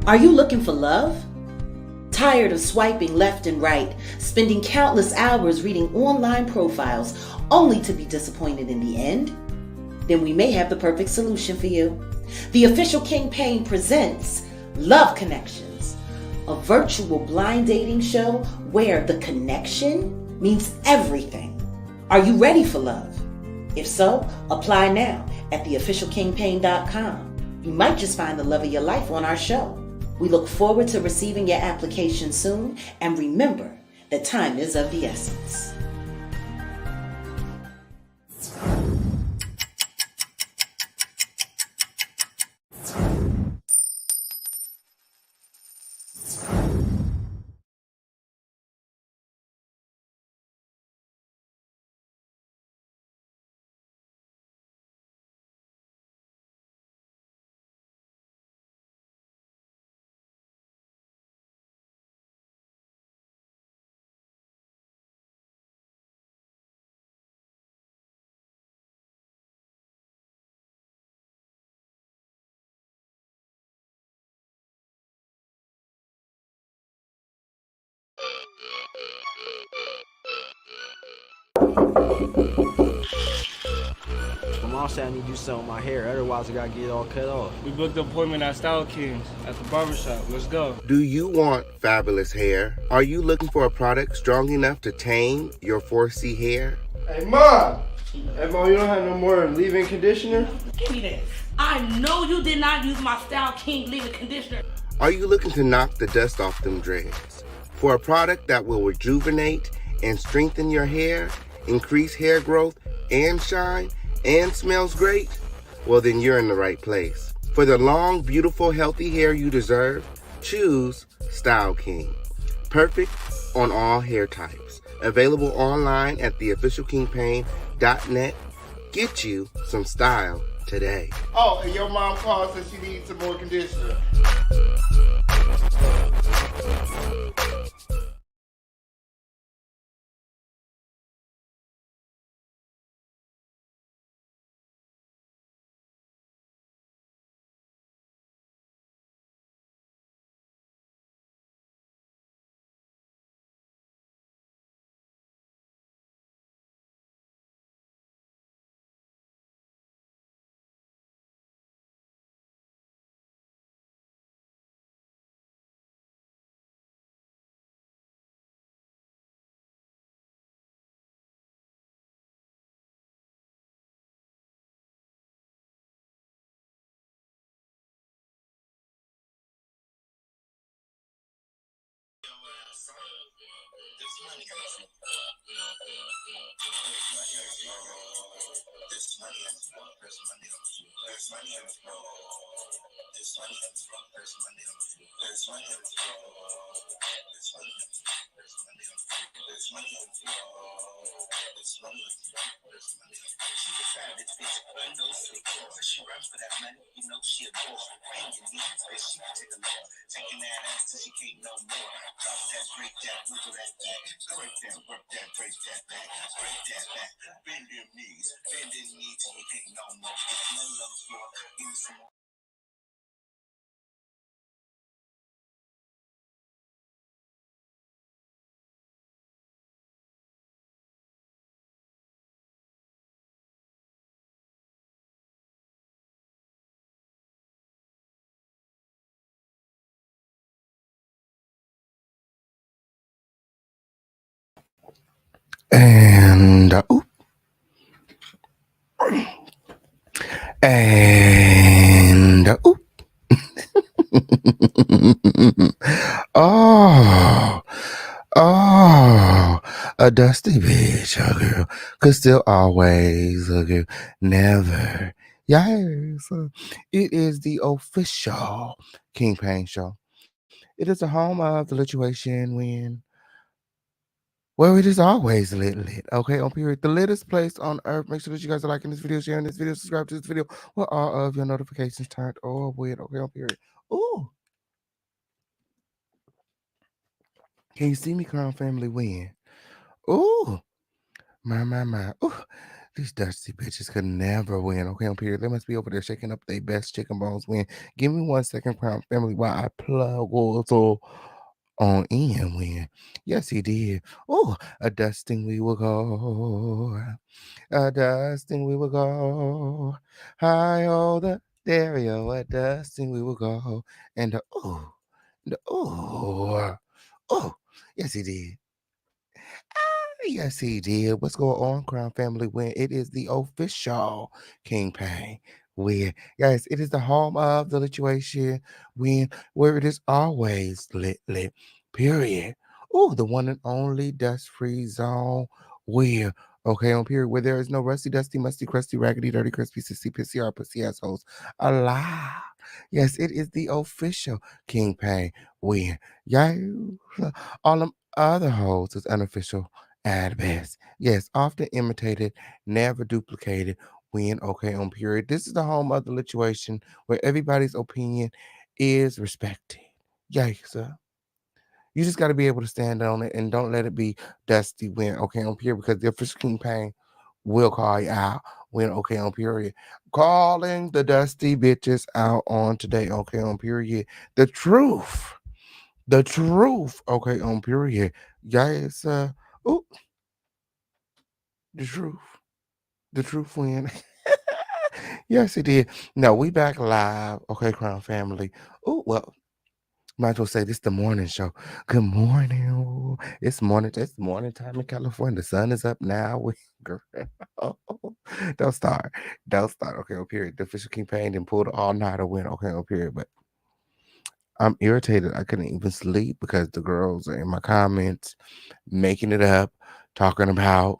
Are you looking for love? Tired of swiping left and right, spending countless hours reading online profiles only to be disappointed in the end? Then we may have the perfect solution for you. The official King Payne presents Love Connections, a virtual blind dating show where the connection means everything. Are you ready for love? If so, apply now at theofficialkingpayne.com. You might just find the love of your life on our show. We look forward to receiving your application soon, and remember that time is of the essence. My mom said I need to do something with my hair, otherwise I gotta get it all cut off. We booked an appointment at Style Kings at the barbershop. Let's go. Do you want fabulous hair? Are you looking for a product strong enough to tame your 4C hair? Hey, Mom! Hey, Mom, you don't have no more leave-in conditioner? Give me that. I know you did not use my Style King leave-in conditioner. Are you looking to knock the dust off them dreads? For a product that will rejuvenate and strengthen your hair, increase hair growth and shine, and smells great? Well, then you're in the right place. For the long, beautiful, healthy hair you deserve, choose Style King. Perfect on all hair types. Available online at theofficialkingpayne.net. Get you some style today. Oh, and your mom called says she needs some more conditioner. And a dusty bitch, a girl could still always a girl, never. Yes, it is the official King Payne show. It is the home of the lituation when. Well, it is always lit. Okay, on period. The littest place on earth. Make sure that you guys are liking this video, sharing this video, subscribe to this video with all of your notifications turned on. Okay, on period. Ooh. Can you see me, Crown Family, win? Ooh. My. Ooh. These dusty bitches could never win. Okay, on period. They must be over there shaking up their best chicken bones win. Give me 1 second, Crown Family, while I plug also on in win. Yes, he did. Oh, a dusting we will go. A dusting we will go. High oh the stereo, a dusting we will go. And oh, yes, he did. Yes, he did. What's going on, Crown Family? When it is the official King Pang. Where, guys, it is the home of the situation where it is always lit. Period. Oh, the one and only dust-free zone. Where, okay, on period, where there is no rusty, dusty, musty, crusty, raggedy, dirty, crispy, sissy, pissy, or pussy assholes alive. Yes, it is the official King Pang. Where, yeah, all them other hoes is unofficial at best. Yes, often imitated, never duplicated. When okay on period. This is the home of the situation where everybody's opinion is respected. Yikes. You just got to be able to stand on it and don't let it be dusty when okay on period because the official King Pang will call you out when okay on period. Calling the dusty bitches out on today, okay on period. The truth. The truth, okay on period. Yes, ooh, the truth. The truth win. Yes, it did. No, we back live. Okay, Crown Family. Oh, well, might as well say this the morning show. Good morning. Ooh, it's morning time in California. The sun is up now. Girl, don't start. Don't start. Okay, on period. The official campaign and pulled all nighter win. Okay, on period. But I'm irritated. I couldn't even sleep because the girls are in my comments making it up, talking about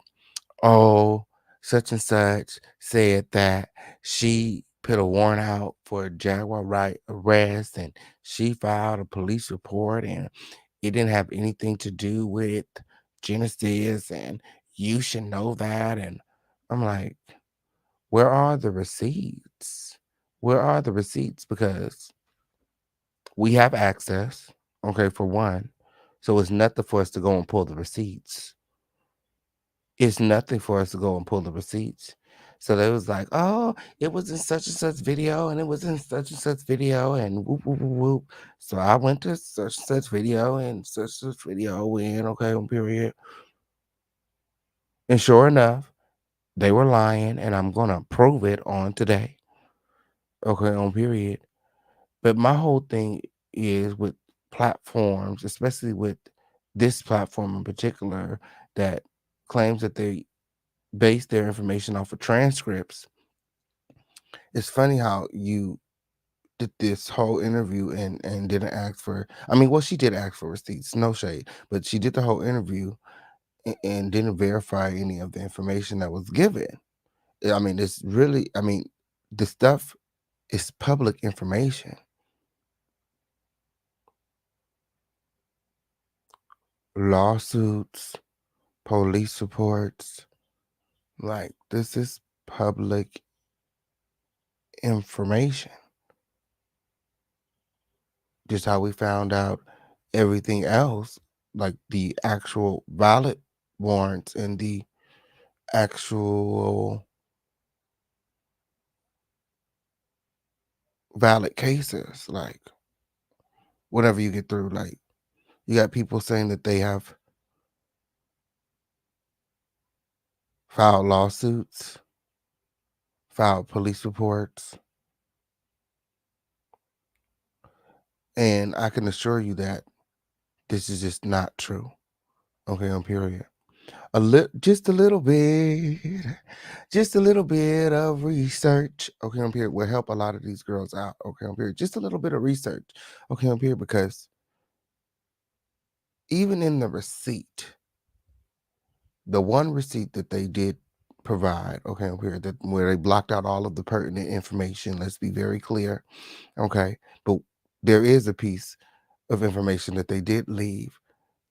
oh, such and such said that she put a warrant out for a Jaguar Wright arrest and she filed a police report and it didn't have anything to do with Genesis and you should know that. And I'm like, where are the receipts? Where are the receipts? Because we have access, okay, for one. So it's nothing for us to go and pull the receipts. It's nothing for us to go and pull the receipts. So they was like, oh, it was in such and such video, and it was in such and such video, and whoop, whoop, whoop, whoop. So I went to such and such video and such video and okay, on period. And sure enough, they were lying, and I'm gonna prove it on today. Okay, on period. But my whole thing is with platforms, especially with this platform in particular, that claims that they base their information off of transcripts. It's funny how you did this whole interview and didn't ask for. I mean, well, she did ask for receipts, no shade, but she did the whole interview and didn't verify any of the information that was given. I mean, it's really. I mean, the stuff is public information. Lawsuits, police reports, like this is public information. Just how we found out everything else, like the actual valid warrants and the actual valid cases. Like, whenever you get through, like, you got people saying that they have filed lawsuits, filed police reports, and I can assure you that this is just not true. Okay, on period. Just a little bit, just a little bit of research. Okay, on period will help a lot of these girls out. Okay, on period, just a little bit of research. Okay, on period, because even in the receipt, the one receipt that they did provide, okay, on period, that where they blocked out all of the pertinent information. Let's be very clear. Okay, but there is a piece of information that they did leave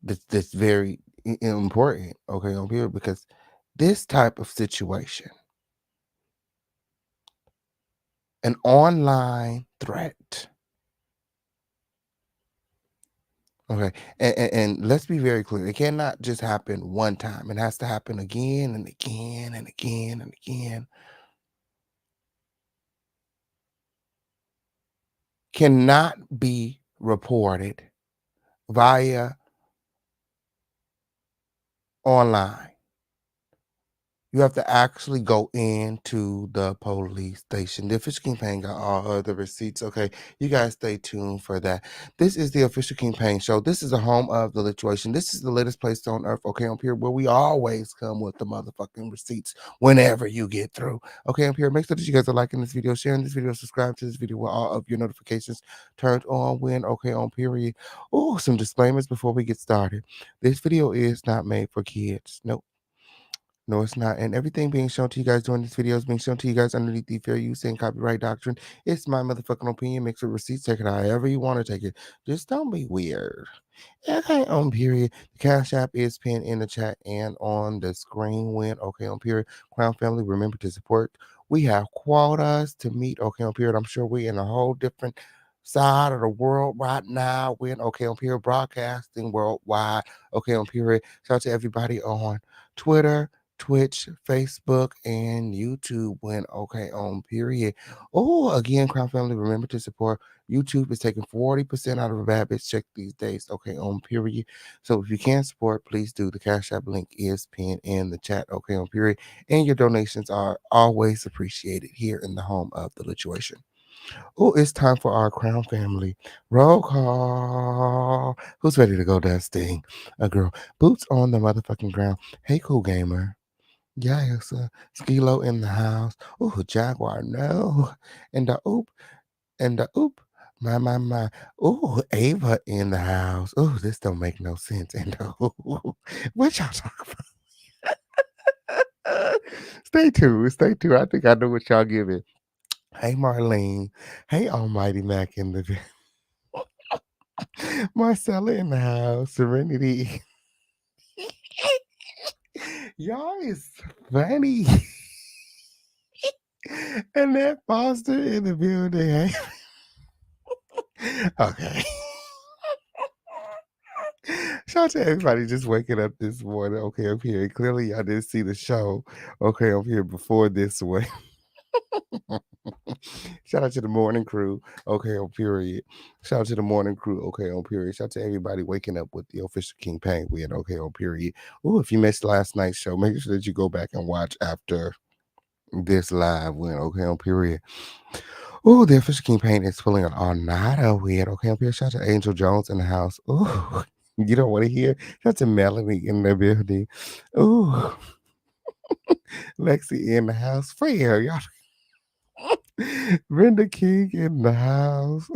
that's very important. Okay, on period, because this type of situation, an online threat, Okay. And let's be very clear. It cannot just happen one time. It has to happen again and again and again and again. Cannot be reported via online. You have to actually go into the police station. The official campaign got all other receipts. Okay, you guys stay tuned for that. This is the official campaign show. This is the home of the lituation. This is the latest place on earth. Okay, I'm here where we always come with the motherfucking receipts whenever you get through. Okay, I'm here. Make sure that you guys are liking this video, sharing this video, subscribe to this video with all of your notifications turned on when okay on period. Oh, some disclaimers before we get started. This video is not made for kids. Nope. No, it's not. And everything being shown to you guys during this video is being shown to you guys underneath the fair use and copyright doctrine. It's my motherfucking opinion. Mix with receipts. Take it however you want to take it. Just don't be weird. Okay, on period. The Cash App is pinned in the chat and on the screen when okay on period. Crown family, remember to support. We have quotas to meet. Okay on period. I'm sure we're in a whole different side of the world right now. We're in okay on period broadcasting worldwide. Okay on period. Shout out to everybody on Twitter, Twitch, Facebook, and YouTube when okay on period. Oh, again, Crown Family, remember to support. YouTube is taking 40% out of a bad bitch check these days, okay on period. So if you can support, please do. The Cash App link is pinned in the chat, okay on period. And your donations are always appreciated here in the home of the lituation. Oh, it's time for our Crown Family roll call. Who's ready to go, Dusting? A girl. Boots on the motherfucking ground. Hey, cool gamer. Yes, Skilo in the house. Oh, Jaguar, no. And the oop, and the oop. My. Oh, Ava in the house. Oh, this don't make no sense. And the ooh. What y'all talking about? Stay tuned. Stay tuned. I think I know what y'all giving. Hey, Marlene. Hey, Almighty Mac in the Marcella in the house. Serenity. Y'all is funny. And that Foster in the building. Okay. Shout out to everybody just waking up this morning. Okay, up here. Clearly, y'all didn't see the show. Okay, up here before this one. Shout out to the morning crew. Okay, on period. Shout out to the morning crew. Okay, on period. Shout out to everybody waking up with the official King Penguin. Okay, on period. Oh, if you missed last night's show, make sure that you go back and watch after this live win. Okay, on period. Oh, the official King Paint is pulling an all-nighter with. Okay, on period. Shout out to Angel Jones in the house. Oh, you don't want to hear? Shout out to Melanie in the building. Oh, Lexi in the house. Freya, y'all. Brenda King in the house.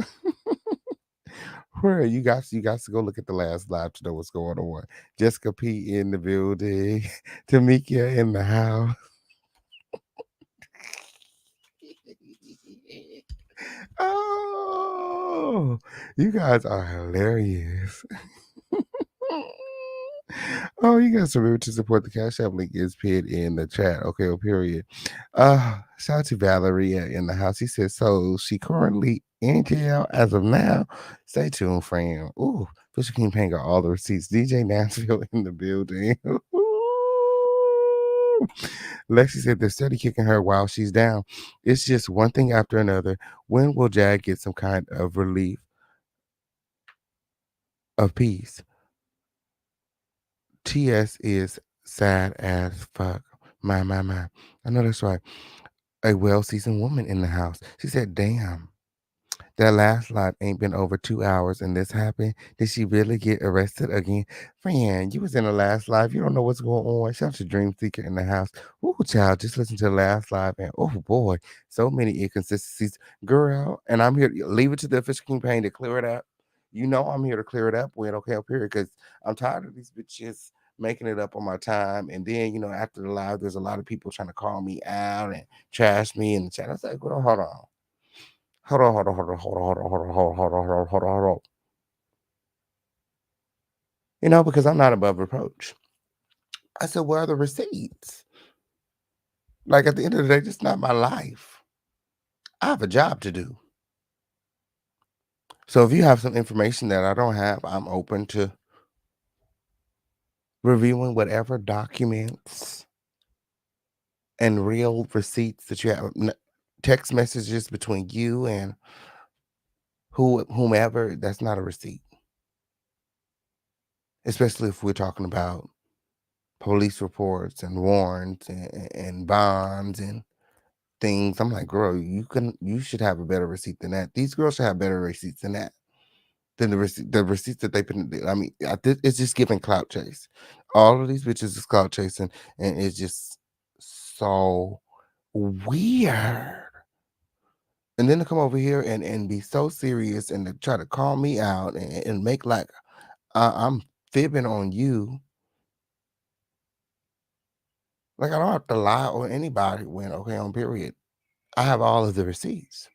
Where you guys to go look at the last live to know what's going on. Jessica P in the building. Tamika in the house. Oh, you guys are hilarious. Oh, you guys remember to support the Cash App link is pinned in the chat. Okay, well, period. Shout out to Valeria in the house. He says, so she currently in jail as of now. Stay tuned, friend. Ooh, Fisher King Payne got all the receipts. DJ Nashville in the building. Lexi said they're steady kicking her while she's down. It's just one thing after another. When will Jag get some kind of relief of peace? TS is sad as fuck. My. I know that's right. A well-seasoned woman in the house. She said, damn, that last live ain't been over 2 hours and this happened. Did she really get arrested again? Friend, you was in the last live. You don't know what's going on. Shout out to Dream Seeker in the house. Ooh, child, just listen to the last live and oh boy, so many inconsistencies. Girl, and I'm here to leave it to the official campaign to clear it up. You know I'm here to clear it up with, okay, up here, because I'm tired of these bitches making it up on my time. And then, after the live, there's a lot of people trying to call me out and trash me in the chat. I was like, well, hold on. Hold on. Because I'm not above reproach. I said, where are the receipts? Like, at the end of the day, it's not my life. I have a job to do. So if you have some information that I don't have, I'm open to reviewing whatever documents and real receipts that you have, text messages between you and whomever. That's not a receipt, especially if we're talking about police reports and warrants and bonds and things. I'm like, girl, you should have a better receipt than that. These girls should have better receipts than that. Than the receipts that they put in. I mean, it's just giving clout chase. All of these bitches is clout chasing, and it's just so weird. And then to come over here and be so serious and to try to call me out and make like I'm fibbing on you. Like I don't have to lie on anybody when okay on period. I have all of the receipts.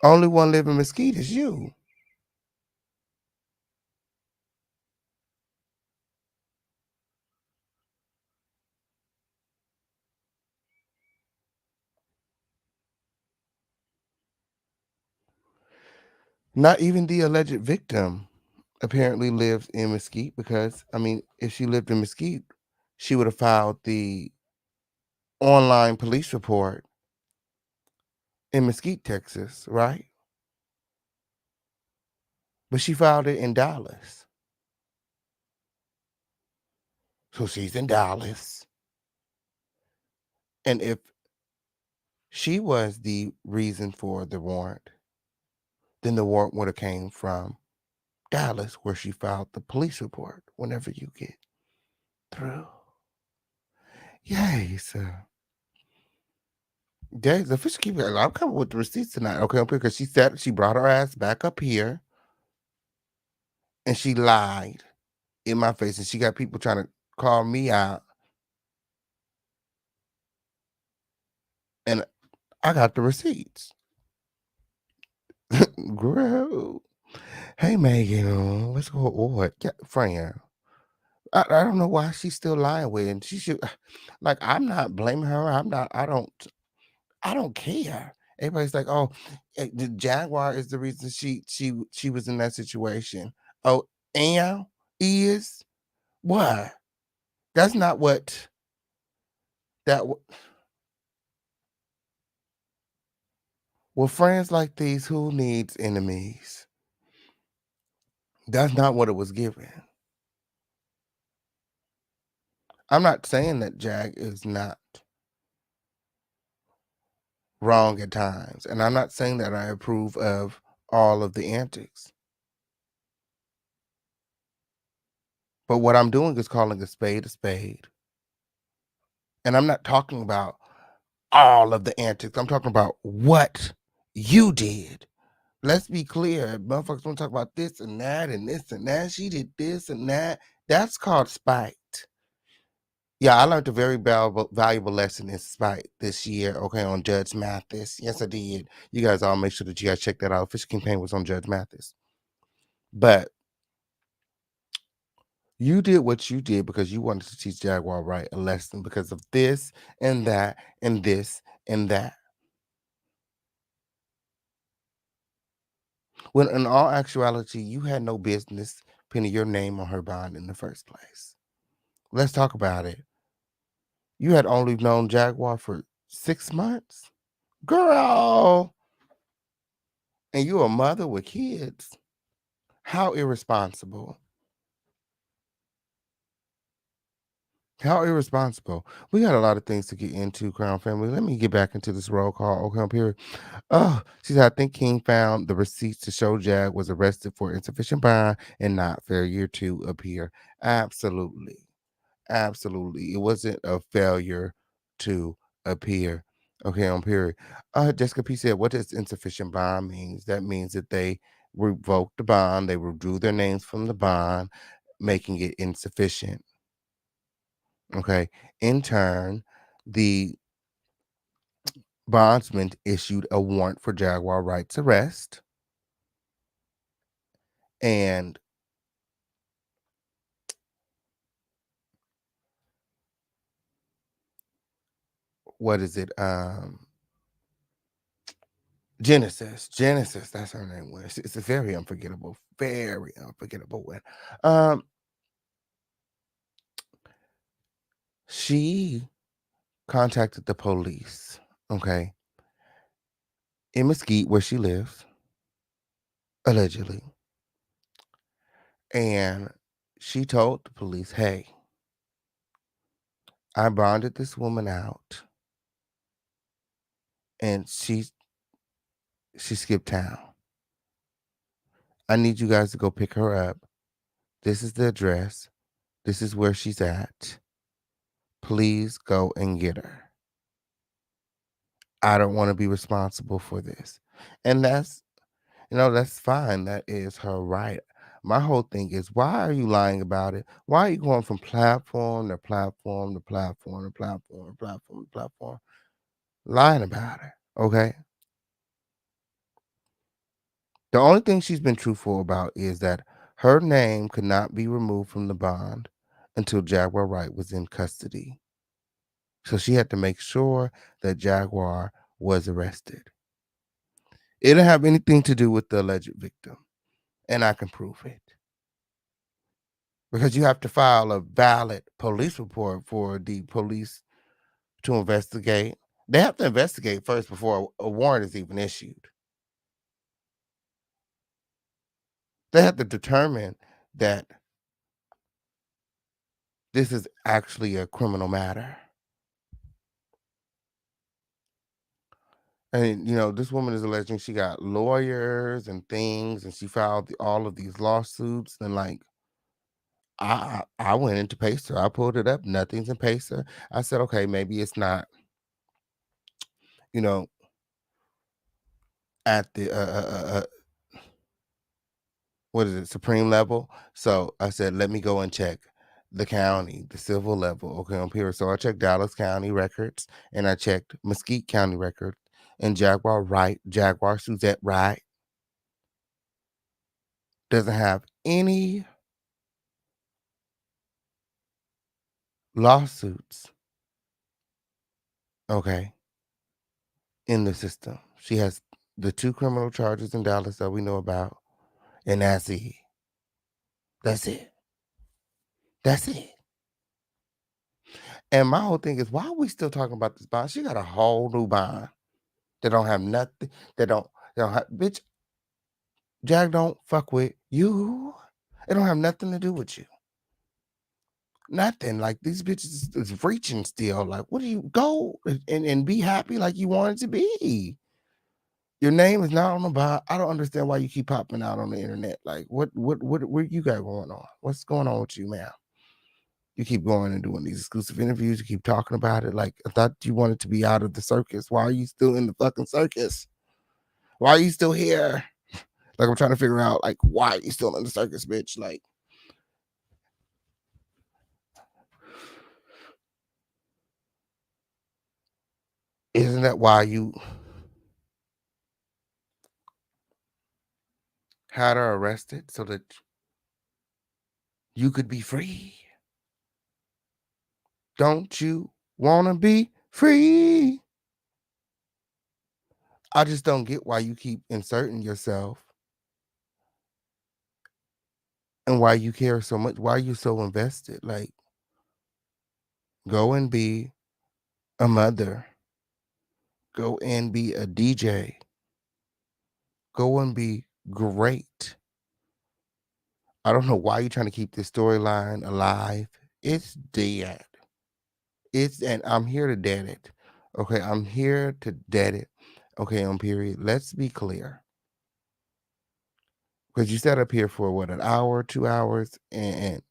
Only one living mesquite is you. Not even the alleged victim apparently lives in Mesquite because, I mean, if she lived in Mesquite, she would have filed the online police report in Mesquite, Texas, right? But she filed it in Dallas. So she's in Dallas. And if she was the reason for the warrant, then the warrant would have came from Dallas, where she filed the police report whenever you get through. Yay, so Days the fish keeper. I'm coming with the receipts tonight. Okay, because she brought her ass back up here and she lied in my face, and she got people trying to call me out, and I got the receipts. Girl, hey Megan, what's going on? Yeah, Fran. I don't know why she's still lying with, and she should like. I'm not blaming her. I'm not. I don't care. Everybody's like, oh, the Jaguar is the reason she was in that situation. Oh, and is what? That's not what that. Well, friends like these, who needs enemies? That's not what it was given. I'm not saying that Jag is not wrong at times, and I'm not saying that I approve of all of the antics. But what I'm doing is calling a spade a spade. And I'm not talking about all of the antics. I'm talking about what you did. Let's be clear. Motherfuckers want to talk about this and that and this and that. She did this and that. That's called spite. Yeah, I learned a very valuable lesson in spite this year, okay, on Judge Mathis. Yes, I did. You guys all make sure that you guys check that out. Fish Campaign was on Judge Mathis. But you did what you did because you wanted to teach Jaguar Wright a lesson because of this and that and this and that. When in all actuality, you had no business pinning your name on her bond in the first place. Let's talk about it. You had only known Jaguar for 6 months? Girl! And you're a mother with kids. How irresponsible. How irresponsible. We got a lot of things to get into, Crown Family. Let me get back into this roll call. Okay, I'm here. Oh, she said, I think King found the receipts to show Jag was arrested for insufficient bond and not failure to appear. Absolutely. Absolutely. It wasn't a failure to appear. Okay, on period. Jessica P said, what does insufficient bond means? That means that they revoked the bond, they withdrew their names from the bond, making it insufficient. Okay. In turn, the bondsman issued a warrant for Jaguar Wright's arrest. And what is it? Genesis, that's her name. It's a very unforgettable one. Um, she contacted the police, okay, in Mesquite, where she lives, allegedly, and she told the police, "Hey, I bonded this woman out, and she skipped town. I need you guys to go pick her up. This is the address. This is where she's at. Please go and get her. I don't want to be responsible for this." And that's fine. That is her right. My whole thing is, why are you lying about it? Why are you going from platform to platform to platform to platform to platform to platform, lying about it? Okay. The only thing she's been truthful about is that her name could not be removed from the bond until Jaguar Wright was in custody. So she had to make sure that Jaguar was arrested. It didn't have anything to do with the alleged victim, and I can prove it. Because you have to file a valid police report for the police to investigate. They have to investigate first before a warrant is even issued. They have to determine that this is actually a criminal matter. And this woman is alleging she got lawyers and things, and she filed all of these lawsuits. And like, I went into Pacer, I pulled it up, nothing's in Pacer. I said, okay, maybe it's not, you know, at the what is it, supreme level. So I said, let me go and check the county, the civil level. Okay, I'm here. So I checked Dallas County records, and I checked Mesquite County records, and Jaguar Suzette Wright doesn't have any lawsuits, okay, in the system. She has the 2 criminal charges in Dallas that we know about, and that's it. That's it. That's it. And my whole thing is, why are we still talking about this bond? She got a whole new bond. They don't have nothing. They don't have, bitch, Jag don't fuck with you. It don't have nothing to do with you. Nothing. Like, these bitches is reaching still. Like, what do you go and be happy like you want it to be? Your name is not on the bond. I don't understand why you keep popping out on the internet. Like, what you got going on? What's going on with you, ma'am? You keep going and doing these exclusive interviews. You keep talking about it. Like, I thought you wanted to be out of the circus. Why are you still in the fucking circus? Why are you still here? Like, I'm trying to figure out, like, why are you still in the circus, bitch? Like, isn't that why you had her arrested, so that you could be free? Don't you want to be free? I just don't get why you keep inserting yourself and why you care so much. Why are you so invested? Like, go and be a mother. Go and be a DJ. Go and be great. I don't know why you're trying to keep this storyline alive. It's dead. And I'm here to dead it. Okay, I'm here to dead it. Okay, on period. Let's be clear. Because you sat up here for what, an hour, 2 hours, and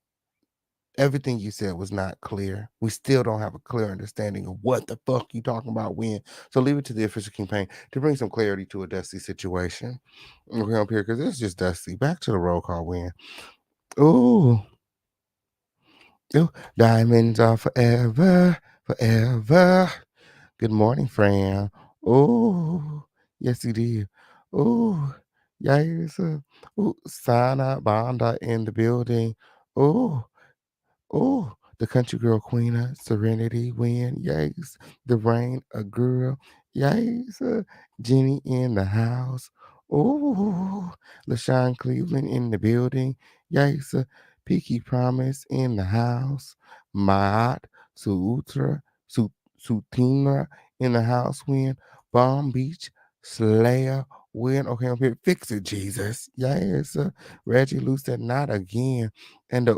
everything you said was not clear. We still don't have a clear understanding of what the fuck you talking about when. So leave it to the official campaign to bring some clarity to a dusty situation. Okay, up here, because it's just dusty. Back to the roll call win. Ooh. Ooh. Diamonds are forever, forever. Good morning, Fran. Oh, yes, he did. Oh, yes. Oh, Sana Bonda in the building. Oh, the country girl queen of Serenity win. Yes. The rain, a girl Yes, Jenny in the house. Oh, LaShawn Cleveland in the building. Yes, Peaky Promise in the house. Maat Sutra Sutina in the house. Win Bomb Beach Slayer win. Okay, I'm here. Fix it, Jesus. Yes, Reggie Lou said not again. And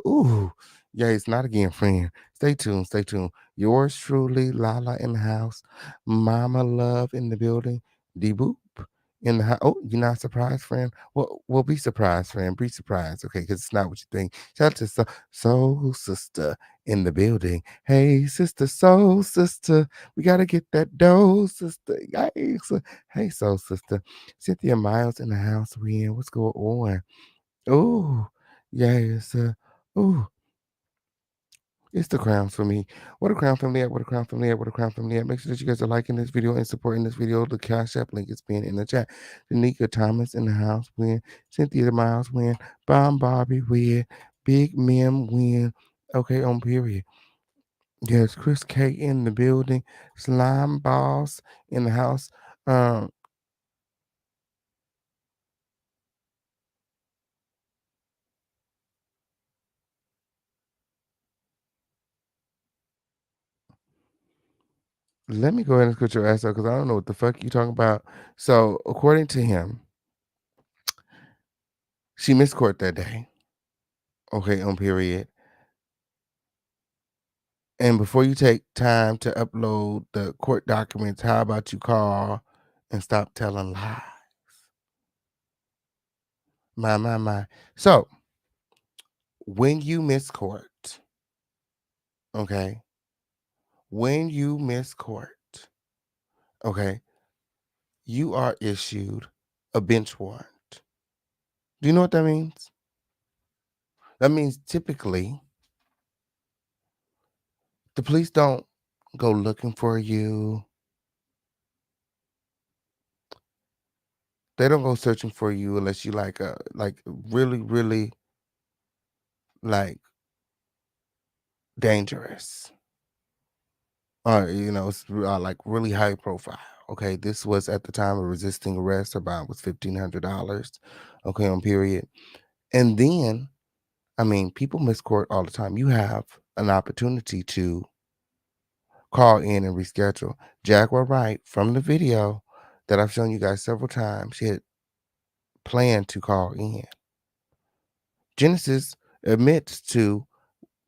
yes, not again, friend. Stay tuned. Stay tuned. Yours truly, Lala in the house. Mama Love in the building. D Boop in the house. Oh, you're not surprised, friend? Well, be surprised, friend. Be surprised, okay? Because it's not what you think. Shout out to Soul Sister in the building. Hey, sister, Soul Sister. We got to get that dough, sister. Yikes. Hey, Soul Sister. Cynthia Miles in the house. We in. What's going on? Oh, yes. Oh, it's the crowns for me. What a crown family at, what a crown family at, what a crown family at. Make sure that you guys are liking this video and supporting this video. The Cash App link is being in the chat. Danica Thomas in the house win. Cynthia Miles win. Bomb Bobby win. Big Mim win. Okay, on period. Yes, Chris K in the building. Slime Boss in the house. Um, Let me go ahead and scoot your ass up because I don't know what the fuck you talking about. So, according to him, she missed court that day. Okay, on period. And before you take time to upload the court documents, how about you call and stop telling lies? My. So, when you miss court, okay, when you miss court, okay, you are issued a bench warrant. Do you know what that means? That means typically the police don't go looking for you. They don't go searching for you unless you like really, really like dangerous. It's like really high profile. Okay, this was at the time of resisting arrest. Her bond was $1,500. Okay, on period. And then, I mean, people miss court all the time. You have an opportunity to call in and reschedule. Jaguar Wright from the video that I've shown you guys several times, she had planned to call in. Genesis admits to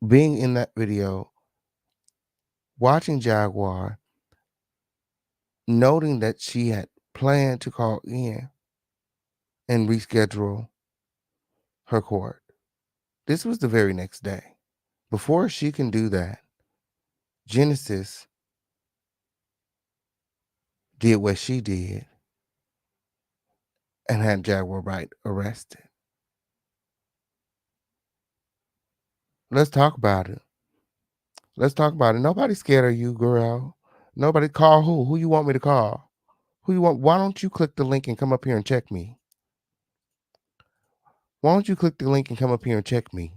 being in that video, watching Jaguar, noting that she had planned to call in and reschedule her court. This was the very next day. Before she can do that, Genesis did what she did and had Jaguar Wright arrested. Let's talk about it. Let's talk about it. Nobody's scared of you, girl. Nobody. Call who? Who you want me to call? Who you want? Why don't you click the link and come up here and check me? Why don't you click the link and come up here and check me?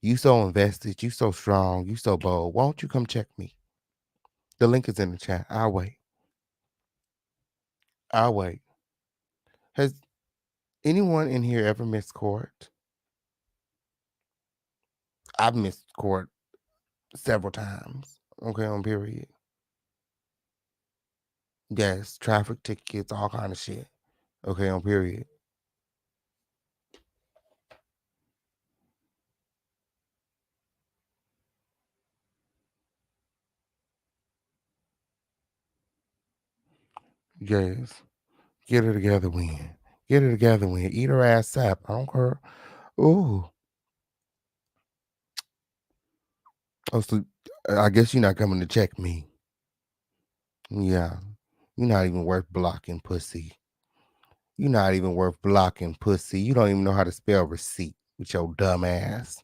You so invested, you so strong, you so bold. Why don't you come check me? The link is in the chat. I'll wait. I'll wait. Has anyone in here ever missed court? I've missed court several times. Okay, on period. Yes, traffic tickets, all kind of shit. Okay, on period. Yes. Get her together, win. Get her together, win. Eat her ass up. I don't care. Ooh. Oh, so I guess you're not coming to check me. Yeah. You're not even worth blocking, pussy. You're not even worth blocking, pussy. You don't even know how to spell receipt with your dumb ass.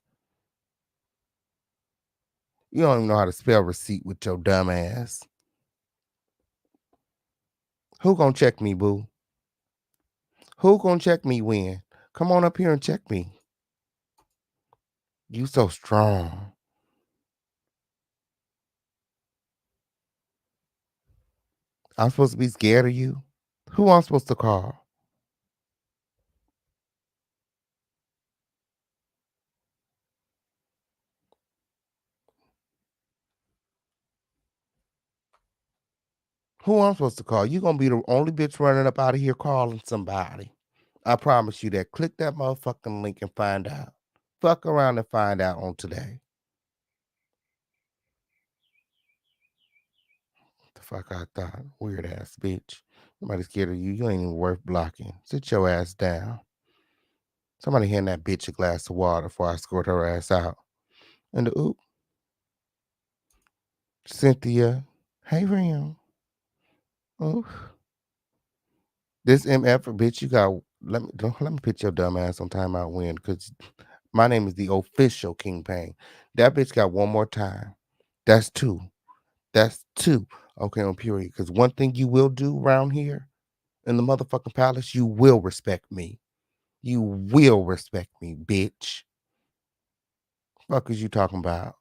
You don't even know how to spell receipt with your dumb ass. Who gonna check me, boo? Who gonna check me when? Come on up here and check me. You so strong. I'm supposed to be scared of you? Who I'm supposed to call? Who I'm supposed to call? You gonna be the only bitch running up out of here calling somebody. I promise you that. Click that motherfucking link and find out. Fuck around and find out on today. The fuck I thought. Weird ass bitch. Somebody scared of you. You ain't even worth blocking. Sit your ass down. Somebody hand that bitch a glass of water before I escort her ass out. And oop, Cynthia. Hey, Ram. Oof. This MF bitch, you got. Let me put your dumb ass on timeout win, because my name is the official King Payne. That bitch got one more time. That's two. That's two. Okay, on period. Because one thing you will do around here in the motherfucking palace, you will respect me. You will respect me, bitch. Fuck is you talking about?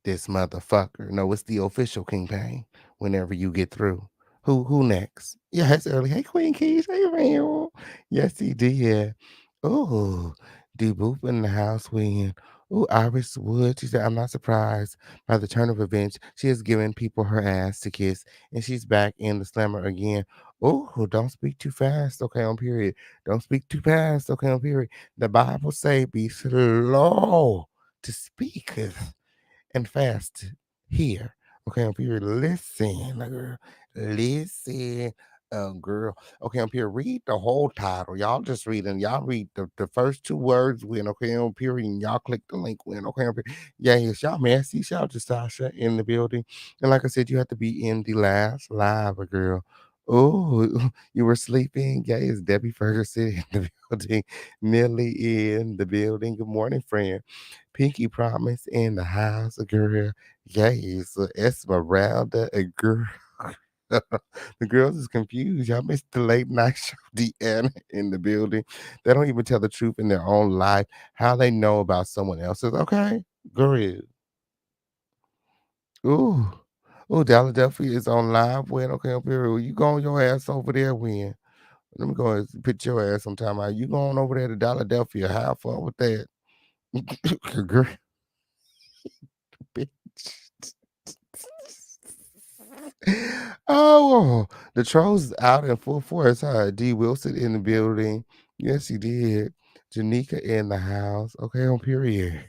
This motherfucker. No, it's the official King Payne. Whenever you get through. Who next? Yeah, it's early. Hey, Queen Keys. Hey, Ram. Yes, he did. Oh, D Boop in the house when. Oh, Iris Wood. She said, I'm not surprised by the turn of events. She has given people her ass to kiss, and she's back in the slammer again. Oh, don't speak too fast. Okay, on period. Don't speak too fast. Okay, on period. The Bible say be slow to speak and fast here. Okay, I'm here. Listen, girl. Listen, girl. Okay, I'm here. Read the whole title. Y'all just reading. Y'all read the first two words when. Okay, I'm here. And y'all click the link when. Okay, I'm here. Yeah, yes, y'all messy. Shout to Sasha in the building. And like I said, you have to be in the last live, girl. Oh, you were sleeping. Yeah, it's Debbie Ferguson in the building. Millie in the building. Good morning, friend. Pinky Promise in the house, girl. Yes, Esmeralda, a girl. The girls is confused. Y'all missed the late night show. Deanna in the building. They don't even tell the truth in their own life. How they know about someone else's? Okay, girl. Ooh, ooh, Philadelphia is on live. When okay, up here, you going your ass over there? When? Let me go and put your ass sometime out. You going over there to Philadelphia? Have fun with that, girl. Bitch. Oh, the trolls is out in full force. Huh? D. Wilson in the building. Yes, he did. Janika in the house. Okay, on period.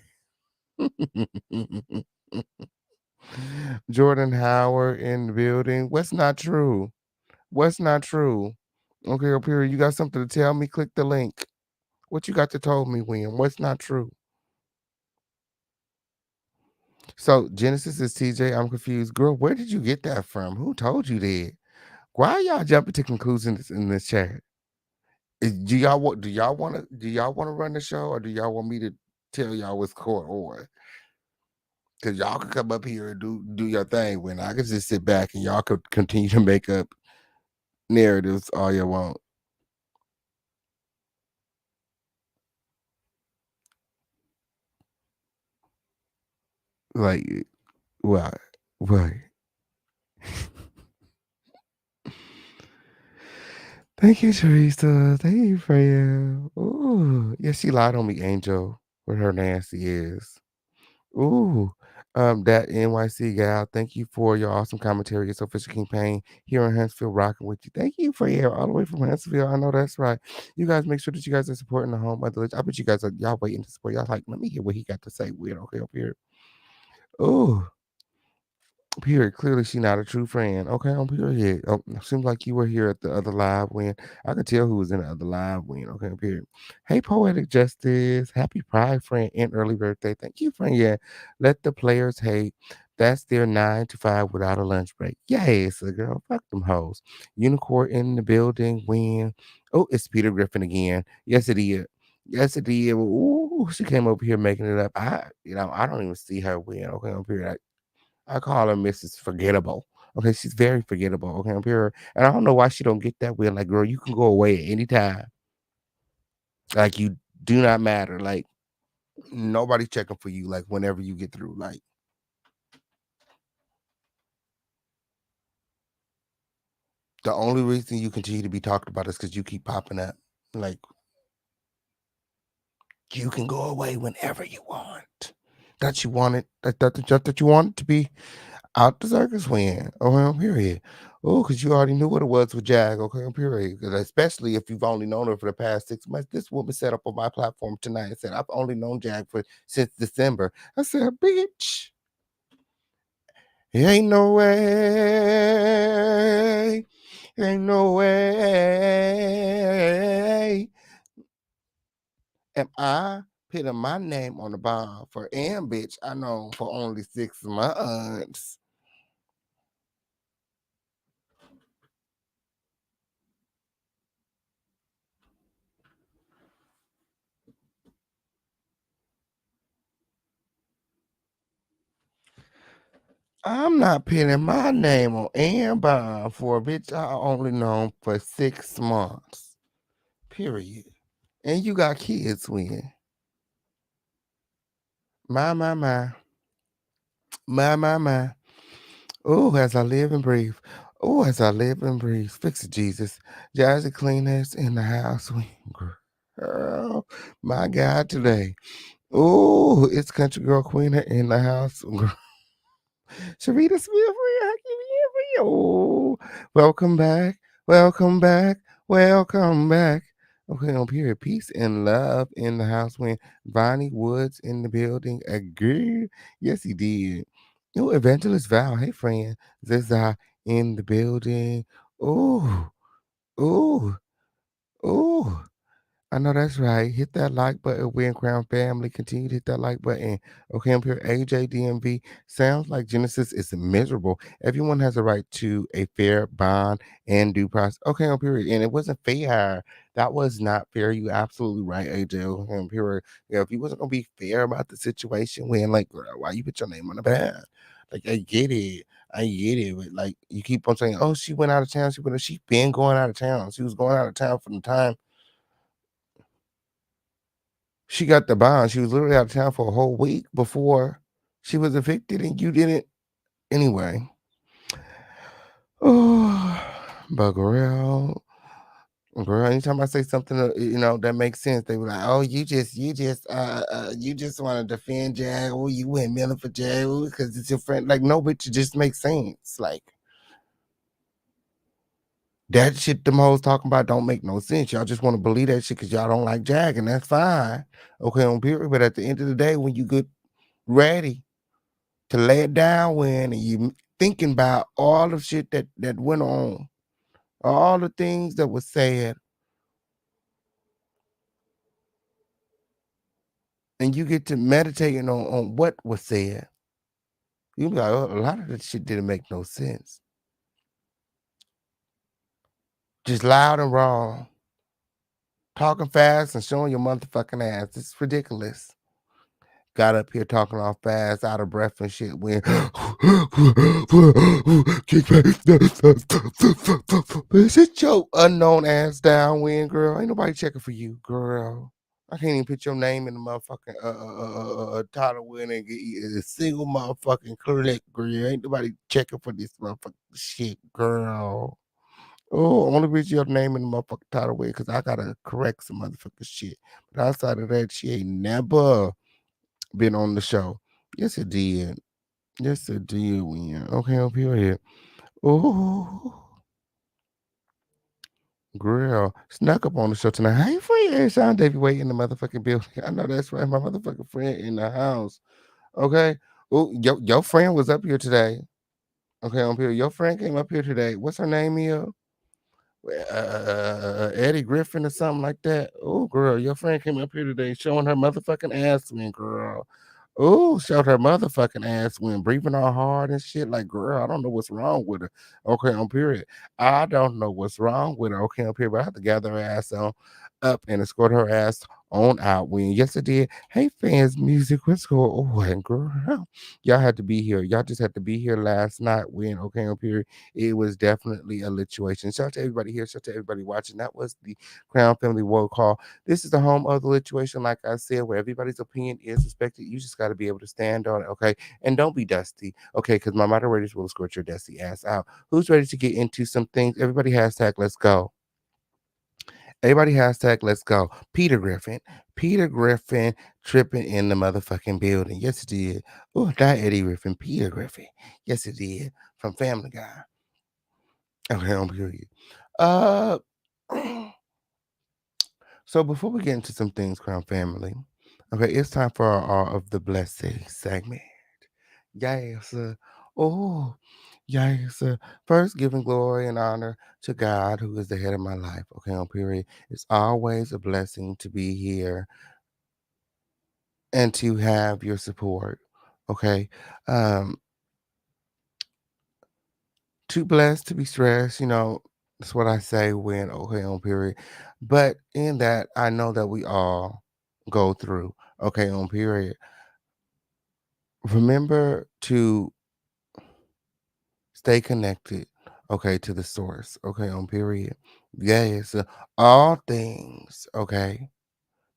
Jordan Howard in the building. What's not true? What's not true? Okay, on period. You got something to tell me? Click the link. What you got to tell me, William? What's not true? So Genesis is TJ. I'm confused. Girl, where did you get that from? Who told you that? Why are y'all jumping to conclusions in this chat? Do y'all want? Do y'all want to run the show, or do y'all want me to tell y'all what's going on? Because y'all can come up here and do your thing. When I can just sit back and y'all could continue to make up narratives all you want. Like what? What? Thank you, Teresa. Thank you, Freya. Ooh, yeah, she lied on me, Angel, with her nasty is. Ooh, that NYC gal. Thank you for your awesome commentary. It's official campaign here in Huntsville, rocking with you. Thank you, Freya, all the way from Huntsville. I know that's right. You guys make sure that you guys are supporting the home of the village. I bet you guys are y'all waiting to support. Y'all like, let me hear what he got to say. Weird, okay, up here. Ooh. Period. Clearly, she not a true friend. Okay, on period. Oh, seems like you were here at the other live when I could tell who was in the other live when. Okay, period. Hey, poetic justice. Happy Pride, friend, and early birthday. Thank you, friend. Yeah, let the players hate. That's their 9 to 5 without a lunch break. Yes, girl. Fuck them hoes. Unicorn in the building. When? Oh, it's Peter Griffin again. Yes, it is. Yes, it is. Ooh, she came over here making it up. I don't even see her win. Okay, on period. I call her Mrs. Forgettable. Okay, she's very forgettable. Okay, I'm here, and I don't know why she don't get that way. Like, girl, you can go away at any time. Like, you do not matter. Like, nobody's checking for you. Like, whenever you get through, like, The only reason you continue to be talked about is because you keep popping up. Like, you can go away whenever you want. That you want it, that you want it to be out the circus when. Okay, period. Oh, because you already knew what it was with Jag. Okay, period. 'Cause especially if you've only known her for the past 6 months. This woman set up on my platform tonight and said, I've only known Jag since December. I said, bitch, ain't no way. Ain't no way am I putting my name on the bond for bitch I know for only 6 months. I'm not putting my name on bond for a bitch I only known for 6 months. Period. And you got kids when. My. Oh, as I live and breathe. Oh, as I live and breathe. Fix it, Jesus. Jazzy cleaners in the house. Girl, my God, today. Oh, it's Country Girl Queener in the house. Sharita Smith, oh, welcome back. Welcome back. Welcome back. Okay, on period. Peace and love in the house when Bonnie Woods in the building. Again. Yes, he did. Oh, Evangelist Val. Hey, friend. Ziza in the building. Oh, oh, oh. I know that's right. Hit that like button, Win Crown family. Continue to hit that like button. Okay, I'm here. AJDMV. Sounds like Genesis is miserable. Everyone has a right to a fair bond and due process. Okay, I'm period. And it wasn't fair. That was not fair. You absolutely right, AJ. Okay, I'm period. Yeah, if you wasn't gonna be fair about the situation, when like, girl, why you put your name on the band? Like, I get it. I get it. But like, you keep on saying, "Oh, she went out of town. She been going out of town. She was going out of town from the time she got the bond. She was literally out of town for a whole week before she was evicted, and you didn't anyway." Oh, but girl, anytime I say something, that makes sense, they were like, "Oh, you just want to defend Jag. Oh, you went Miller for Jag because it's your friend." Like, no, bitch, it just makes sense. Like, that shit them hoes talking about don't make no sense. Y'all just want to believe that shit because y'all don't like Jag, and that's fine. Okay, on period. But at the end of the day, when you get ready to lay it down when and you thinking about all the shit that went on, all the things that were said, and you get to meditating on what was said, you be like, "Oh, a lot of that shit didn't make no sense. Just loud and wrong, talking fast and showing your motherfucking ass. It's ridiculous." Got up here talking all fast, out of breath and shit. When sit your unknown ass down, when girl. Ain't nobody checking for you, girl. I can't even put your name in the motherfucking title win and get a single motherfucking click, girl. Ain't nobody checking for this motherfucking shit, girl. Oh, only reason your name in the motherfucking title win because I gotta correct some motherfucking shit. But outside of that, she ain't never been on the show. Yes, it did. Yes, it did, Win. Okay, up here. Oh, girl. Snuck up on the show tonight. Hey, friend. Sean Davy Way in the motherfucking building. I know that's right. My motherfucking friend in the house. Okay. Oh, your friend was up here today. Okay, up here. Your friend came up here today. What's her name here? Eddie Griffin or something like that. Oh, girl, your friend came up here today showing her motherfucking ass, man, girl. Oh, showed her motherfucking ass when breathing all hard and shit. Like, girl, I don't know what's wrong with her. Okay, on period. I don't know what's wrong with her. Okay, on period. But I have to gather her ass on up and escort her ass on out when. Yes, it did. Hey, fans, music, what's going on, girl? Y'all had to be here. Y'all just had to be here last night when, okay, on period. It was definitely a lituation. Shout out to everybody here. Shout out to everybody watching. That was the Crown Family World Call. This is the home of the lituation, like I said, where everybody's opinion is respected. You just got to be able to stand on it, okay? And don't be dusty, okay? Because my moderators will escort your dusty ass out. Who's ready to get into some things? Everybody hashtag let's go. Everybody hashtag let's go. Peter Griffin. Peter Griffin tripping in the motherfucking building. Yes, it did. Oh, not Eddie Griffin. Peter Griffin. Yes, it did. From Family Guy. Okay, on period. Uh so before we get into some things, Crown Family, okay, it's time for our All of the Blessing segment. Yes. Oh, yes. First, giving glory and honor to God, who is the head of my life. Okay, on period. It's always a blessing to be here and to have your support. Okay. Um, Too blessed to be stressed, that's what I say when okay on period. But in that, I know that we all go through, okay, on period. Remember to stay connected, okay, to the source, okay, on period. Yes, all things, okay,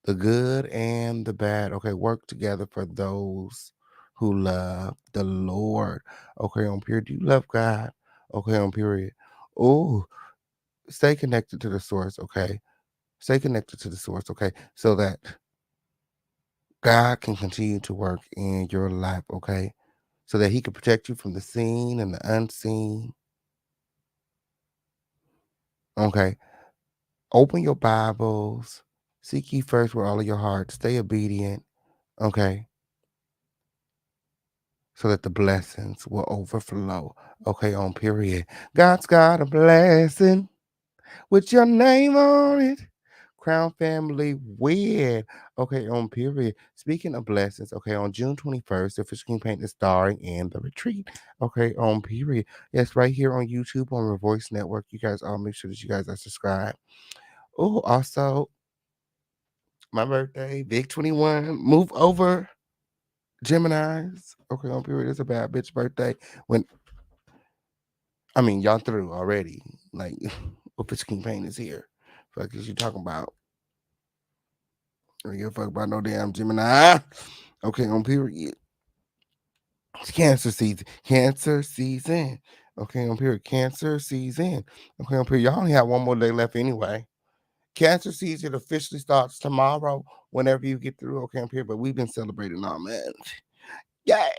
the good and the bad, okay, work together for those who love the Lord, okay, on period. Do you love God? Okay, on period. Oh, stay connected to the source, okay? Stay connected to the source, okay? So that God can continue to work in your life, okay? So that He can protect you from the seen and the unseen, okay? Open your Bibles. Seek ye first with all of your heart. Stay obedient, okay? So that the blessings will overflow, okay? On period. God's got a blessing with your name on it. Crown Family win. Okay, on period. Speaking of blessings, okay, on June 21st, the Fish King Paint is starring in The Retreat. Okay, on period. Yes, right here on YouTube on the Voice Network. You guys all make sure that you guys are subscribed. Oh, also, my birthday, Big 21. Move over, Geminis. Okay, on period. It's a bad bitch birthday. Y'all through already. Like, Fish King Paint is here. Fuck is you talking about? I don't give a fuck about no damn Gemini. Okay, on period. It's cancer season. Cancer season. Okay, on period. Cancer season. Okay, on period. Y'all only have one more day left anyway. Cancer season officially starts tomorrow whenever you get through. Okay, on period. But we've been celebrating all month. Yay!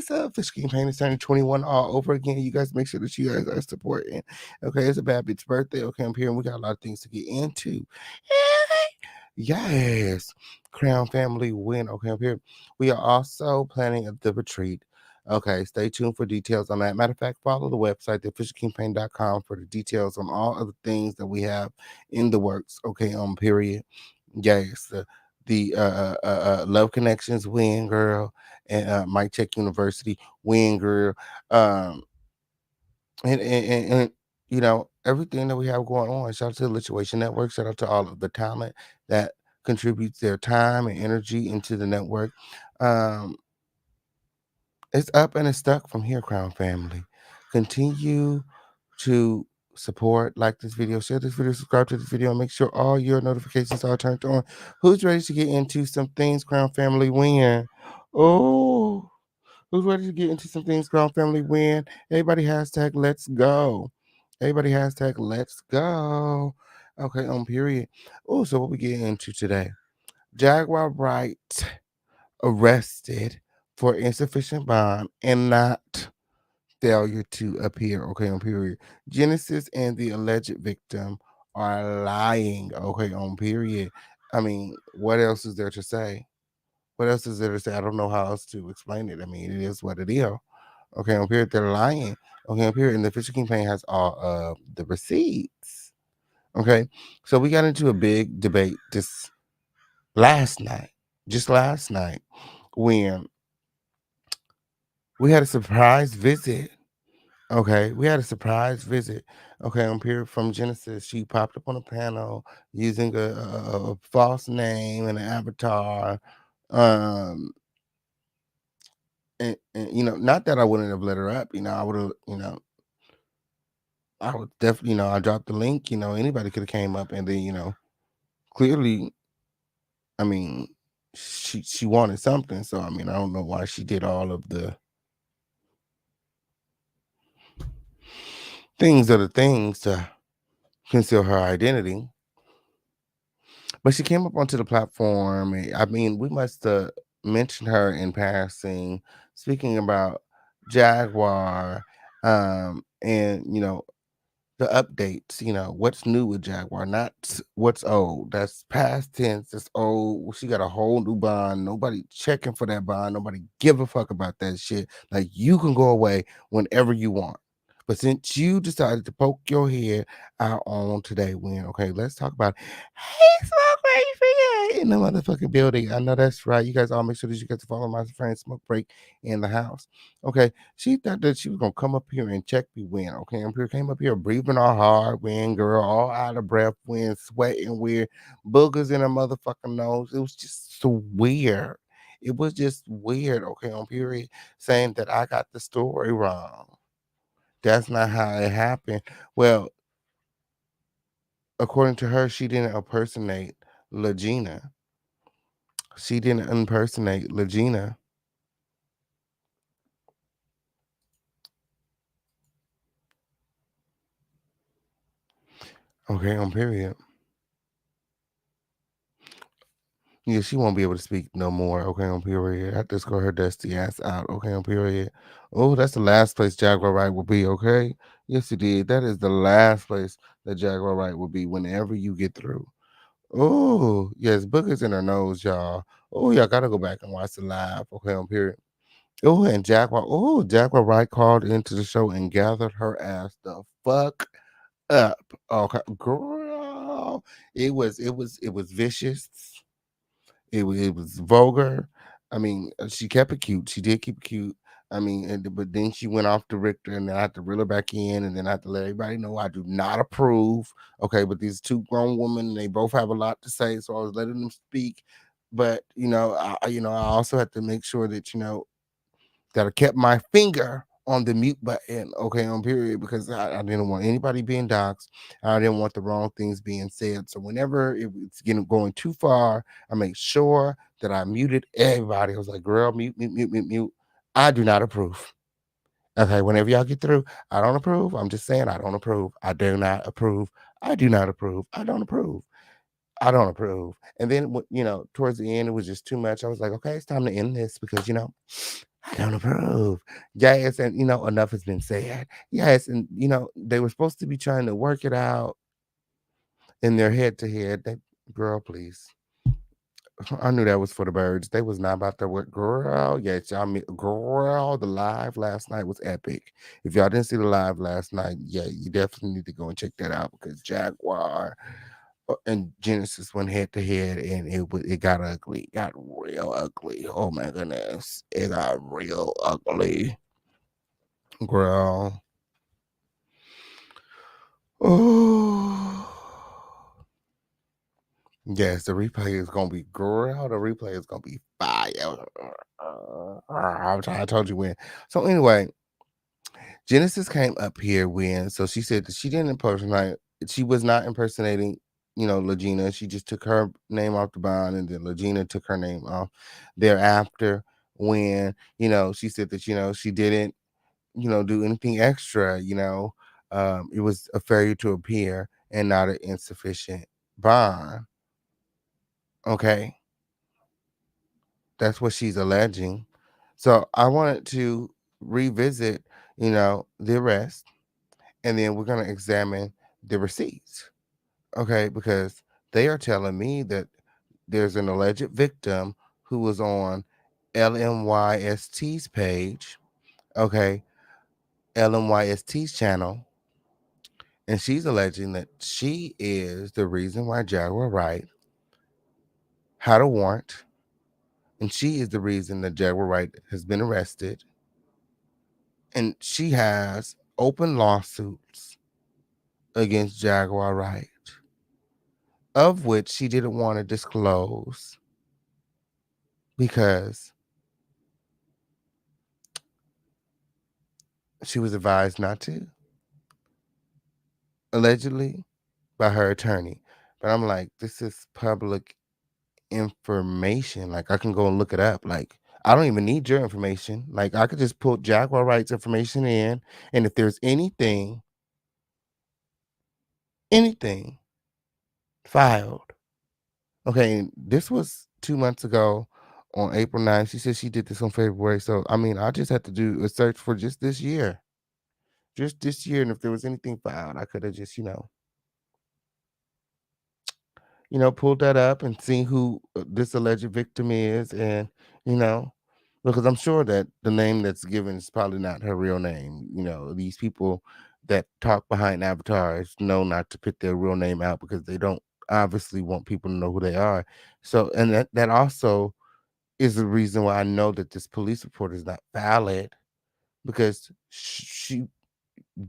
So Fish King Pain is turning 21 all over again. You guys make sure that you guys are supporting. Okay, it's a bad bitch birthday. Okay, I'm here and we got a lot of things to get into. Yes, Crown Family win. Okay, I'm here. We are also planning the retreat. Okay, stay tuned for details on that. Matter of fact, follow the website, thefishkingpain.com, for the details on all of the things that we have in the works. Okay, period. Yes, the Love Connections win, girl, and Mike Tech University win, girl. And everything that we have going on. Shout out to the Lituation Network. Shout out to all of the talent that contributes their time and energy into the network. It's up and it's stuck from here, Crown Family. Continue to support, like this video, share this video, subscribe to this video, and make sure all your notifications are turned on. Who's ready to get into some things, Crown Family win? Oh, who's ready to get into some things, Crown Family win? Everybody hashtag let's go. Everybody hashtag let's go. Okay, on period. Oh, so what we get into today? Jaguar Wright arrested for insufficient bond and not failure to appear. Okay, on period. Genesis and the alleged victim are lying. Okay, on period. What else is there to say? What else is there to say? I don't know how else to explain it. It is what it is. Okay, on period. They're lying. Okay, on period. And the Fisher campaign has all of the receipts. Okay, so we got into a big debate just last night, when we had a surprise visit Okay, we had a surprise visit. Okay, on period from Genesis. She popped up on a panel using a false name and an avatar. Um, and not that I wouldn't have let her up. I would have. I would definitely. I dropped the link. Anybody could have came up, and then clearly, I mean, she wanted something. So I mean, I don't know why she did all of the things to conceal her identity. But she came up onto the platform. I mean, we must mention her in passing, speaking about Jaguar, and the updates. What's new with Jaguar, not what's old. That's past tense. That's old. She got a whole new bond. Nobody checking for that bond. Nobody give a fuck about that shit. Like, you can go away whenever you want. But since you decided to poke your head out on today, okay, let's talk about Hey Smoke Break Free in the motherfucking building. I know that's right. You guys all make sure that you get to follow my friend Smoke Break in the house. Okay, she thought that she was gonna come up here and check me when. Okay, I'm here, came up here breathing all hard, when girl, all out of breath, when sweating weird, boogers in her motherfucking nose. It was just so weird. It was just weird. Okay, on period, saying that I got the story wrong. That's not how it happened. Well, according to her, she didn't impersonate Legina. She didn't impersonate Legina. Okay, on period. Yeah, she won't be able to speak no more. Okay, on period. I just got her dusty ass out. Okay, on period. Oh, that's the last place Jaguar Wright will be. Okay, yes, it did. That is the last place that Jaguar Wright will be whenever you get through. Oh, yes, boogers in her nose, y'all. Oh, y'all gotta go back and watch the live. Okay, on period. Oh, and Jaguar Wright called into the show and gathered her ass the fuck up. Okay, girl. It was vicious. It was vulgar. I mean, she kept it cute. She did keep it cute. I mean, but then she went off to Richter, and then I had to reel her back in, and then I had to let everybody know I do not approve. Okay, but these two grown women, they both have a lot to say, so I was letting them speak. But I also had to make sure that that I kept my finger on the mute button, okay, on period, because I didn't want anybody being doxxed. I didn't want the wrong things being said. So whenever it's going too far, I make sure that I muted everybody. I was like, girl, mute, mute, mute, mute, mute. I do not approve. Okay, whenever y'all get through, I don't approve. I'm just saying I don't approve. I do not approve. I do not approve. I don't approve. I don't approve. And then, towards the end, it was just too much. I was like, okay, it's time to end this because, I don't approve. Yes, and, enough has been said. Yes, and, they were supposed to be trying to work it out in their head to head. Girl, please. I knew that was for the birds. They was not about to work. Girl, yes, girl, the live last night was epic. If y'all didn't see the live last night, yeah, you definitely need to go and check that out because Jaguar and Genesis went head to head, and it got ugly. It got real ugly. Oh my goodness, it got real ugly, girl. Oh, yes, the replay is gonna be girl. The replay is gonna be fire. I told you when. So anyway, Genesis came up here so she said that she didn't impersonate. She was not impersonating, Legina. She just took her name off the bond, and then Legina took her name off thereafter. When she said that she didn't do anything extra. It was a failure to appear and not an insufficient bond. Okay, that's what she's alleging. So I wanted to revisit, the arrest, and then we're going to examine the receipts. Okay, because they are telling me that there's an alleged victim who was on LMYST's page, okay, LMYST's channel, and she's alleging that she is the reason why Jaguar Wright had a warrant, and she is the reason that Jaguar Wright has been arrested, and she has open lawsuits against Jaguar Wright, of which she didn't want to disclose because she was advised not to, allegedly, by her attorney. But I'm like, this is public information. Like, I can go and look it up. Like, I don't even need your information. Like, I could just put Jaguar Wright's information in, and if there's anything filed. Okay, and this was 2 months ago on April 9th. She said she did this on February. So, I mean, I just had to do a search for just this year. Just this year. And if there was anything filed, I could have just, pulled that up and seen who this alleged victim is. And, you know, because I'm sure that the name that's given is probably not her real name. These people that talk behind avatars know not to put their real name out because they don't obviously want people to know who they are. So, and that also is the reason why I know that this police report is not valid, because she,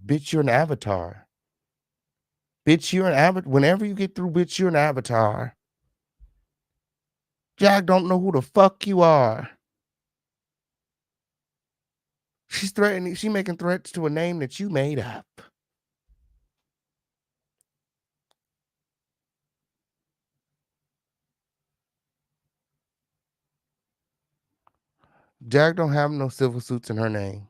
bitch, you're an avatar. Bitch, you're an avatar. Whenever you get through, bitch, you're an avatar. Jag don't know who the fuck you are. She's threatening. She making threats to a name that you made up. Jag don't have no civil suits in her name.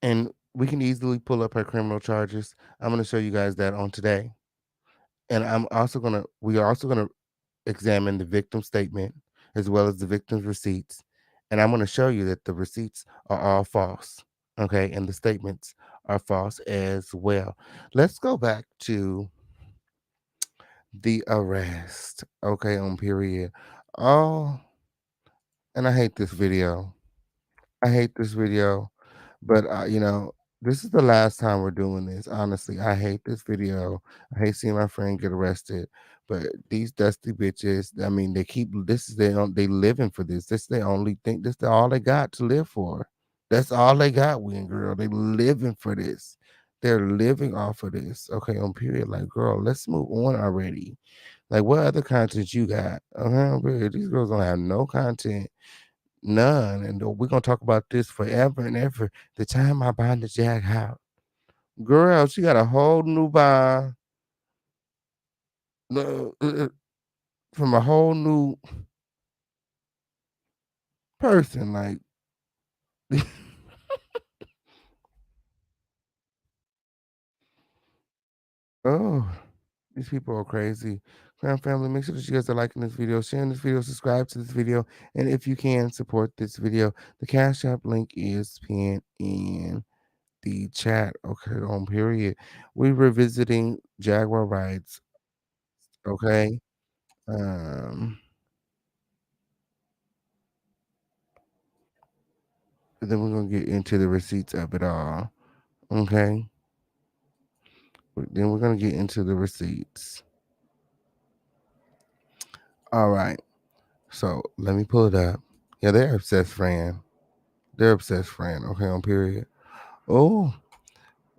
And we can easily pull up her criminal charges. I'm going to show you guys that on today. And we are also going to examine the victim statement as well as the victim's receipts. And I'm going to show you that the receipts are all false. Okay. And the statements are false as well. Let's go back to the arrest. Okay. On period. Oh, and I hate this video. But this is the last time we're doing this. Honestly, I hate this video. I hate seeing my friend get arrested. But these dusty bitches, I mean, they living for this. This they only think this is all they got to live for. That's all they got, Win Girl. They living for this. They're living off of this. Okay, on period. Like, girl, let's move on already. Like, what other content you got? Okay, these girls don't have no content. None. And we're gonna talk about this forever and ever. The time I buy the Jag house. Girl, she got a whole new buy. From a whole new person. Like oh, these people are crazy. Crown family, make sure that you guys are liking this video, sharing this video, subscribe to this video, and if you can support this video, the Cash App link is pinned in the chat. Okay, on period. We're revisiting Jaguar rights. Okay. Um, then we're gonna get into the receipts of it all. Okay. Then we're gonna get into the receipts. All right. So let me pull it up. Yeah, they're obsessed friend. They're obsessed friend. Okay, on period. Oh,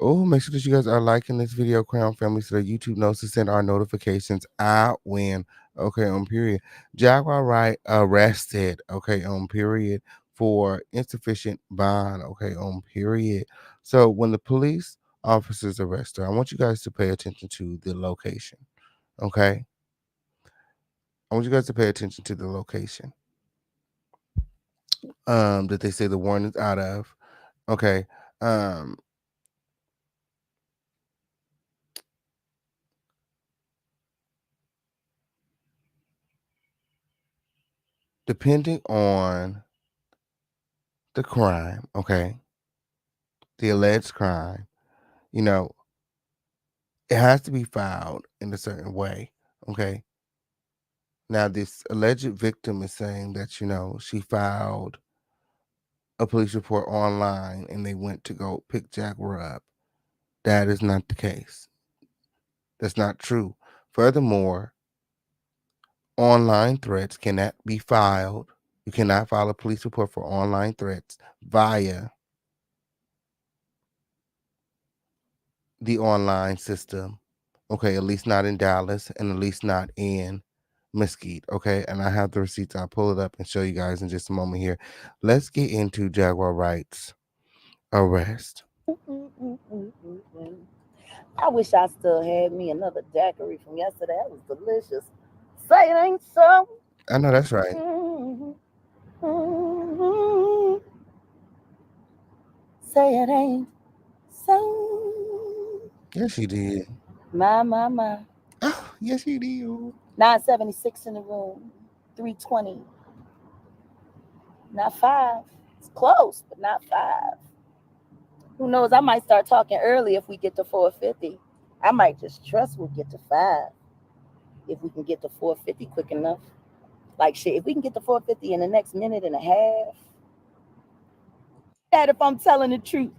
make sure that you guys are liking this video, Crown Family, so that YouTube knows to send our notifications out when. Okay, on period. Jaguar Wright arrested. Okay, on period, for insufficient bond. Okay, on period. So when the police officers arrest her, I want you guys to pay attention to the location. Okay, I want you guys to pay attention to the location. That they say the warrant is out of. Okay. Depending on the crime, okay, the alleged crime, it has to be filed in a certain way, okay? Now, this alleged victim is saying that, she filed a police report online and they went to go pick Jaguar up. That is not the case. That's not true. Furthermore, online threats cannot be filed You cannot file a police report for online threats via the online system. Okay, at least not in Dallas and at least not in Mesquite. Okay, and I have the receipts. I'll pull it up and show you guys in just a moment here. Let's get into Jaguar Wright's arrest. I wish I still had me another daiquiri from yesterday. That was delicious. Say it ain't so. I know that's right. Say it ain't so. Yes, you did. My. Oh, yes, you did. 976 in the room. 320. Not 5. It's close, but not 5. Who knows? I might start talking early if we get to 450. I might just trust we'll get to 5. If we can get to 450 quick enough. Like shit, if we can get to 450 in the next minute and a half. That if I'm telling the truth.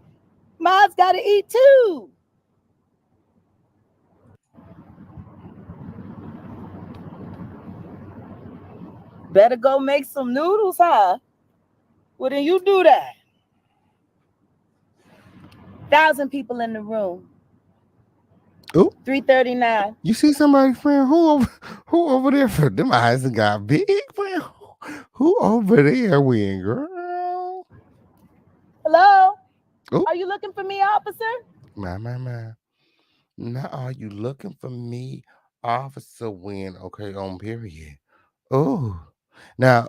Ma's gotta eat too. Better go make some noodles, huh? Well, then you do that. 1,000 people in the room. Ooh. 339. You see somebody, friend? Who over there? For them eyes got big, friend. Who over there, win, girl? Hello? Ooh. Are you looking for me, officer? My. Now, are you looking for me, Officer Win? Okay, on period. Oh, now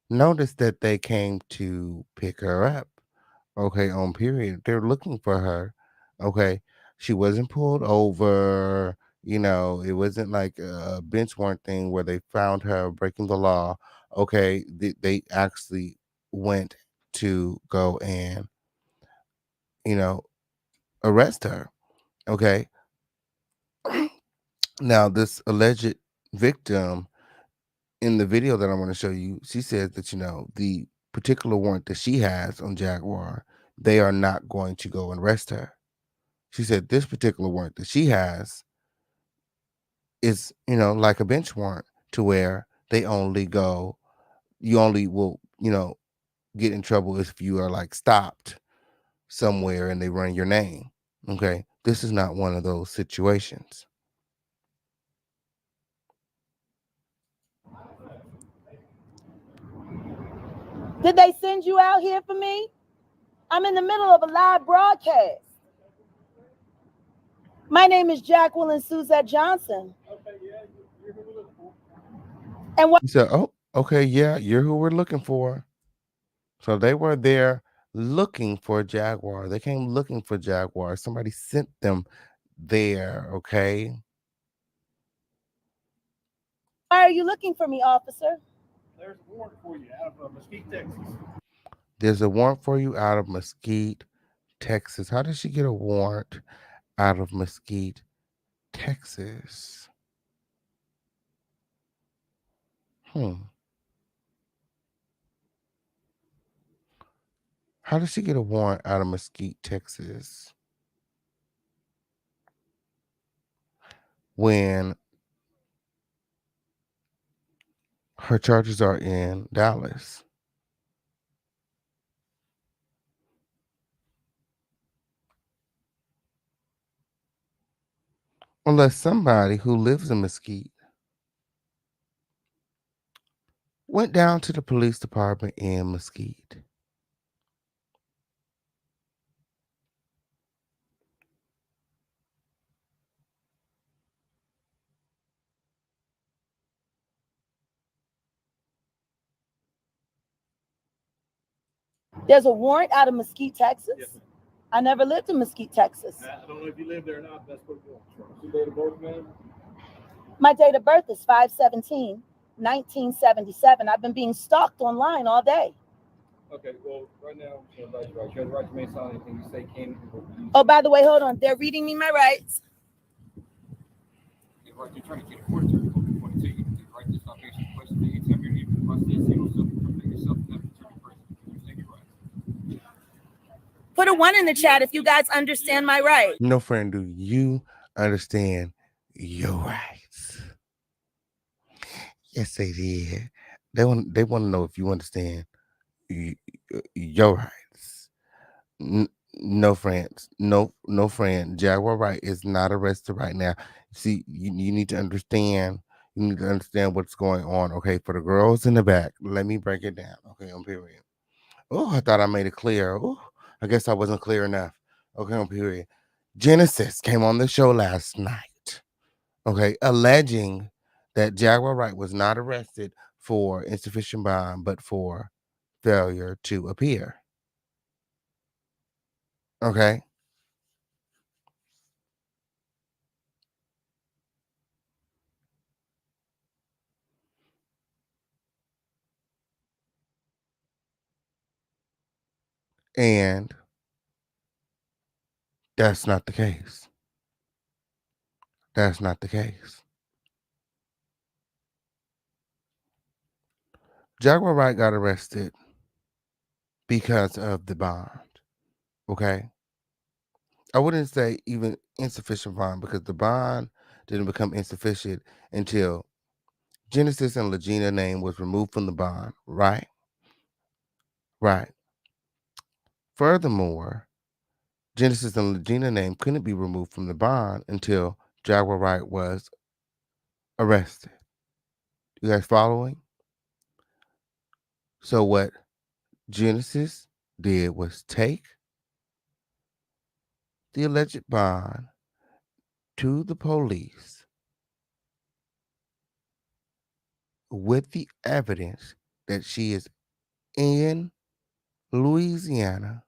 notice that they came to pick her up. Okay, on period. They're looking for her. Okay, she wasn't pulled over. You know, it wasn't like a bench warrant thing where they found her breaking the law. Okay, they actually went to go and, you know, arrest her. Okay. Now, this alleged victim in the video that I'm going to show you, she says that, you know, the particular warrant that she has on Jaguar, they are not going to go and arrest her. She said this particular warrant that she has is, you know, like a bench warrant to where they only go, you only will, you know, get in trouble if you are like stopped somewhere and they run your name. Okay. This is not one of those situations. Did they send you out here for me? I'm in the middle of a live broadcast. My name is Jacqueline Suzette Johnson. And what? He said, oh, okay, yeah, you're who we're looking for. So they were there looking for Jaguar. They came looking for Jaguar. Somebody sent them there, okay? Why are you looking for me, officer? There's a warrant for you out of Mesquite, Texas. There's a warrant for you out of Mesquite, Texas. How did she get a warrant out of Mesquite, Texas? How did she get a warrant out of Mesquite, Texas, when her charges are in Dallas? Unless somebody who lives in Mesquite went down to the police department in Mesquite. There's a warrant out of Mesquite, Texas? Yes, ma'am. I never lived in Mesquite, Texas. I don't know if you live there or not, but that's what you want. Your date of birth, ma'am? My date of birth is 5/17/1977. I've been being stalked online all day. Okay, well, right now, you have the right to remain silent. Anything you say can. Oh, by the way, hold on. They're reading me my rights. You have right to attorney to the court to want to take you. The right to stop answering questions anytime you're needed to process yourself and protect yourself and have an attorney present. You understand your rights? Put a 1 in the chat if you guys understand my rights. No, friend, do you understand your rights? Yes, they did. They want to know if you understand your rights. No, friends. No, friend. Jaguar Wright is not arrested right now. See, you need to understand. You need to understand what's going on. Okay, for the girls in the back, let me break it down. Okay, on period. Oh, I thought I made it clear. Oh, I guess I wasn't clear enough. Okay, on period. Genesis came on the show last night. Okay, alleging that Jaguar Wright was not arrested for insufficient bond, but for failure to appear. Okay. And that's not the case. That's not the case. Jaguar Wright got arrested because of the bond. Okay. I wouldn't say even insufficient bond because the bond didn't become insufficient until Genesis and Legina name was removed from the bond. Right. Right. Furthermore, Genesis and Legina name couldn't be removed from the bond until Jaguar Wright was arrested. You guys following? So what Genesis did was take the alleged bond to the police with the evidence that she is in Louisiana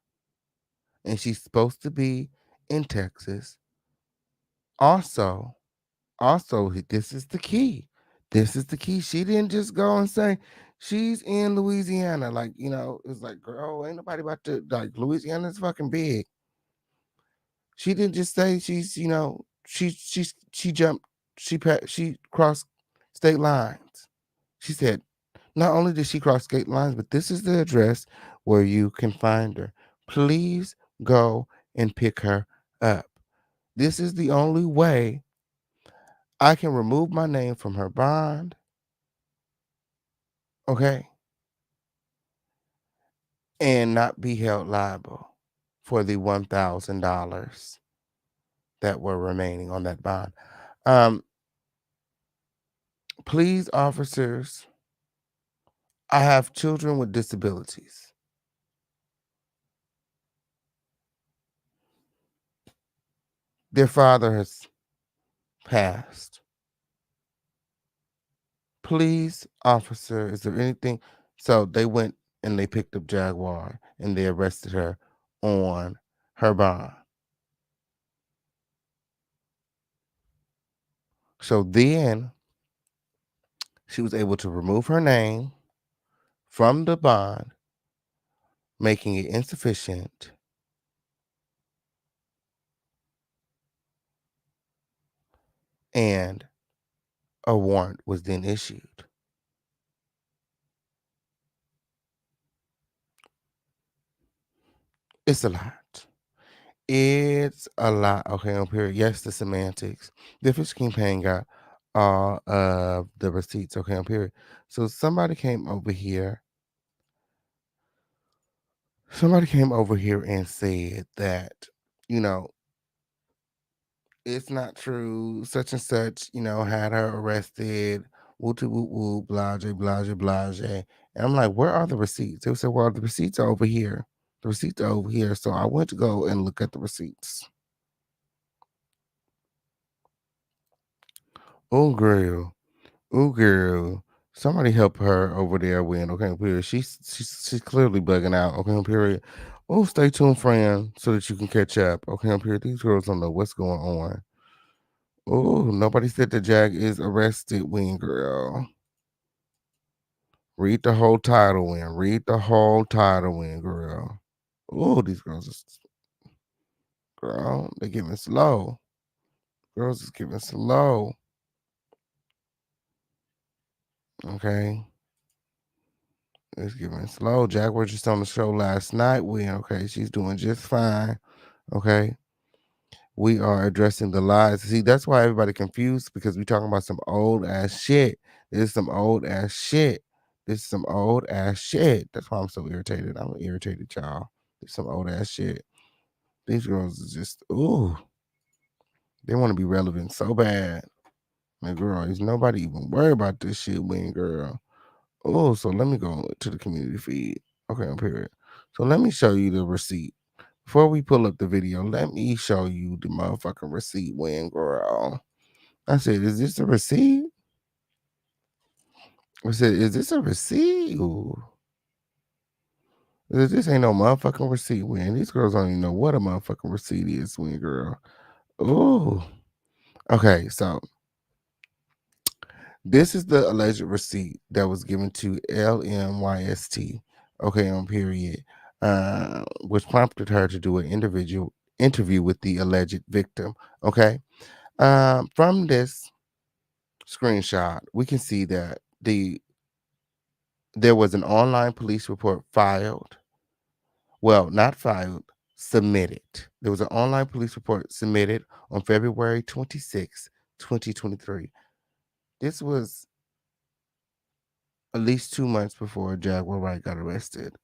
and she's supposed to be in Texas. Also, this is the key. This is the key. She didn't just go and say she's in Louisiana. Like, it's like, girl, ain't nobody about to, like, Louisiana's fucking big. She didn't just say she's, she jumped, she crossed state lines. She said, not only did she cross state lines, but this is the address where you can find her. Please go and pick her up. This is the only way I can remove my name from her bond. Okay. And not be held liable for the $1,000 that were remaining on that bond. Please, officers, I have children with disabilities. Their father has passed. Please, officer, is there anything? So they went and they picked up Jaguar and they arrested her on her bond. So then she was able to remove her name from the bond, making it insufficient. And a warrant was then issued. It's a lot. It's a lot. Okay, on period. Yes, the semantics. The Fish campaign got all of the receipts. Okay, on period. So somebody came over here. Somebody came over here and said that, it's not true. Such and such, had her arrested. Woo woo woo, blase, blase, blase. And I'm like, where are the receipts? They said, well, the receipts are over here. The receipts are over here. So I went to go and look at the receipts. Oh, girl. Oh, girl. Somebody help her over there win. Okay, period. She's clearly bugging out. Okay, period. Oh, stay tuned, friend, so that you can catch up. Okay, period. These girls don't know what's going on. Oh, nobody said the Jag is arrested, win, girl. Read the whole title, win. Read the whole title, win, girl. Oh, these girls are, girl, they're giving slow. Girls is giving slow. Okay. It's giving slow. Jaguar just on the show last night. Okay, she's doing just fine. Okay. We are addressing the lies. See, that's why everybody confused because we're talking about some old ass shit. There's some old ass shit This is some old ass shit. That's why I'm so irritated. I'm irritated, y'all. This is some old ass shit. These girls is just, ooh. They want to be relevant so bad. Man, girl, is nobody even worried about this shit, win, girl. Oh, so let me go to the community feed. Okay, period. So let me show you the receipt. Before we pull up the video, let me show you the motherfucking receipt, win, girl. I said, is this a receipt? I said, is this a receipt? Ooh. This ain't no motherfucking receipt, win. These girls don't even know what a motherfucking receipt is, win, girl. Ooh. Okay, so this is the alleged receipt that was given to LMYST, okay, on period, which prompted her to do an individual interview with the alleged victim, okay? From this screenshot, we can see that there was an online police report filed. Well, not filed, submitted. There was an online police report submitted on February 26, 2023. This was at least 2 months before Jaguar Wright got arrested.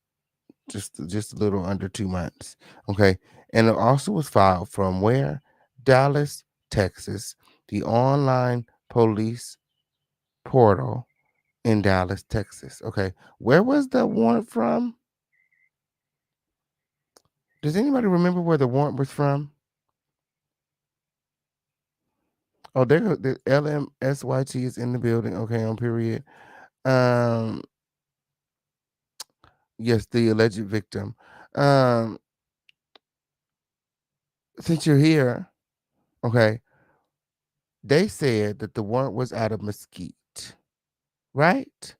Just a little under 2 months. Okay. And it also was filed from where? Dallas, Texas, the online police portal in Dallas, Texas. Okay. Where was the warrant from? Does anybody remember where the warrant was from? Oh, the LMSYT is in the building. Okay, on period. Yes, the alleged victim. Since you're here, okay, they said that the warrant was out of Mesquite, right?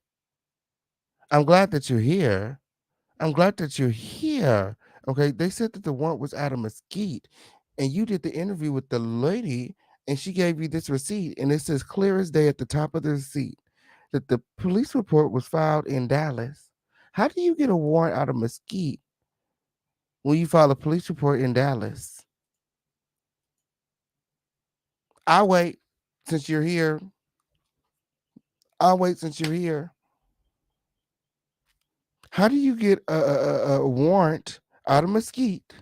I'm glad that you're here. I'm glad that you're here. Okay, they said that the warrant was out of Mesquite, and you did the interview with the lady, and she gave you this receipt, and it says clear as day at the top of the receipt that the police report was filed in Dallas. How do you get a warrant out of Mesquite when you file a police report in Dallas? I'll wait since you're here. I'll wait since you're here. How do you get a warrant out of Mesquite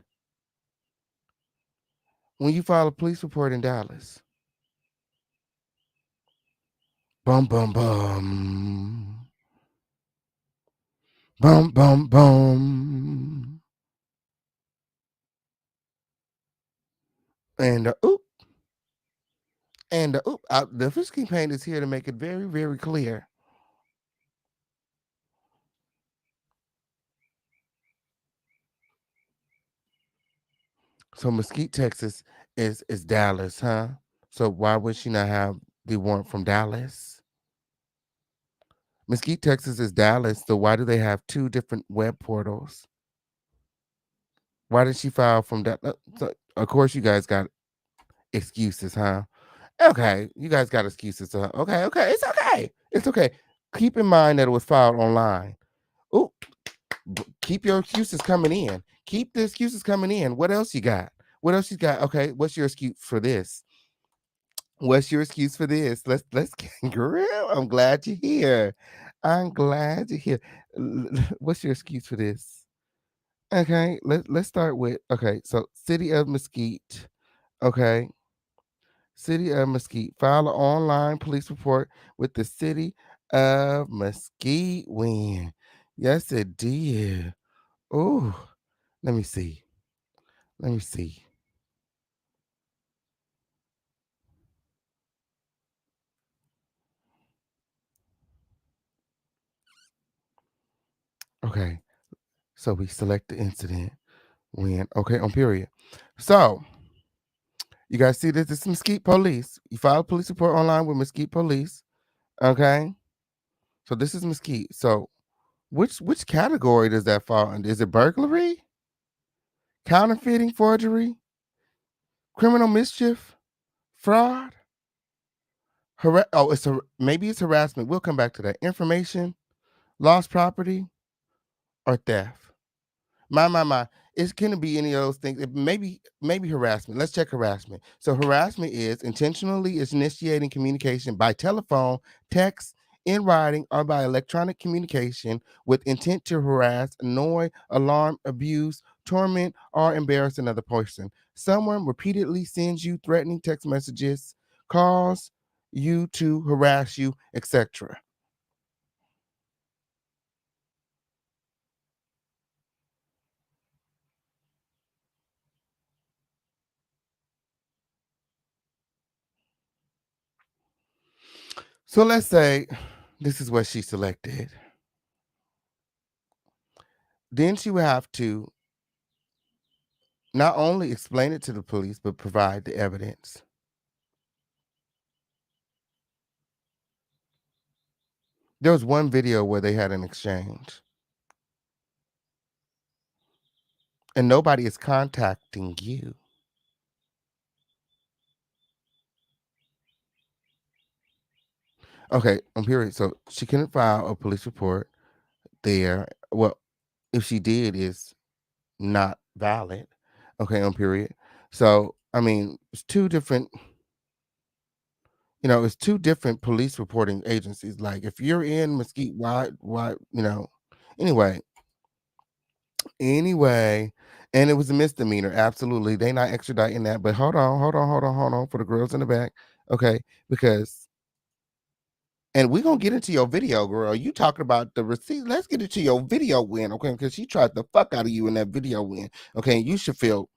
when you file a police report in Dallas? Bum, bum, bum. Bum, bum, bum. And oop. And oop. The fish campaign is here to make it very, very clear. So Mesquite, Texas is Dallas, huh? So why would she not have the warrant from Dallas? Mesquite, Texas is Dallas, so why do they have two different web portals? Why did she file from that? So of course, you guys got excuses, huh? Okay, you guys got excuses, huh? Okay, it's okay. It's okay. Keep in mind that it was filed online. Ooh, keep your excuses coming in. Keep the excuses coming in. What else you got? What else you got? Okay, what's your excuse for this? What's your excuse for this? Let's girl. I'm glad you're here. I'm glad you're here. What's your excuse for this? Okay, let's start with so City of Mesquite. Okay. City of Mesquite. File an online police report with the City of Mesquite. When? Yes, it did. Oh, let me see. Let me see. Okay. So we select the incident when, okay, on period. So you guys see this? This is Mesquite Police. You file a police report online with Mesquite Police. Okay. So this is Mesquite. So which category does that fall under? Is it burglary? Counterfeiting, forgery, criminal mischief, fraud? Maybe it's harassment. We'll come back to that. Information, lost property, or theft. My. It's going to be any of those things. Maybe harassment. Let's check harassment. So harassment is intentionally initiating communication by telephone, text, in writing or by electronic communication with intent to harass, annoy, alarm, abuse, torment, or embarrass another person. Someone repeatedly sends you threatening text messages, calls you to harass you, etc. So let's say this is what she selected. Then she would have to not only explain it to the police, but provide the evidence. There was one video where they had an exchange, and nobody is contacting you. Okay, I'm period. So she couldn't file a police report there. Well, if she did, it's not valid. Okay, on period. So I mean, it's two different. It's two different police reporting agencies. Like if you're in Mesquite, why? Anyway, anyway, and it was a misdemeanor. Absolutely, they not extraditing that. But hold on for the girls in the back. Okay, because. And we're gonna get into your video, girl. You talking about the receipt. Let's get into your video win, okay? Because she tried the fuck out of you in that video win. Okay, you should feel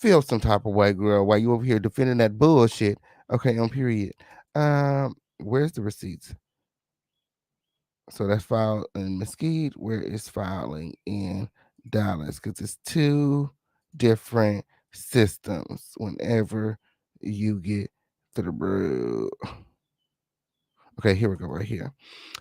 some type of way, girl, while you over here defending that bullshit. Okay, on period. Where's the receipts? So that's filed in Mesquite, where it's filing in Dallas, because it's two different systems whenever you get to the brew. Okay, here we go, right here.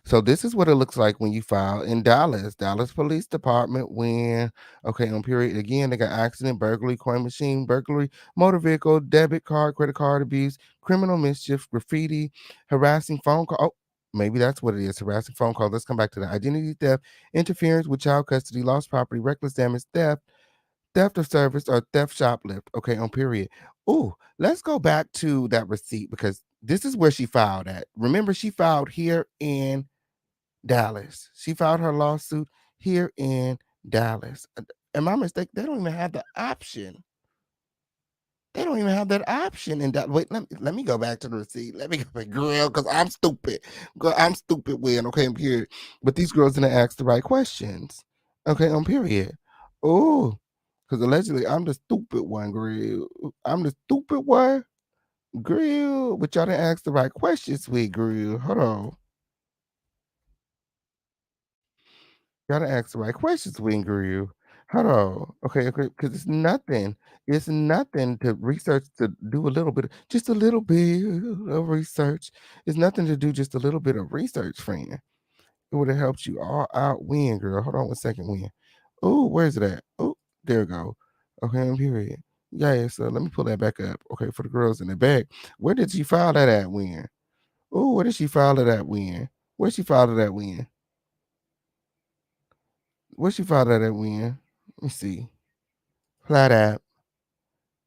So this is what it looks like when you file in Dallas. Dallas Police Department when, okay, on period, again, they got accident, burglary, coin machine, burglary, motor vehicle, debit card, credit card abuse, criminal mischief, graffiti, harassing phone call. Oh, maybe that's what it is, harassing phone call. Let's come back to the identity theft, interference with child custody, lost property, reckless damage, theft of service, or theft shoplift. Okay, on period. Ooh, let's go back to that receipt because this is where she filed at. Remember, she filed here in Dallas. She filed her lawsuit here in Dallas. Am I mistaken? They don't even have the option. They don't even have that option in that. Wait, let me go back to the receipt. Let me go back, girl, because I'm stupid. Girl, I'm stupid when, okay, I'm period. But these girls didn't ask the right questions. Okay, on period. Oh, because allegedly I'm the stupid one, girl. I'm the stupid one, girl. But y'all didn't ask the right questions, sweet girl. Hold on. Gotta ask the right questions, Wingreel. Hold on. Okay, because it's nothing. It's nothing to research to do a little bit, just a little bit of research. It's nothing to do just a little bit of research, friend. It would have helped you all out, win, girl. Hold on 1 second, win. Oh, where's it at? Oh, there we go. Okay, I'm period. Yeah, so let me pull that back up. Okay, for the girls in the back. Where did she file that at, win? Oh, where did she file it at, win? Where she filed it at, win? Where she filed that at, win? Let me see. Flat app.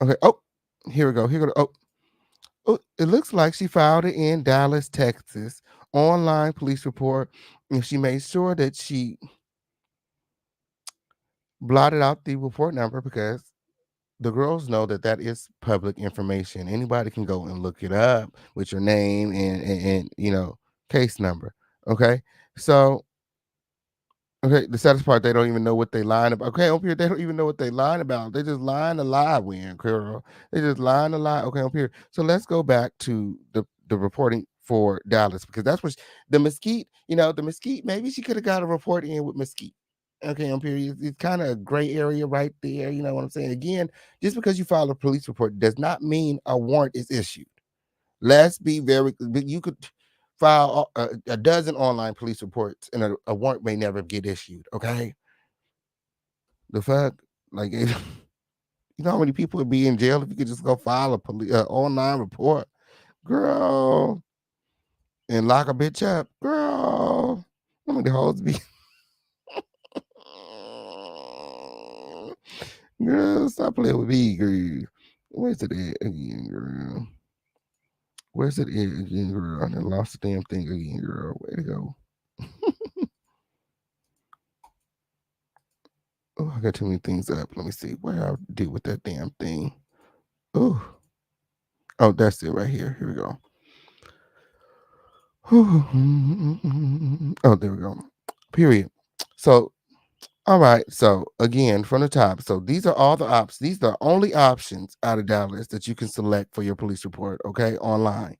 Okay. Oh, here we go. Here we go. Oh, it looks like she filed it in Dallas, Texas. Online police report. And she made sure that she blotted out the report number because the girls know that that is public information. Anybody can go and look it up with your name and case number. Okay. So okay, the saddest part, they don't even know what they lying about. Okay, up here, they don't even know what they lying about. They just lying to lie, win, girl. They just lying to lie. Okay, up here. So let's go back to the reporting for Dallas because that's what the Mesquite, the Mesquite, maybe she could have got a report in with Mesquite. Okay, on period. It's kind of a gray area right there. You know what I'm saying? Again, just because you file a police report does not mean a warrant is issued. Let's be very, you could file a dozen online police reports and a warrant may never get issued. Okay. The fuck? Like, you know how many people would be in jail if you could just go file a online report? Girl. And lock a bitch up. Girl. How many hoes be? Girl, stop playing with me, girl. Where's it at again, girl? Where's it again, girl? I done lost the damn thing again, girl. Where'd it go? Oh, I got too many things up. Let me see where I did with that damn thing. Oh, that's it right here. Here we go. Oh, there we go. Period. So, all right. So again, from the top. So these are all the options. These are the only options out of Dallas that you can select for your police report. Okay, online.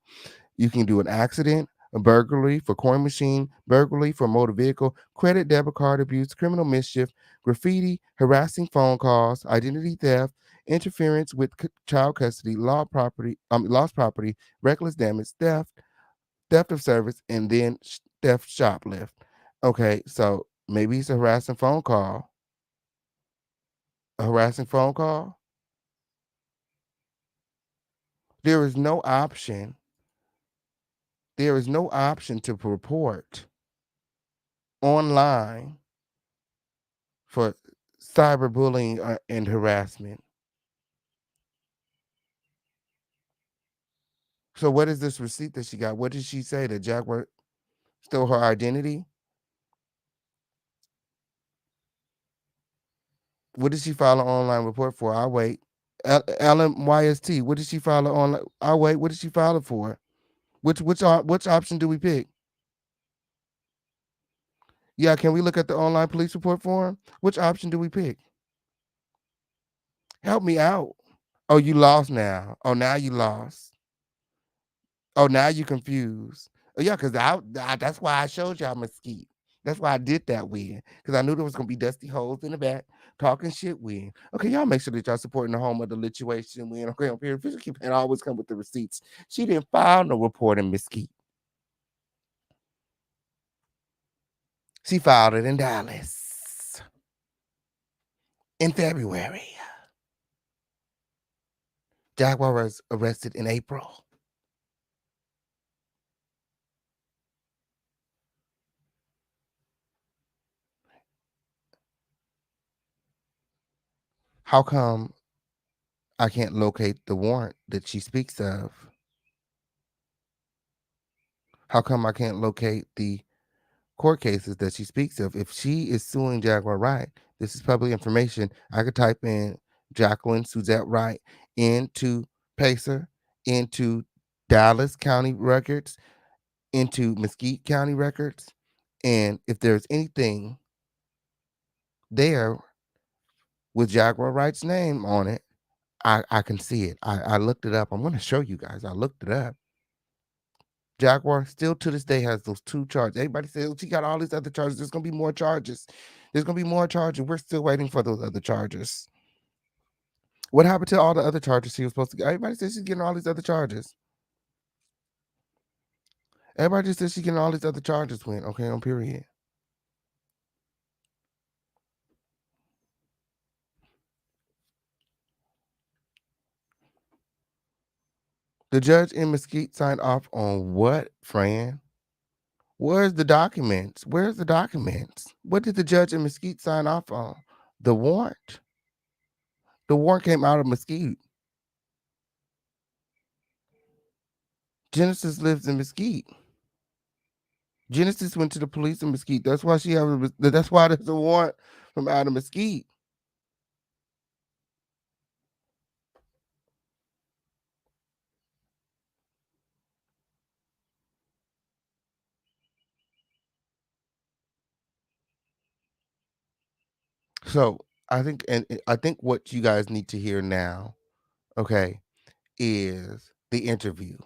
You can do an accident, a burglary for coin machine, burglary for motor vehicle, credit debit card abuse, criminal mischief, graffiti, harassing phone calls, identity theft, interference with child custody, lost property, reckless damage, theft of service, and then theft shoplift. Okay, so maybe it's a harassing phone call. A harassing phone call. There is no option. There is no option to report online for cyberbullying and harassment. So what is this receipt that she got? What did she say? That Jaguar stole her identity? What did she file an online report for? I'll wait. LMYST, what did she file an online? I'll wait. What did she file it for? Which option do we pick? Yeah, can we look at the online police report form? Which option do we pick? Help me out. Oh, you lost now. Oh, now you lost. Oh, now you confused. Oh, yeah, because that's why I showed y'all Mesquite. That's why I did that with, because I knew there was gonna be dusty holes in the back talking shit with. Okay, y'all make sure that y'all supporting the home of the lituation win. Okay, on Period Official Keep and always come with the receipts. She didn't file no report in Mesquite. She filed it in Dallas in February. Jaguar was arrested in April. How come I can't locate the warrant that she speaks of? How come I can't locate the court cases that she speaks of? If she is suing Jaguar Wright, this is public information. I could type in Jacqueline Suzette Wright into Pacer, into Dallas County records, into Mesquite County records. And if there's anything there with Jaguar Wright's name on it, I can see it. I looked it up. I'm going to show you guys. I looked it up. Jaguar still to this day has those 2 charges. Everybody says, oh, she got all these other charges. There's going to be more charges. There's going to be more charges. We're still waiting for those other charges. What happened to all the other charges she was supposed to get? Everybody says she's getting all these other charges. Everybody just says she's getting all these other charges when, okay, on period. The judge in Mesquite signed off on what, Fran? Where's the documents? Where's the documents? What did the judge in Mesquite sign off on? The warrant. The warrant came out of Mesquite. Genesis lives in Mesquite. Genesis went to the police in Mesquite. That's why that's why there's a warrant from out of Mesquite. So I think, and I think what you guys need to hear now, okay, is the interview,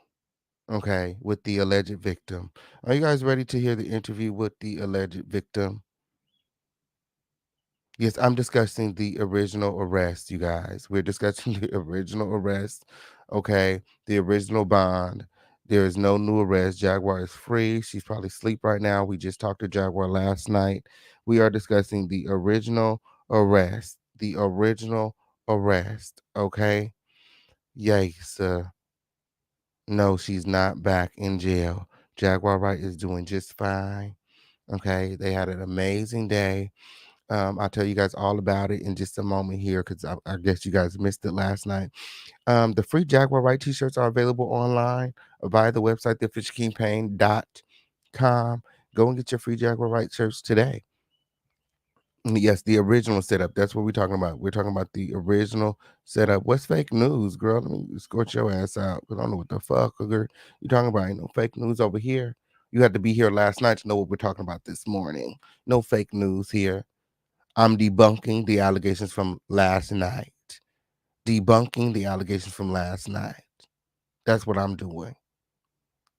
okay, with the alleged victim. Are you guys ready to hear the interview with the alleged victim? Yes, I'm discussing the original arrest, you guys. We're discussing the original arrest, okay, the original bond. There is no new arrest. Jaguar is free. She's probably asleep right now. We just talked to Jaguar last night. We are discussing the original arrest. The original arrest, okay? Yikes. No, she's not back in jail. Jaguar Wright is doing just fine. Okay, they had an amazing day. I'll tell you guys all about it in just a moment here because I guess you guys missed it last night. The free Jaguar Wright t-shirts are available online via the website, theofficialkingpain.com. Go and get your free Jaguar Wright shirts today. Yes, the original setup. That's what we're talking about. We're talking about the original setup. What's fake news, girl? Let me escort your ass out. I don't know what the fuck you're talking about. Ain't no fake news over here. You had to be here last night to know what we're talking about this morning. No fake news here. I'm debunking the allegations from last night. Debunking the allegations from last night. That's what I'm doing.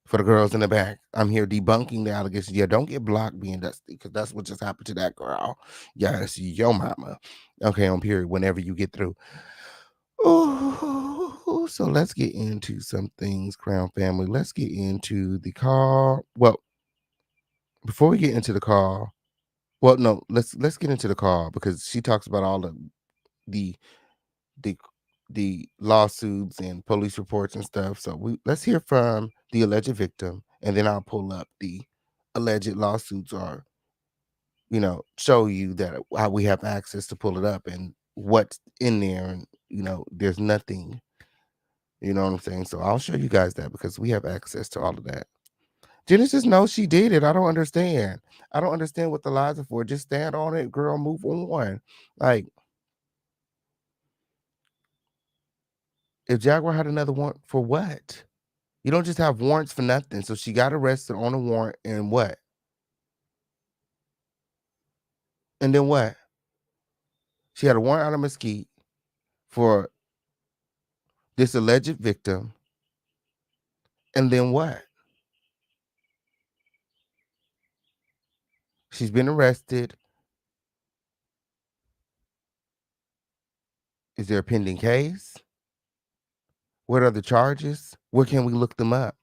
For the girls in the back, I'm here debunking the allegations. Yeah, don't get blocked being dusty because that's what just happened to that girl. Yes, your mama. Okay, on period, whenever you get through. Oh, so let's get into some things, Crown family. Let's get into the call. Well, before we get into the call, well, no, let's get into the call because she talks about all the the lawsuits and police reports and stuff. So let's hear from the alleged victim, and then I'll pull up the alleged lawsuits or show you that how we have access to pull it up and what's in there, and there's nothing. You know what I'm saying? So I'll show you guys that because we have access to all of that. Genesis knows she did it. I don't understand. I don't understand what the lies are for. Just stand on it, girl. Move on. Like, if Jaguar had another warrant for what? You don't just have warrants for nothing. So she got arrested on a warrant and what? And then what? She had a warrant out of Mesquite for this alleged victim. And then what? She's been arrested. Is there a pending case? What are the charges? Where can we look them up?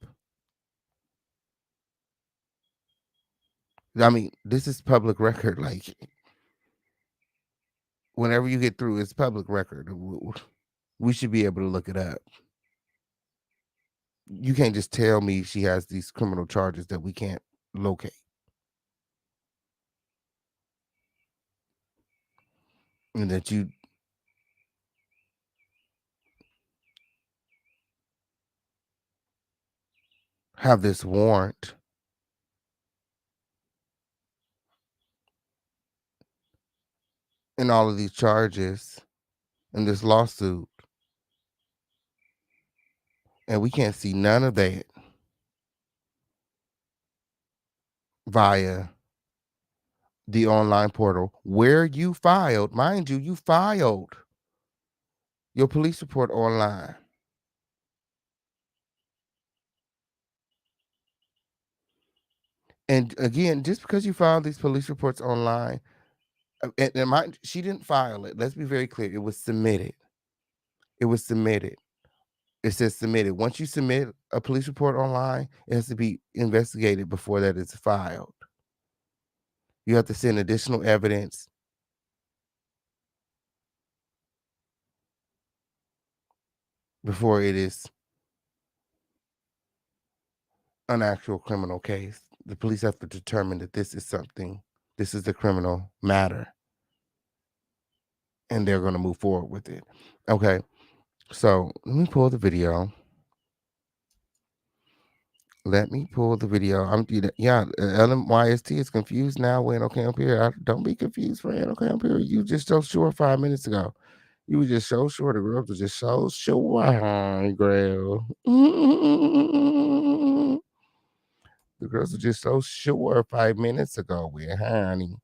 I mean, this is public record. Like, whenever you get through, it's public record. We should be able to look it up. You can't just tell me she has these criminal charges that we can't locate. And that you have this warrant and all of these charges in this lawsuit, and we can't see none of that via the online portal where you filed. Mind you, you filed your police report online. And again, just because you filed these police reports online, she didn't file it. Let's be very clear. It was submitted. It was submitted. It says submitted. Once you submit a police report online, it has to be investigated before that is filed. You have to send additional evidence. Before it is an actual criminal case. The police have to determine that this is the criminal matter. And they're going to move forward with it. Okay. So let me pull the video. LMYST is confused now when okay up here. Don't be confused, friend. Okay up here. You just so sure 5 minutes ago. You were just so sure. The girls were just so sure, girl. The girls were just so sure 5 minutes ago, honey.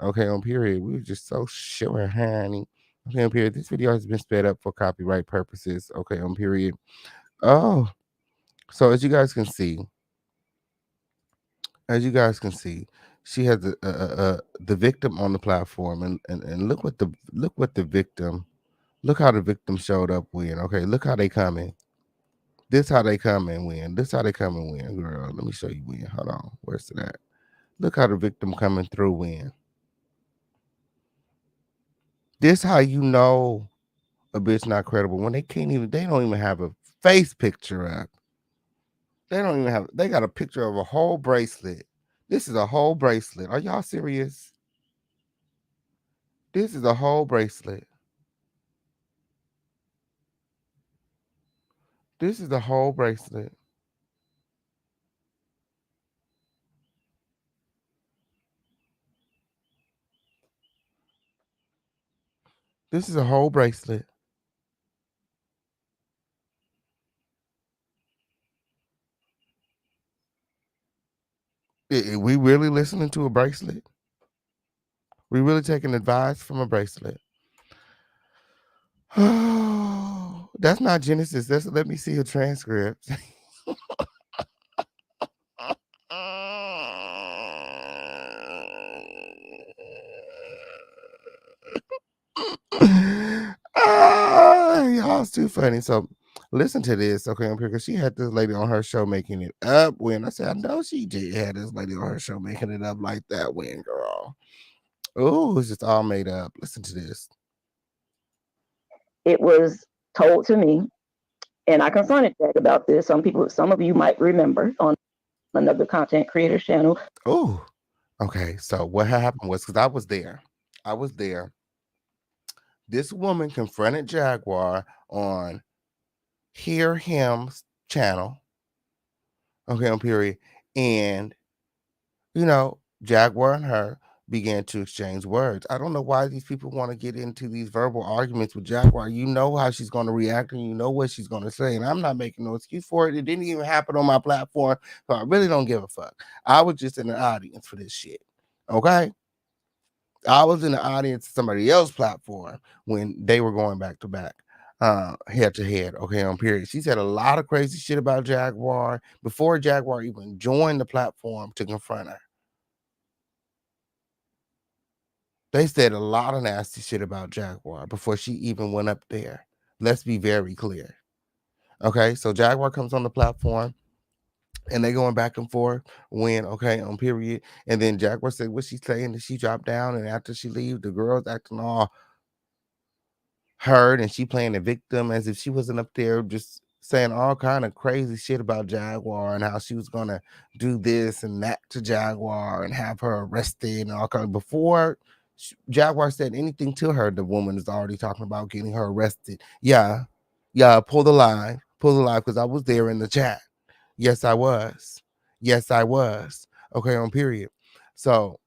Okay, on period. We were just so sure, honey. Okay, on period. This video has been sped up for copyright purposes. Okay, on period. Oh, so as you guys can see, she has the victim on the platform, and look how the victim showed up when. Okay, look how they coming. This how they come and win. This how they come and win, girl. Let me show you when. Hold on. Where's it at? Look how the victim coming through win. This how you know a bitch not credible when they don't even have a face picture up. They got a picture of a whole bracelet. This is a whole bracelet. Are y'all serious? This is a whole bracelet. This is the whole bracelet. This is a whole bracelet. We really listening to a bracelet? We really taking advice from a bracelet? Oh, that's not Genesis. Let me see a transcript. Y'all, it's too funny. So listen to this, okay, because she had this lady on her show making it up when I said, I know she did had this lady on her show making it up like that when, girl. Oh, it's just all made up. Listen to this. It was told to me, and I confronted Jack about this. Some of you might remember on another content creator channel. Oh, okay. So what happened was, because I was there. This woman confronted Jaguar on Hear Him's channel. Okay, on period. And, Jaguar and her began to exchange words. I don't know why these people want to get into these verbal arguments with Jaguar. You know how she's going to react and you know what she's going to say. And I'm not making no excuse for it. It didn't even happen on my platform. So I really don't give a fuck. I was just in the audience for this shit. Okay? I was in the audience of somebody else's platform when they were going back to back, head to head. Okay, on period. She said a lot of crazy shit about Jaguar before Jaguar even joined the platform to confront her. They said a lot of nasty shit about Jaguar before she even went up there. Let's be very clear. Okay, so Jaguar comes on the platform and they going back and forth when, okay, on period. And then Jaguar said what she's saying, and she dropped down. And after she leaves, the girl's acting all hurt and she playing the victim as if she wasn't up there just saying all kind of crazy shit about Jaguar and how she was gonna do this and that to Jaguar and have her arrested and all kind of before Jaguar said anything to her, the woman is already talking about getting her arrested. Yeah, pull the line because I was there in the chat. Yes, I was. Okay, on period. So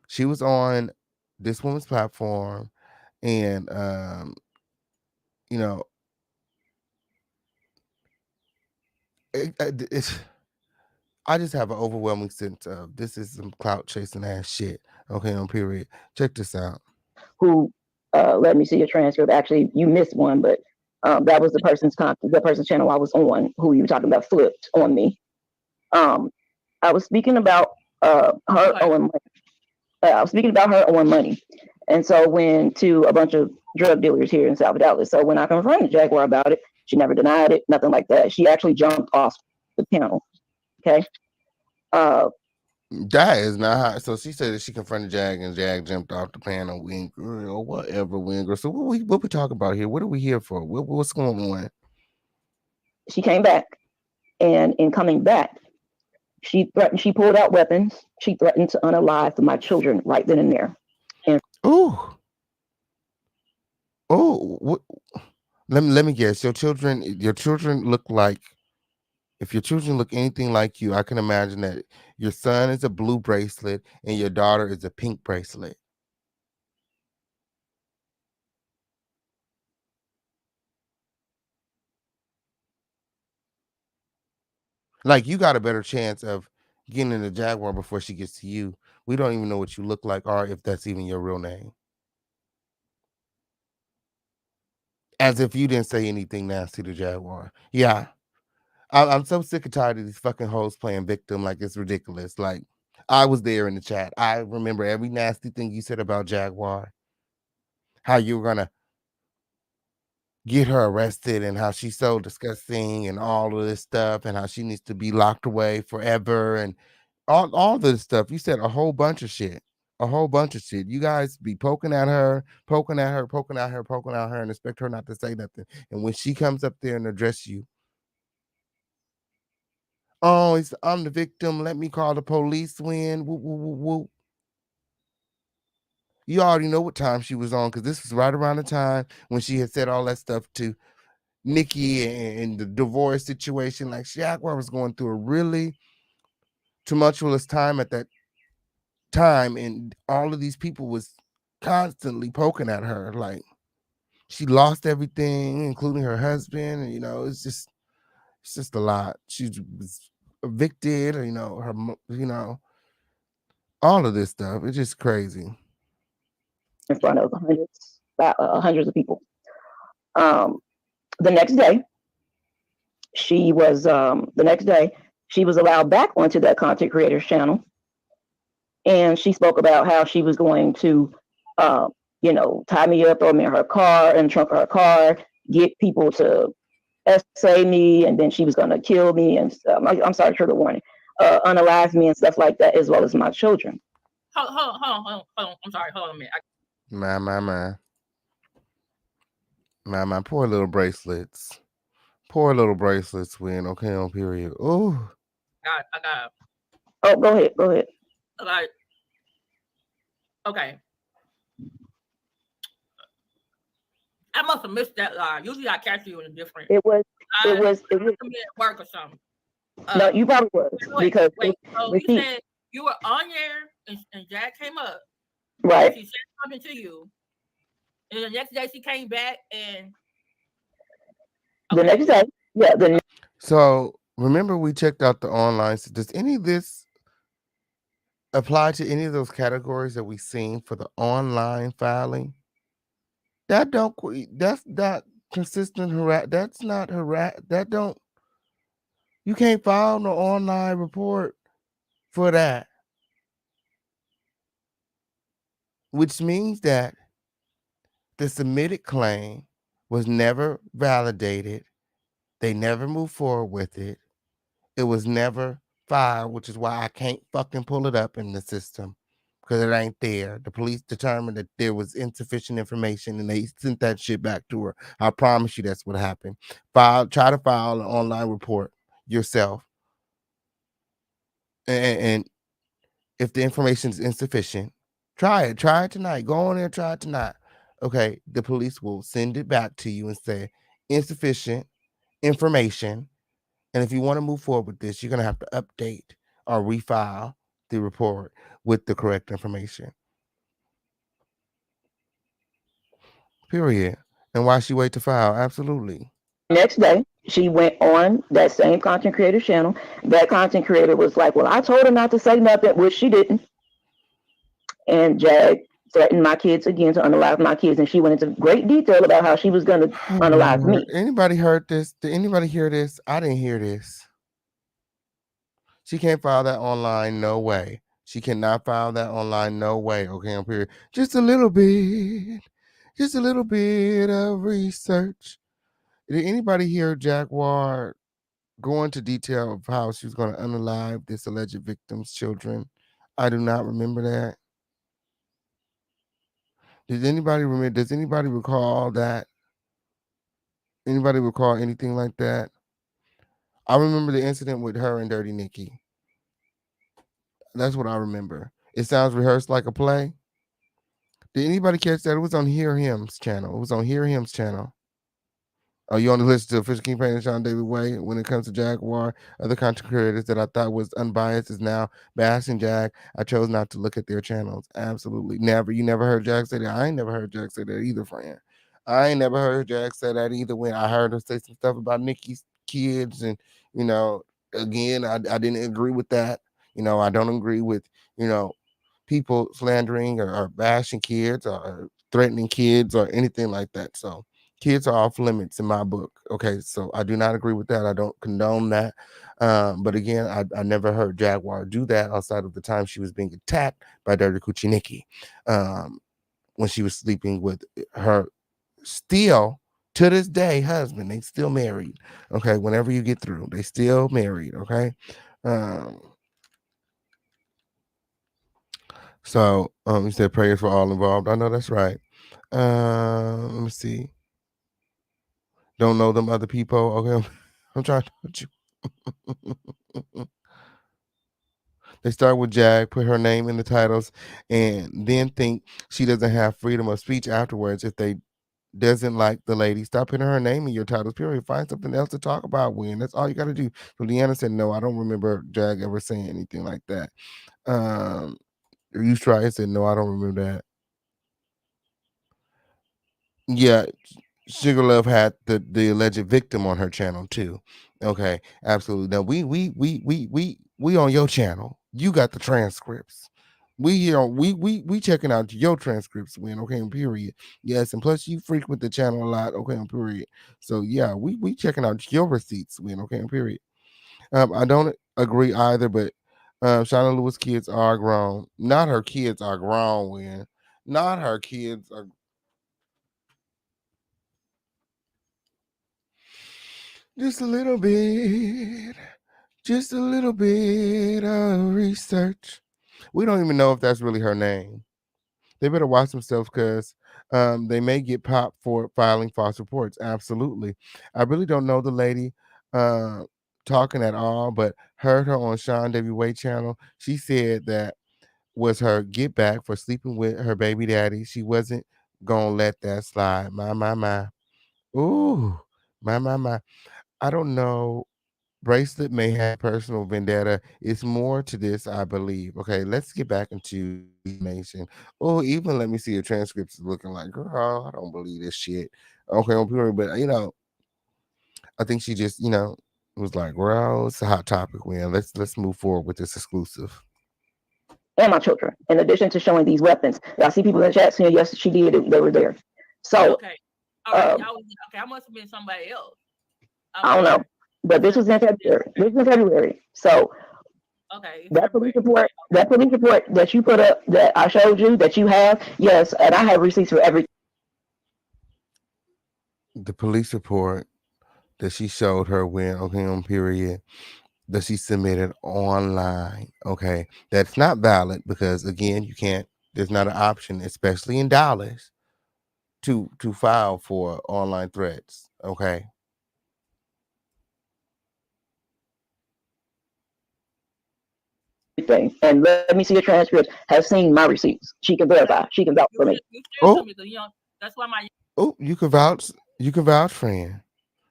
she was on this woman's platform and you know, it's I just have an overwhelming sense of this is some clout chasing ass shit. Okay, on period. Check this out. Who let me see your transcript. Actually, you missed one, but that was the person's channel I was on. Who you were talking about flipped on me. I was speaking about her owing money. I was speaking about her owing money, and so when to a bunch of drug dealers here in South Dallas. So when I confronted Jaguar about it, she never denied it, nothing like that. She actually jumped off the panel. Okay. That is not how. So she said that she confronted Jag and Jag jumped off the panel. Winger or whatever, Winger. So what we talking about here? What are we here for? What's going on? She came back, and in coming back, she pulled out weapons. She threatened to unalive my children right then and there. And what? Let me guess. Your children look like. If your children look anything like you, I can imagine that your son is a blue bracelet and your daughter is a pink bracelet. Like you got a better chance of getting in the Jaguar before she gets to you. We don't even know what you look like or if that's even your real name. As if you didn't say anything nasty to Jaguar. Yeah. I'm so sick and tired of these fucking hoes playing victim. Like it's ridiculous. Like I was there in the chat. I remember every nasty thing you said about Jaguar. How you were gonna get her arrested and how she's so disgusting and all of this stuff and how she needs to be locked away forever and all this stuff. You said a whole bunch of shit. You guys be poking at her and expect her not to say nothing. And when she comes up there and address you, oh, I'm the victim. Let me call the police when. Woo, woo, woo, woo. You already know what time she was on, because this was right around the time when she had said all that stuff to Nikki and the divorce situation. Like, Jaguar was going through a really tumultuous time at that time, and all of these people was constantly poking at her. Like, she lost everything, including her husband, and it's just a lot. She was evicted, all of this stuff. It's just crazy. In front of hundreds of people. The next day, she was allowed back onto that content creators channel, and she spoke about how she was going to, tie me up, throw me in her car, in the trunk of her car, get people to essay me, and then she was going to kill me, and I'm sorry, trigger warning, unalive me and stuff like that, as well as my children. Hold on. I'm sorry. Hold on a minute. My poor little bracelets. Poor little bracelets win. Okay, on period. Oh. I got. Oh, go ahead. Like, okay. I must have missed that line. Usually I catch you in a different. It was at work or something. No, you probably was, because so you said you were on there and Jack came up. Right. She said something to you, and the next day she came back and. Okay. The next day, yeah. So remember, we checked out the online. So does any of this apply to any of those categories that we seen for the online filing? That's not consistent harass. That's not harass. You can't file no online report for that, which means that the submitted claim was never validated. They never moved forward with it. It was never filed, which is why I can't fucking pull it up in the system, because it ain't there. The police determined that there was insufficient information, and they sent that shit back to her. I promise you that's what happened. Try to file an online report yourself. And if the information is insufficient, try it tonight. Go on there, try it tonight. Okay, the police will send it back to you and say insufficient information. And if you want to move forward with this, you're going to have to update or refile the report with the correct information. Period. And why she wait to file? Absolutely. Next day, she went on that same content creator channel. That content creator was like, well, I told her not to say nothing, which she didn't. And Jag threatened my kids again to unalive my kids. And she went into great detail about how she was going to unalive me. Anybody heard this? Did anybody hear this? I didn't hear this. She can't file that online. No way. She cannot file that online. No way. Okay, on period. Just a little bit of research. Did anybody hear Jaguar go into detail of how she was going to unalive this alleged victim's children? I do not remember that. Does anybody recall that? Anybody recall anything like that? I remember the incident with her and Dirty Nikki. That's what I remember. It sounds rehearsed like a play. Did anybody catch that? It was on Hear Him's channel. Oh, you only listen to Official King Payne and Sean David Way when it comes to Jaguar. Other content creators that I thought was unbiased is now bashing Jag. I chose not to look at their channels. Absolutely. Never. You never heard Jag say that? I ain't never heard Jag say that either, friend. I ain't never heard Jag say that either when I heard her say some stuff about Nikki's kids. And, again, I didn't agree with that. I don't agree with, people slandering or bashing kids or threatening kids or anything like that. So kids are off limits in my book. Okay, so I do not agree with that. I don't condone that. But again, I never heard Jaguar do that outside of the time she was being attacked by Dirty Coochie Nikki when she was sleeping with her still to this day husband. They still married. Okay, whenever you get through, they still married. Okay. So you said prayers for all involved. I know that's right. Let me see. Don't know them other people. Okay, I'm trying to put you. They start with Jag, put her name in the titles, and then think she doesn't have freedom of speech afterwards if they doesn't like the lady. Stop putting her name in your titles, period. Find something else to talk about, Win. That's all you got to do. So Deanna said, no, I don't remember Jag ever saying anything like that. You try and said, no, I don't remember that. Yeah, Sugar Love had the alleged victim on her channel too. Okay, absolutely. Now we on your channel. You got the transcripts. We here on we checking out your transcripts, Win. Okay, in period. Yes, and plus you frequent the channel a lot. Okay, in period. So yeah, we checking out your receipts, Win. Okay, in period. I don't agree either, but Shauna Lewis kids are grown. Not her kids are grown, Win. Not her kids are. Just a little bit. Just a little bit of research. We don't even know if that's really her name. They better watch themselves because they may get popped for filing false reports. Absolutely. I really don't know the lady talking at all, but heard her on Sean W. Way channel. She said that was her get back for sleeping with her baby daddy. She wasn't gonna let that slide. My. Ooh, my. I don't know. Bracelet may have personal vendetta. It's more to this, I believe. Okay, let's get back into information. Oh, even let me see your transcripts looking like, girl, I don't believe this shit. Okay, on period, but I think she just, was like, well, it's a hot topic, man. Let's move forward with this exclusive. And my children, in addition to showing these weapons. I see people in the chat saying, yes, she did. They were there. So, Okay. All right. I must have been somebody else. I don't know. But this was in February. This was in February. So okay. That police report that you put up that I showed you that you have, yes, and I have receipts for everything. The police report that she showed her when, okay, on period, that she submitted online. Okay. That's not valid because again, you can't, there's not an option, especially in dollars, to file for online threats. Okay. And let me see your transcript. Have seen my receipts. She can verify. She can vouch for me. That's why my. Oh, you can vouch. You can vouch, friend.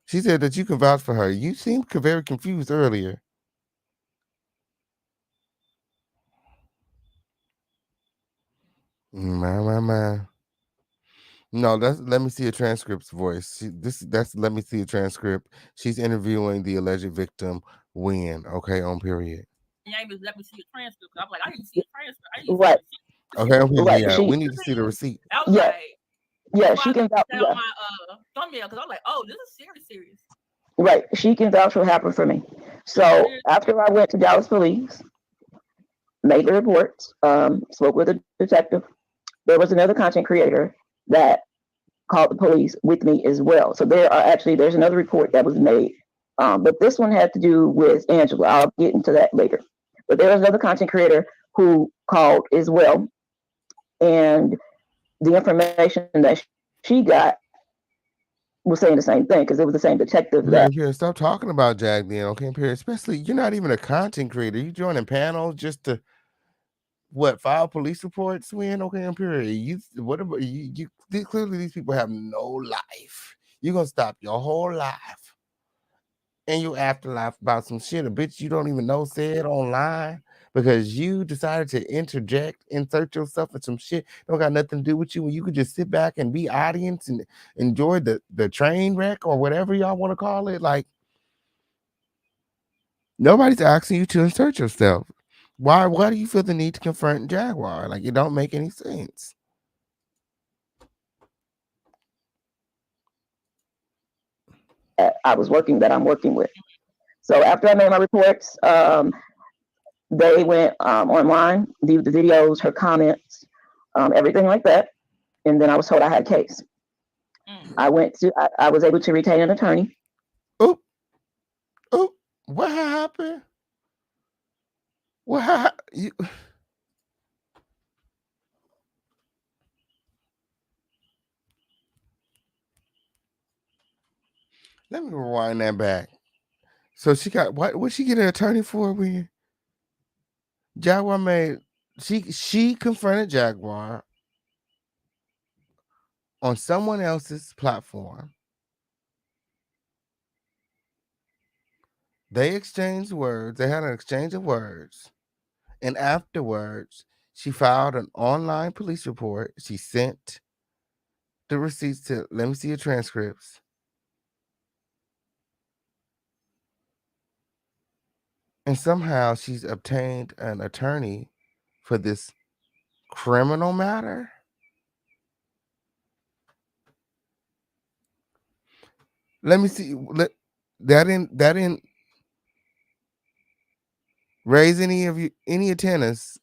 She said that you can vouch for her. You seemed very confused earlier. My. No, let me see a transcript's voice. That's let me see a transcript. She's interviewing the alleged victim when, okay, on period. Name is let me see a transcript. I'm like, I need to see a transcript. Right. Okay, on period. Yeah, we need to see the receipt. I was like, yeah, she can vouch. On my thumbnail because I'm like, oh, this is serious. Right, she can vouch what happened for me. So after I went to Dallas Police, made the reports, spoke with a detective. There was another content creator that called the police with me as well. So there's another report that was made. But this one had to do with Angela. I'll get into that later. But there was another content creator who called as well. And the information that she got was saying the same thing because it was the same detective. Stop talking about Jag then, okay, period. Especially, you're not even a content creator. You joining panels just to file police reports, Win, okay, period. You clearly these people have no life. You're gonna stop your whole life and your afterlife about some shit a bitch you don't even know said online because you decided to insert yourself in some shit don't got nothing to do with you, and you could just sit back and be audience and enjoy the train wreck or whatever y'all want to call it. Like, nobody's asking you to insert yourself. Why do you feel the need to confront Jaguar? Like, it don't make any sense. I'm working with. So after I made my reports, they went online, viewed the videos, her comments, everything like that. And then I was told I had a case. I was able to retain an attorney. Oh, what happened? You... Let me rewind that back. So she got what? What'd she get an attorney for? Jaguar made she confronted Jaguar on someone else's platform. They exchanged words. They had an exchange of words. And afterwards, she filed an online police report. She sent the receipts to, let me see your transcripts. And somehow she's obtained an attorney for this criminal matter. Let me see. That didn't raise any antennas.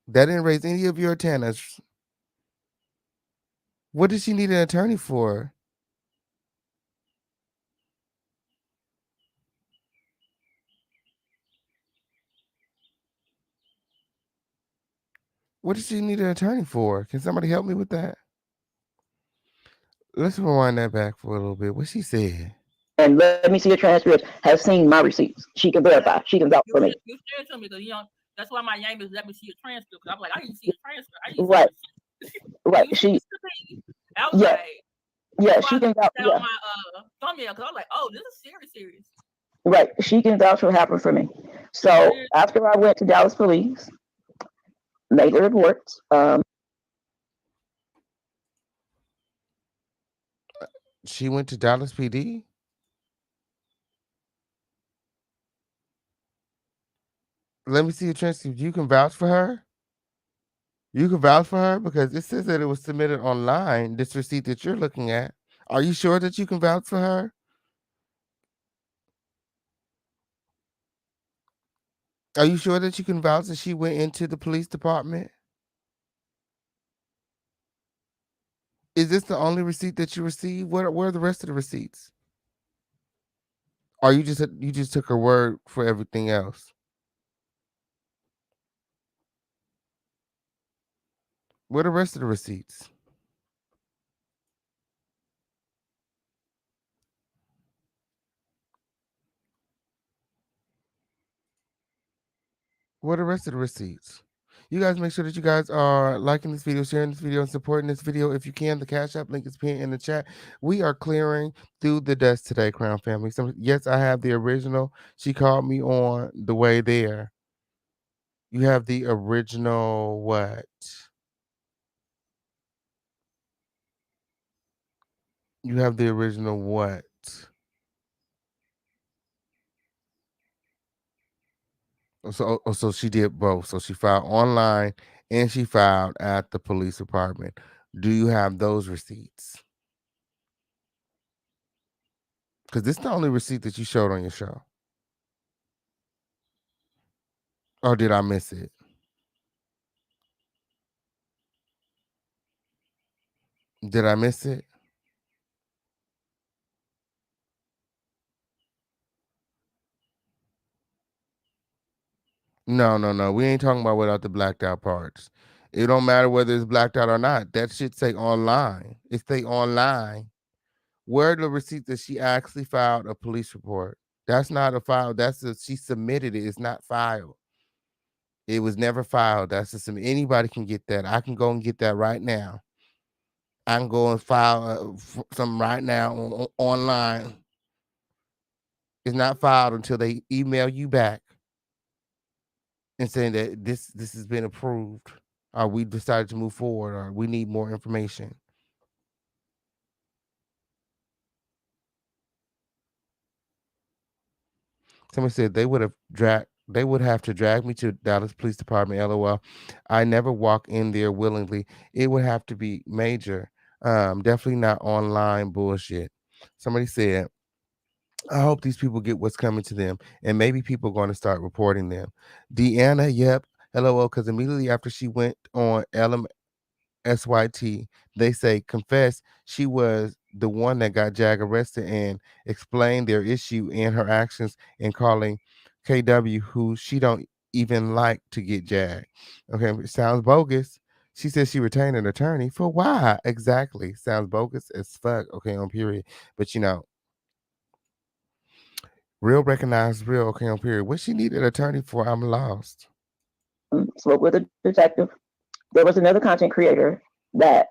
That didn't raise any of your antennas. What does she need an attorney for? What does she need an attorney for? Can somebody help me with that? Let's rewind that back for a little bit. What she said. And let me see your transcripts. Has seen my receipts. She can verify. She can vouch for me. You said to me because that's why my name is let me see your transcript. Because I'm like, I didn't see a transcript. I didn't Right. Right. She. I was yeah. like, yeah, she can vouch. Yeah. On my thumbnail because I was like, oh, this is serious. Right. She can vouch what happened for me. So after I went to Dallas Police, made the reports. She went to Dallas PD? Let me see your transcript. You can vouch for her? You can vouch for her because it says that it was submitted online, this receipt that you're looking at. Are you sure that you can vouch for her? Are you sure that you can vouch that she went into the police department? Is this the only receipt that you received? Where are the rest of the receipts? Or you just took her word for everything else? Where are the rest of the receipts? Where are the rest of the receipts? You guys make sure that you guys are liking this video, sharing this video, and supporting this video. If you can, the Cash App link is pinned in the chat. We are clearing through the dust today, Crown Family. So, yes, I have the original. She called me on the way there. You have the original what? You have the original what? So she did both. So she filed online and she filed at the police department. Do you have those receipts? Because this is the only receipt that you showed on your show. Or did I miss it? Did I miss it? No. We ain't talking about without the blacked out parts. It don't matter whether it's blacked out or not. That should say online. It say online. Where are the receipts that she actually filed a police report? That's not a file. She submitted it. It's not filed. It was never filed. Anybody can get that. I can go and get that right now. I can go and file some right now online. It's not filed until they email you back and saying that this has been approved, or we decided to move forward, or we need more information. Somebody said they would have to drag me to Dallas Police Department. LOL. I never walk in there willingly. It would have to be major. Definitely not online bullshit. Somebody said, I hope these people get what's coming to them, and maybe people are going to start reporting them. Deanna, yep. LOL, because immediately after she went on SYT, they say confess she was the one that got Jag arrested and explained their issue and her actions in calling KW, who she don't even like, to get Jag. Okay, sounds bogus. She says she retained an attorney for why? Exactly. Sounds bogus as fuck. Okay, on period. But real recognize real. Okay, on period. What she need an attorney for? I'm lost. spoke with a detective. There was another content creator that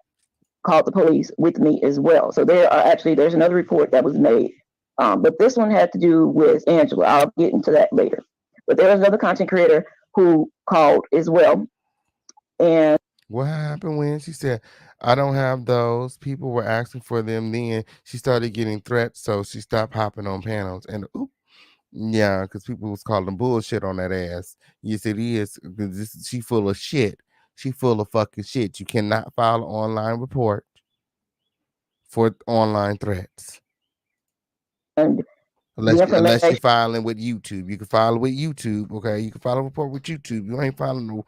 called the police with me as well. So there's another report that was made. But this one had to do with Angela. I'll get into that later. But there was another content creator who called as well. And what happened when she said, I don't have those? People were asking for them then. She started getting threats, so she stopped hopping on panels. And yeah, because people was calling bullshit on that ass. Yes, it is. She full of shit. She full of fucking shit. You cannot file an online report for online threats. And Unless you're filing with YouTube. You can file it with YouTube, okay? You can file a report with YouTube. You ain't filing no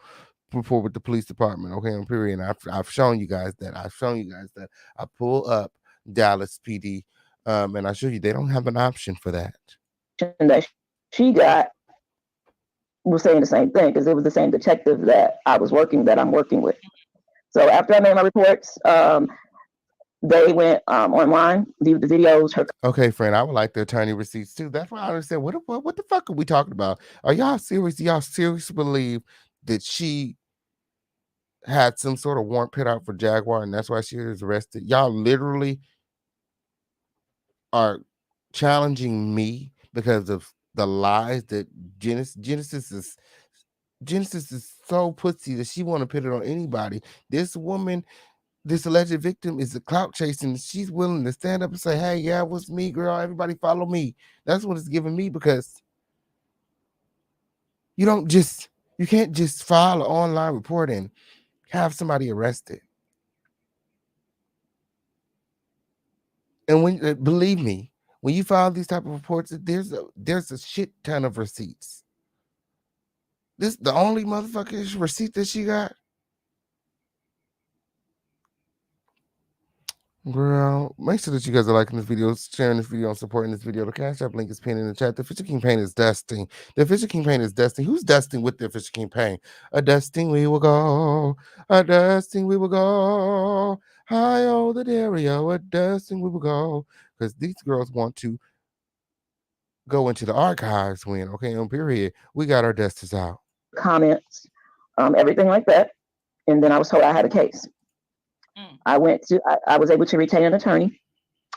report with the police department, okay? On period. And I've shown you guys that. I pull up Dallas PD, and I show you they don't have an option for that. That she got was saying the same thing because it was the same detective that I'm working with. So after I made my reports, they went online, viewed the videos. Okay, friend, I would like the attorney receipts too. That's why I understand. What the fuck are we talking about? Are y'all serious? Do y'all seriously believe that she had some sort of warrant put out for Jaguar and that's why she was arrested? Y'all literally are challenging me because of the lies that Genesis is so pussy that she want to put it on anybody. This woman, this alleged victim, is a clout chasing. She's willing to stand up and say, hey, yeah, it was me, girl. Everybody follow me. That's what it's giving me, because you can't just file an online report and have somebody arrested. And when believe me, when you file these type of reports, there's a shit ton of receipts. This the only motherfucking receipt that she got. Girl, make sure that you guys are liking this video, sharing this video, and supporting this video. The Cash App link is pinned in the chat. The Fisher King paint is dusting. The Fisher King paint is dusting. Who's dusting with the Fisher King paint? A dusting we will go. A dusting we will go. Hi, oh, the Dario. A dusting we will go. Because these girls want to go into the archives when, okay, on period, we got our dusters out. Comments, everything like that. And then I was told I had a case. I was able to retain an attorney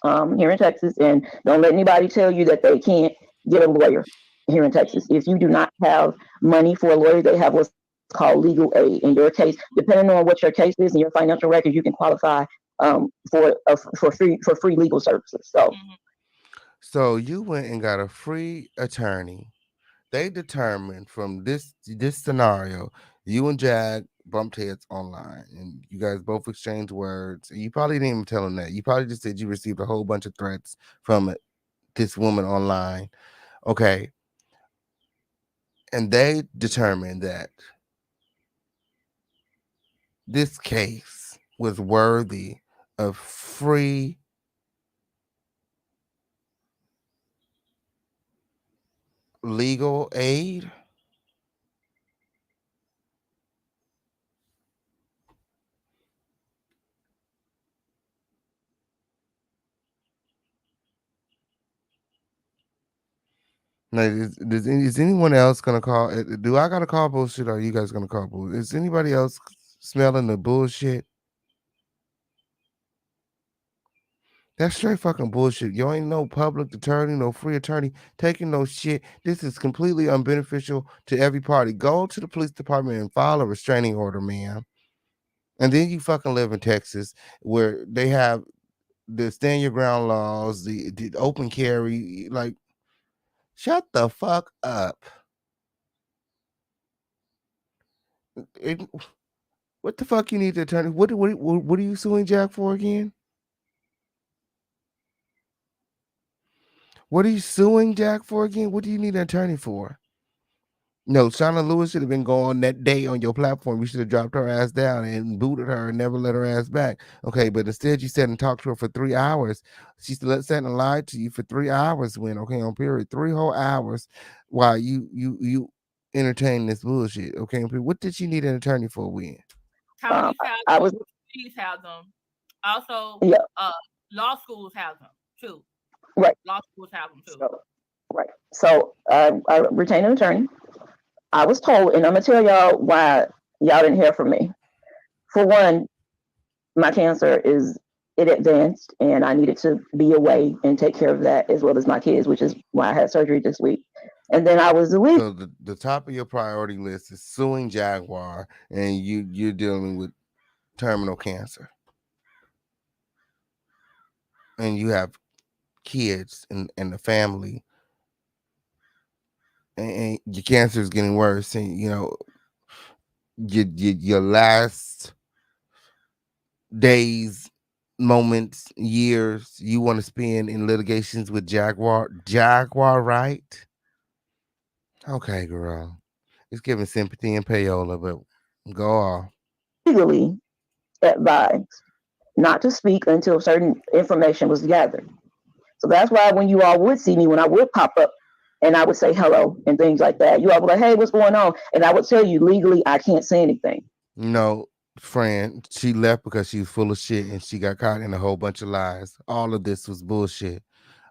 here in Texas, and don't let anybody tell you that they can't get a lawyer here in Texas. If you do not have money for a lawyer, they have what's called legal aid. In your case, depending on what your case is and your financial record, you can qualify for free legal services. So you went and got a free attorney. They determined from this scenario, you and Jag bumped heads online, and you guys both exchanged words. You probably didn't even tell them that. You probably just said you received a whole bunch of threats from this woman online. Okay. And they determined that this case was worthy of free legal aid. Now, is anyone else gonna call? Do I gotta call bullshit, or are you guys gonna call bullshit? Is anybody else smelling the bullshit? That's straight fucking bullshit. You ain't no public attorney, no free attorney taking no shit. This is completely unbeneficial to every party. Go to the police department and file a restraining order, man. And then you fucking live in Texas, where they have the stand your ground laws, the open carry. Like, shut the fuck up. What the fuck you need the attorney? What are you suing Jack for again? What are you suing Jack for again? What do you need an attorney for? No, Shauna Lewis should have been gone that day on your platform. You should have dropped her ass down and booted her and never let her ass back. Okay, but instead you sat and talked to her for 3 hours. She sat and lied to you for 3 hours on period. 3 whole hours while you entertain this bullshit. Okay, what did she need an attorney for when? County cities have them. Also, law schools have them too. Right. Law schools have them too. So I retained an attorney. I was told, and I'm gonna tell y'all why y'all didn't hear from me. For one, my cancer it advanced, and I needed to be away and take care of that as well as my kids, which is why I had surgery this week. And then I was So the top of your priority list is suing Jaguar, and you're dealing with terminal cancer, and you have kids and the family, and your cancer is getting worse, and you know your last days, moments, years you want to spend in litigations with Jaguar Wright. Okay, girl, it's giving sympathy and payola, but go off. legally advised not to speak until certain information was gathered. So that's why when you all would see me, when I would pop up and I would say hello and things like that, you all would be like, hey, what's going on? And I would tell you legally, I can't say anything. No, friend, she left because she was full of shit and she got caught in a whole bunch of lies. All of this was bullshit.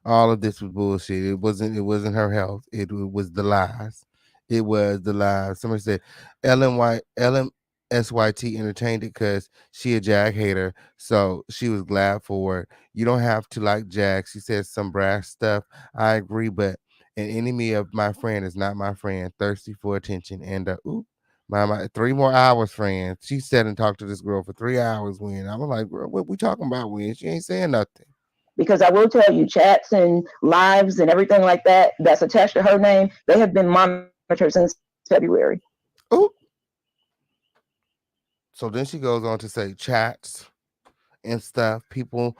All of this was bullshit. It wasn't her health. It was the lies. It was the lies. Somebody said LMSYT entertained it because she a Jag hater, so she was glad for it. You don't have to like Jag. She said some brash stuff. I agree, but an enemy of my friend is not my friend. Thirsty for attention. And my 3 more hours, friend. She sat and talked to this girl for 3 hours. When I was like, girl, what we talking about? When she ain't saying nothing. Because I will tell you, chats and lives and everything like that that's attached to her name, they have been monitored since February. Oh. So then she goes on to say chats and stuff. People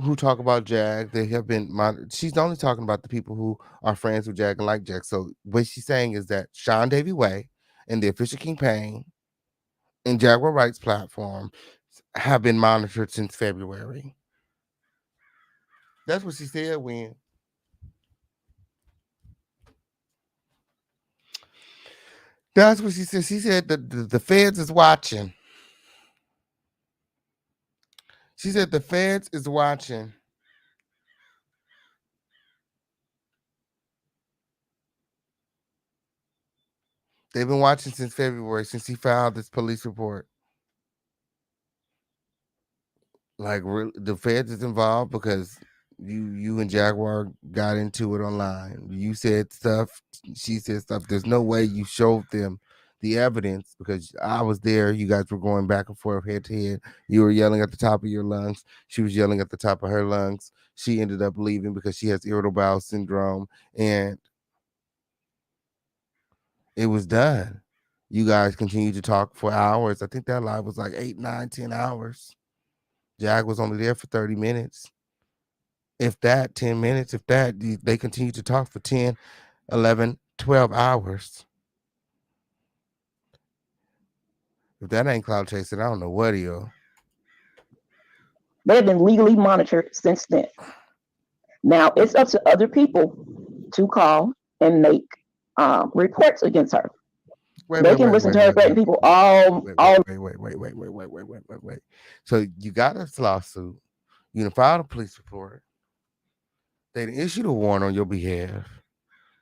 who talk about Jag, they have been monitored. She's only talking about the people who are friends with Jag and like Jag. So what she's saying is that Sean Davy Way and the official campaign and Jaguar Wright's platform have been monitored since February. That's what she said when. That's what she said. She said the feds is watching. She said the feds is watching. They've been watching since February, since he filed this police report. Like the feds is involved because you and Jaguar got into it online. You said stuff, she said stuff. There's no way you showed them the evidence because I was there. You guys were going back and forth head to head. You were yelling at the top of your lungs. She was yelling at the top of her lungs. She ended up leaving because she has irritable bowel syndrome, and it was done. You guys continued to talk for hours. I think that live was like 8, 9, 10 hours. Jag was only there for 30 minutes. If that, 10 minutes, if that, they continued to talk for 10, 11, 12 hours. If that ain't cloud chasing, I don't know what is. They have been legally monitored since then. Now it's up to other people to call and make reports against her. They can listen to her threaten people all. Wait. So you got this lawsuit. You filed a police report. They issued a warrant on your behalf,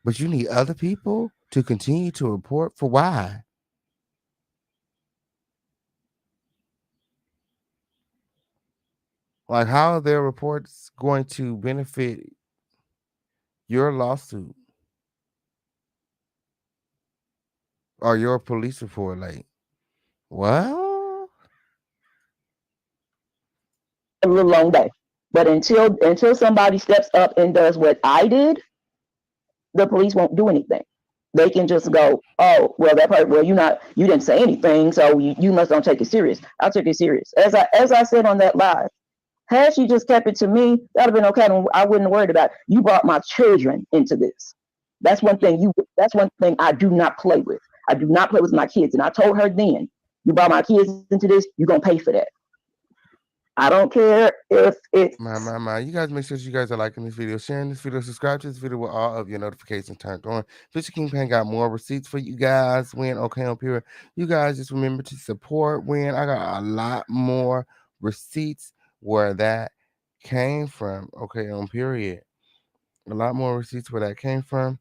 but you need other people to continue to report for why? Like, how are their reports going to benefit your lawsuit or your police report? Like, well, a little long day, but until somebody steps up and does what I did, the police won't do anything. They can just go, oh, well, that part, well, you didn't say anything, so you must don't take it serious. I'll take it serious. As I said on that live, had she just kept it to me, that'd have been okay. I wouldn't have worried about it. You brought my children into this. That's one thing I do not play with. I do not play with my kids. And I told her then, you brought my kids into this, you're gonna pay for that. I don't care if it's my. You guys make sure you guys are liking this video, sharing this video, subscribe to this video with all of your notifications turned on. Fisher Kingpin got more receipts for you guys. When okay on period. You guys just remember to support when I got a lot more receipts where that came from. Okay on period. A lot more receipts where that came from.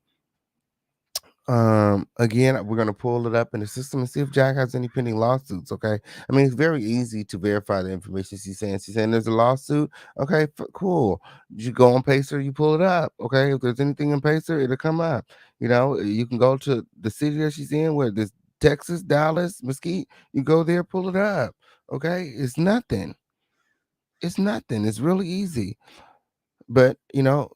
Again, we're gonna pull it up in the system and see if Jack has any pending lawsuits. Okay, I mean it's very easy to verify the information she's saying. She's saying there's a lawsuit. Okay, cool. You go on Pacer, you pull it up. Okay, if there's anything in Pacer, it'll come up. You know, you can go to the city that she's in, where there's Texas, Dallas, Mesquite. You go there, pull it up. Okay, it's nothing. It's nothing. It's really easy. But you know,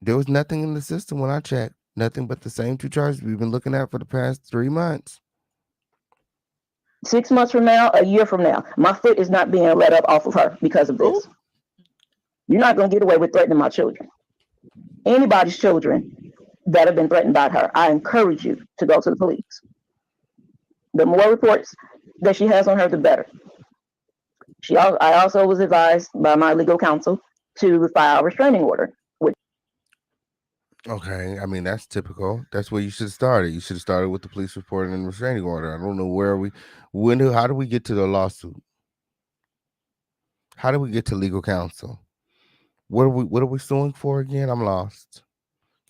there was nothing in the system when I checked. Nothing but the same 2 charges we've been looking at for the past 3 months. 6 months from now, a year from now, my foot is not being let up off of her because of this. Ooh. You're not going to get away with threatening my children. Anybody's children that have been threatened by her, I encourage you to go to the police. The more reports that she has on her, the better. I also was advised by my legal counsel to file a restraining order. Okay, I mean that's typical. That's where you should have started. You should have started with the police report and restraining order. I don't know how do we get to the lawsuit? How do we get to legal counsel? What are we suing for again? I'm lost.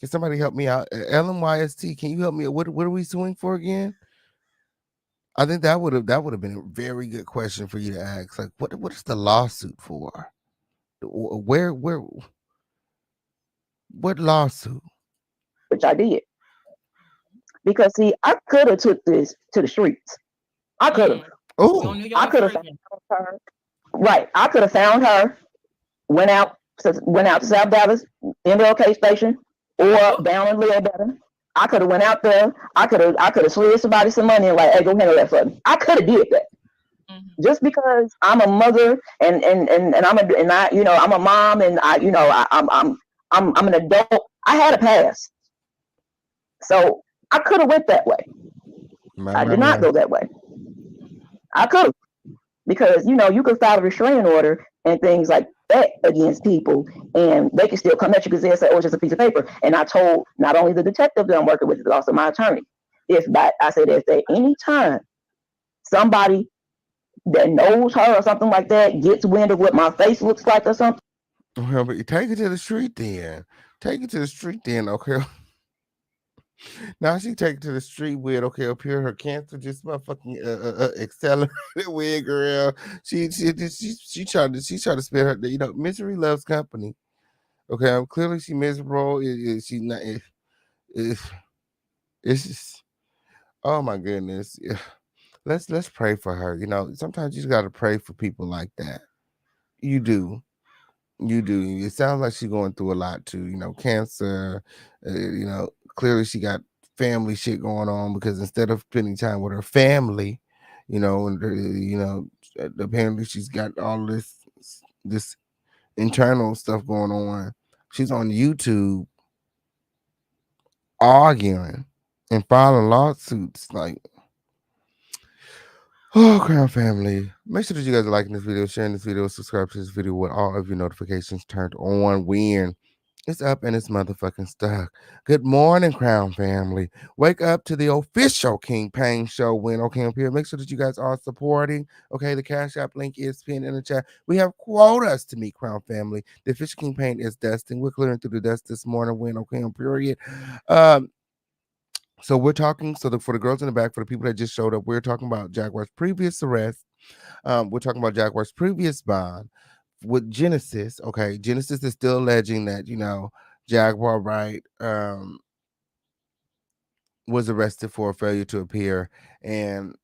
Can somebody help me out? LMYST, can you help me? What are we suing for again? I think that would have been a very good question for you to ask. Like, what is the lawsuit for? What lawsuit? Which I did. Because see, I could have took this to the streets. I could have. Oh, I could have found her. Right. I could have found her, went out to South Dallas, MLK station, or down in Leobetter. I could have went out there. I could have slid somebody some money and like, hey, go handle that for me. I could have did that. Just because I'm a mother and I'm a mom and I'm an adult. I had a past, so I could have went that way. I did not go that way. I could have, because you could file a restraining order and things like that against people, and they can still come at you because they'll say, "Oh, it's just a piece of paper." And I told not only the detective that I'm working with, but also my attorney, if at any time somebody that knows her or something like that gets wind of what my face looks like or something. Well, but you take it to the street then. Okay. Now she take it to the street with, okay, up here her cancer just motherfucking accelerated with, girl. She tried to spend her, misery loves company. Okay, clearly she miserable. She's not. It's just, oh my goodness. Let's pray for her. Sometimes you just gotta pray for people like that. You do. It sounds like she's going through a lot too. Cancer. Clearly she got family shit going on, because instead of spending time with her family, apparently she's got all this internal stuff going on. She's on YouTube arguing and filing lawsuits. Like, oh, Crown family, make sure that you guys are liking this video, sharing this video, subscribe to this video with all of your notifications turned on when it's up and it's motherfucking stuck. Good morning, Crown family. Wake up to the official King Payne show win. Okay, up here. Make sure that you guys are supporting. Okay, the Cash App link is pinned in the chat. We have quotas to meet, Crown family. The official King Payne is dusting. We're clearing through the dust this morning. Win. Okay, period. So we're talking. For the girls in the back, for the people that just showed up, we're talking about Jaguar's previous arrest. We're talking about Jaguar's previous bond with Genesis. Okay, Genesis is still alleging that Jaguar Wright was arrested for a failure to appear, and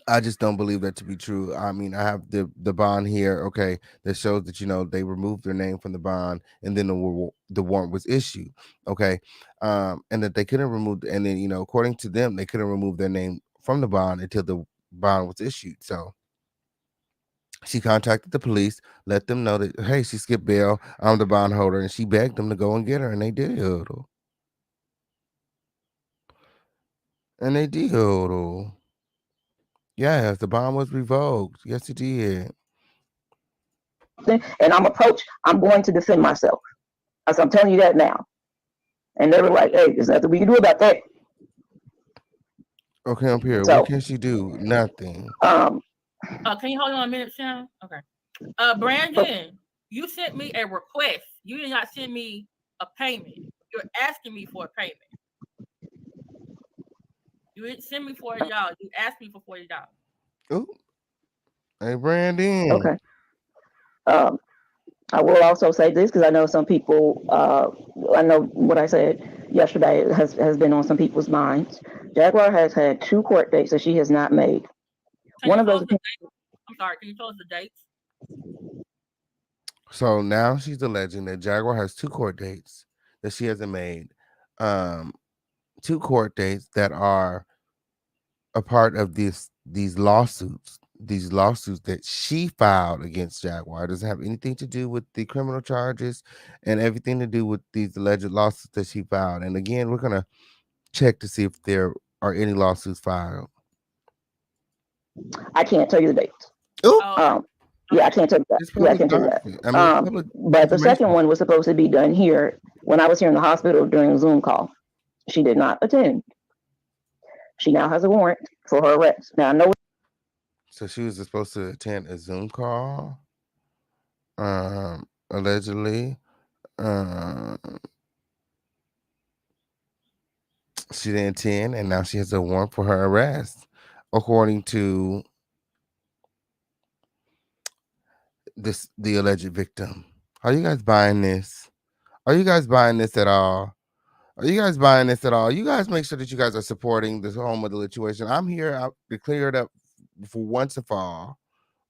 I just don't believe that to be true. I mean, I have the bond here, okay, that shows that they removed their name from the bond, and then the warrant was issued, okay, and that they couldn't remove, and then according to them, they couldn't remove their name from the bond until the bond was issued. So she contacted the police, let them know that, hey, she skipped bail, I'm the bond holder, and she begged them to go and get her, and they did. And they did. Yes, the bond was revoked. Yes, it did. And I'm going to defend myself. As I'm telling you that now. And they were like, hey, there's nothing we can do about that. Okay, I'm here. So, what can she do? Nothing. Can you hold on a minute, Shannon? Okay. Brandon, you sent me a request. You did not send me a payment. You're asking me for a payment. You didn't send me $40. You asked me for $40. Ooh. Hey, Brandon. Okay. I will also say this because I know some people. I know what I said yesterday has been on some people's minds. Jaguar has had 2 court dates that she has not made. One of those. I'm sorry. Can you tell us the dates? So now she's alleging that Jaguar has 2 court dates that she hasn't made. 2 court dates that are a part of these lawsuits. These lawsuits that she filed against Jaguar. It doesn't have anything to do with the criminal charges and everything to do with these alleged lawsuits that she filed. And again, we're gonna check to see if there are any lawsuits filed. I can't tell you the dates. Oh. Yeah, I can't tell you that. Yeah, I can tell you that. But the second one was supposed to be done here when I was here in the hospital during a Zoom call. She did not attend. She now has a warrant for her arrest. Now I know. So she was supposed to attend a Zoom call, allegedly. She didn't attend, and now she has a warrant for her arrest, according to the alleged victim. Are you guys buying this? Are you guys buying this at all? Are you guys buying this at all? You guys make sure that you guys are supporting this home of the situation. I'm here to clear it up for once and for all.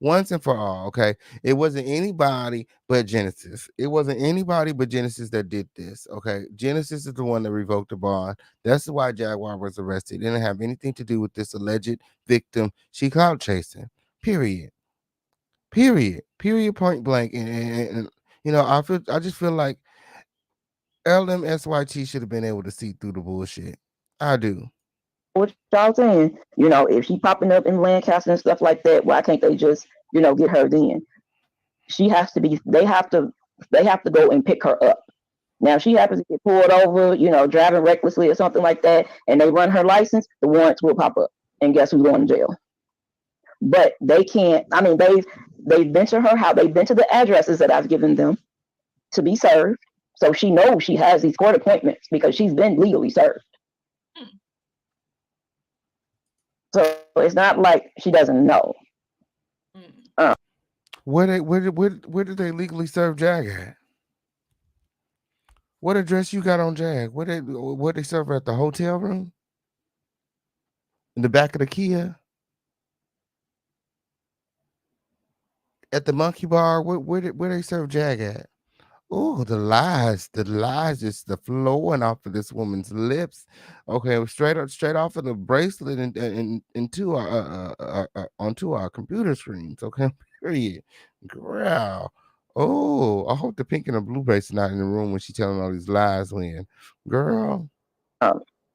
Once and for all, okay? It wasn't anybody but Genesis. It wasn't anybody but Genesis that did this, okay? Genesis is the one that revoked the bond. That's why Jaguar was arrested. It didn't have anything to do with this alleged victim. She clout chasing, period. Period, point blank. And you know, I just feel like LMSYT should have been able to see through the bullshit. I do. What y'all saying? You know, if she popping up in Lancaster and stuff like that, why can't they just, you know, get her then? She has to be. They have to go and pick her up. Now, if she happens to get pulled over, you know, driving recklessly or something like that, and they run her license, the warrants will pop up, and guess who's going to jail? But they can't. I mean, they've been to her house. They've been to the addresses that I've given them to be served. So she knows she has these court appointments because she's been legally served. So it's not like she doesn't know. Where did they legally serve Jag at? What address you got on Jag? Where they serve her at the hotel room? In the back of the Kia? At the Monkey Bar? Where they serve Jag at? Oh, the lies just the flowing off of this woman's lips. Okay, straight off of the bracelet and into our onto our computer screens. Okay, period. Girl. Oh, I hope the pink and the blue bracelet not in the room when she's telling all these lies. When, girl.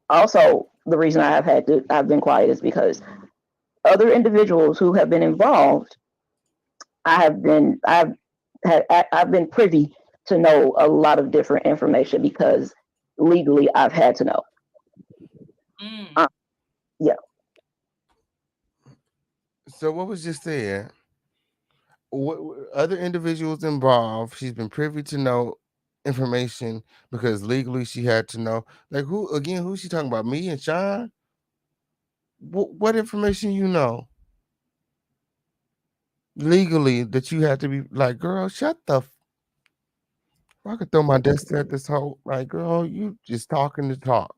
Also, the reason I've been quiet is because other individuals who have been involved, I've been privy to know a lot of different information because legally I've had to know. Yeah. So what was just said? What other individuals involved? She's been privy to know information because legally she had to know. Like who's she talking about? Me and Sean? What information you know? Legally that you had to be like, girl, shut the I could throw my desk at this whole like, girl, you just talking to talk.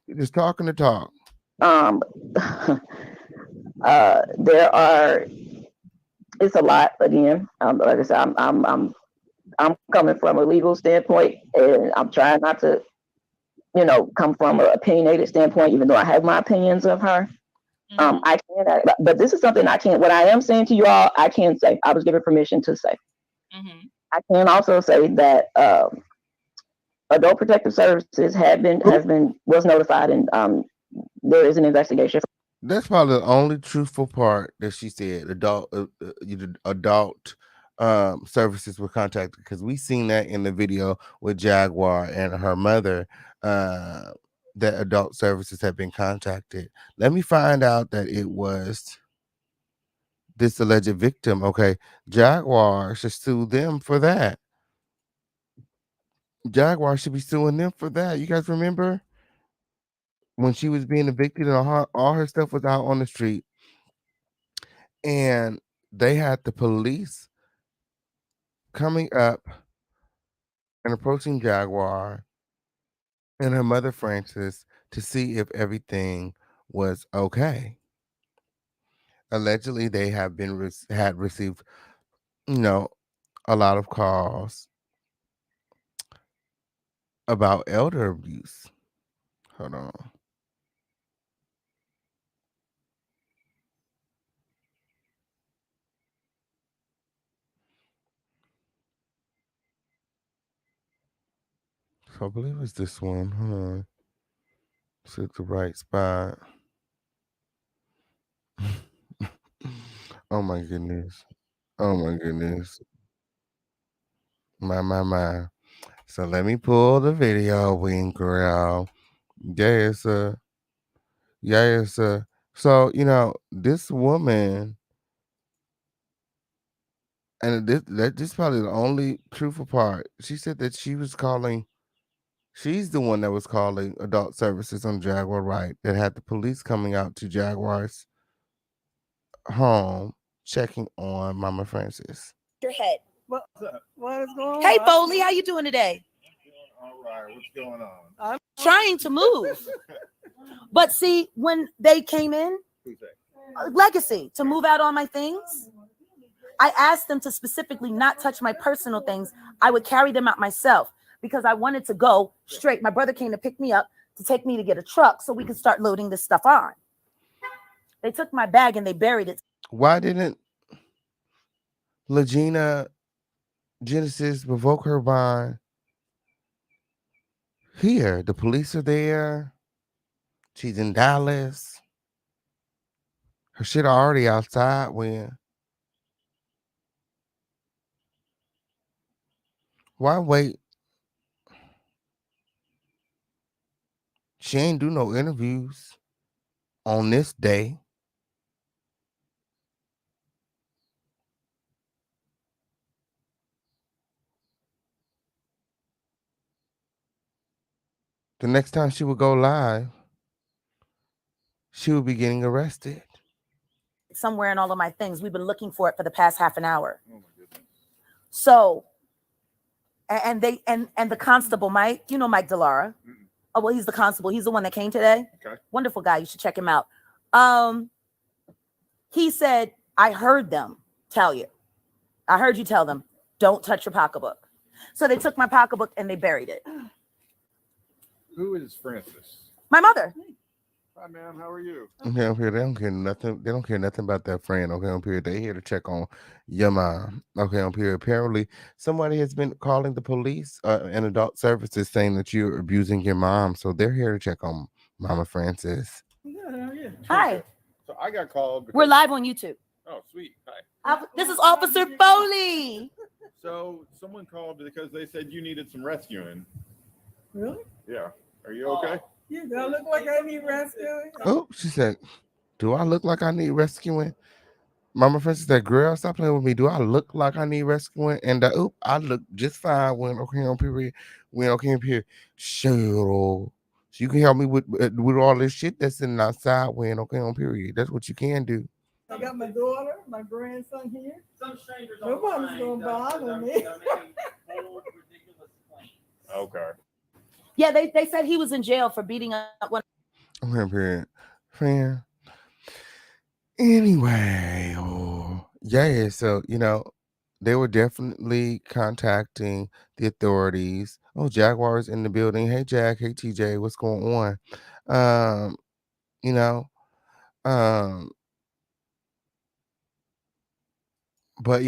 You're just talking to talk. There are. It's a lot again. Like I said, I'm coming from a legal standpoint, and I'm trying not to, you know, come from an opinionated standpoint, even though I have my opinions of her. I can't, but this is something I can't. What I am saying to you all, I can say. I was given permission to say. I can also say that Adult Protective Services was notified, and there is an investigation. That's probably the only truthful part that she said. Adult services were contacted because we seen that in the video with Jaguar and her mother. That adult services have been contacted. Let me find out that it was this alleged victim. Okay, Jaguar should sue them for that. Jaguar should be suing them for that. You guys remember when she was being evicted and all her stuff was out on the street, and they had the police coming up and approaching Jaguar and her mother Frances to see if everything was okay. Allegedly, they have been had received, a lot of calls about elder abuse. Hold on. So I believe it's this one. Hold on. It's at the right spot. Oh my goodness. Oh my goodness. My. So let me pull the video, Wing Girl. Yes, sir. Yes, sir. So, this woman, and this is probably the only truthful part. She said that she's the one that was calling adult services on Jaguar Wright that had the police coming out to Jaguar's home checking on Mama Frances. Your head. What is going on? Hey, Foley, how you doing today? All right, what's going on? I'm trying to move. But see, when they came in, Who's that? Legacy, to move out all my things, I asked them to specifically not touch my personal things. I would carry them out myself because I wanted to go straight. My brother came to pick me up to take me to get a truck so we could start loading this stuff on. They took my bag and they buried it. Why didn't Legina Genesis revoke her bond here? The police are there. She's in Dallas. Her shit already outside. Why wait? She ain't do no interviews on this day. The next time she would go live, she would be getting arrested. Somewhere in all of my things. We've been looking for it for the past half an hour. Oh my goodness. So, and the constable, Mike, you know Mike Delara. Oh, well, he's the constable. He's the one that came today. Okay. Wonderful guy. You should check him out. He said, I heard them tell you. I heard you tell them, don't touch your pocketbook. So they took my pocketbook and they buried it. Who is Francis? My mother. Hi, ma'am. How are you? Okay, up here, they don't care nothing. They don't care nothing about that friend. Okay, up here, they here to check on your mom. Okay, up here, apparently somebody has been calling the police and adult services saying that you're abusing your mom. So they're here to check on Mama Frances. Yeah. Hi. So I got called. We're live on YouTube. Oh, sweet. Hi. This is Officer Foley. So someone called because they said you needed some rescuing. Really? Yeah. Are you okay? You do I look like I need rescuing? Oh, she said, do I look like I need rescuing? Mama Frances said, girl, stop playing with me. Do I look like I need rescuing? And I look just fine when on period. When okay period. Sure. So you can help me with all this shit that's in outside when okay on period. That's what you can do. I got my daughter, my grandson here. Some strangers. Nobody's gonna bother me. Okay. Yeah, they said he was in jail for beating up one. Okay, period. Fan. Anyway, yeah, so they were definitely contacting the authorities. Oh, Jaguar's in the building. Hey, Jack. Hey, TJ. What's going on? But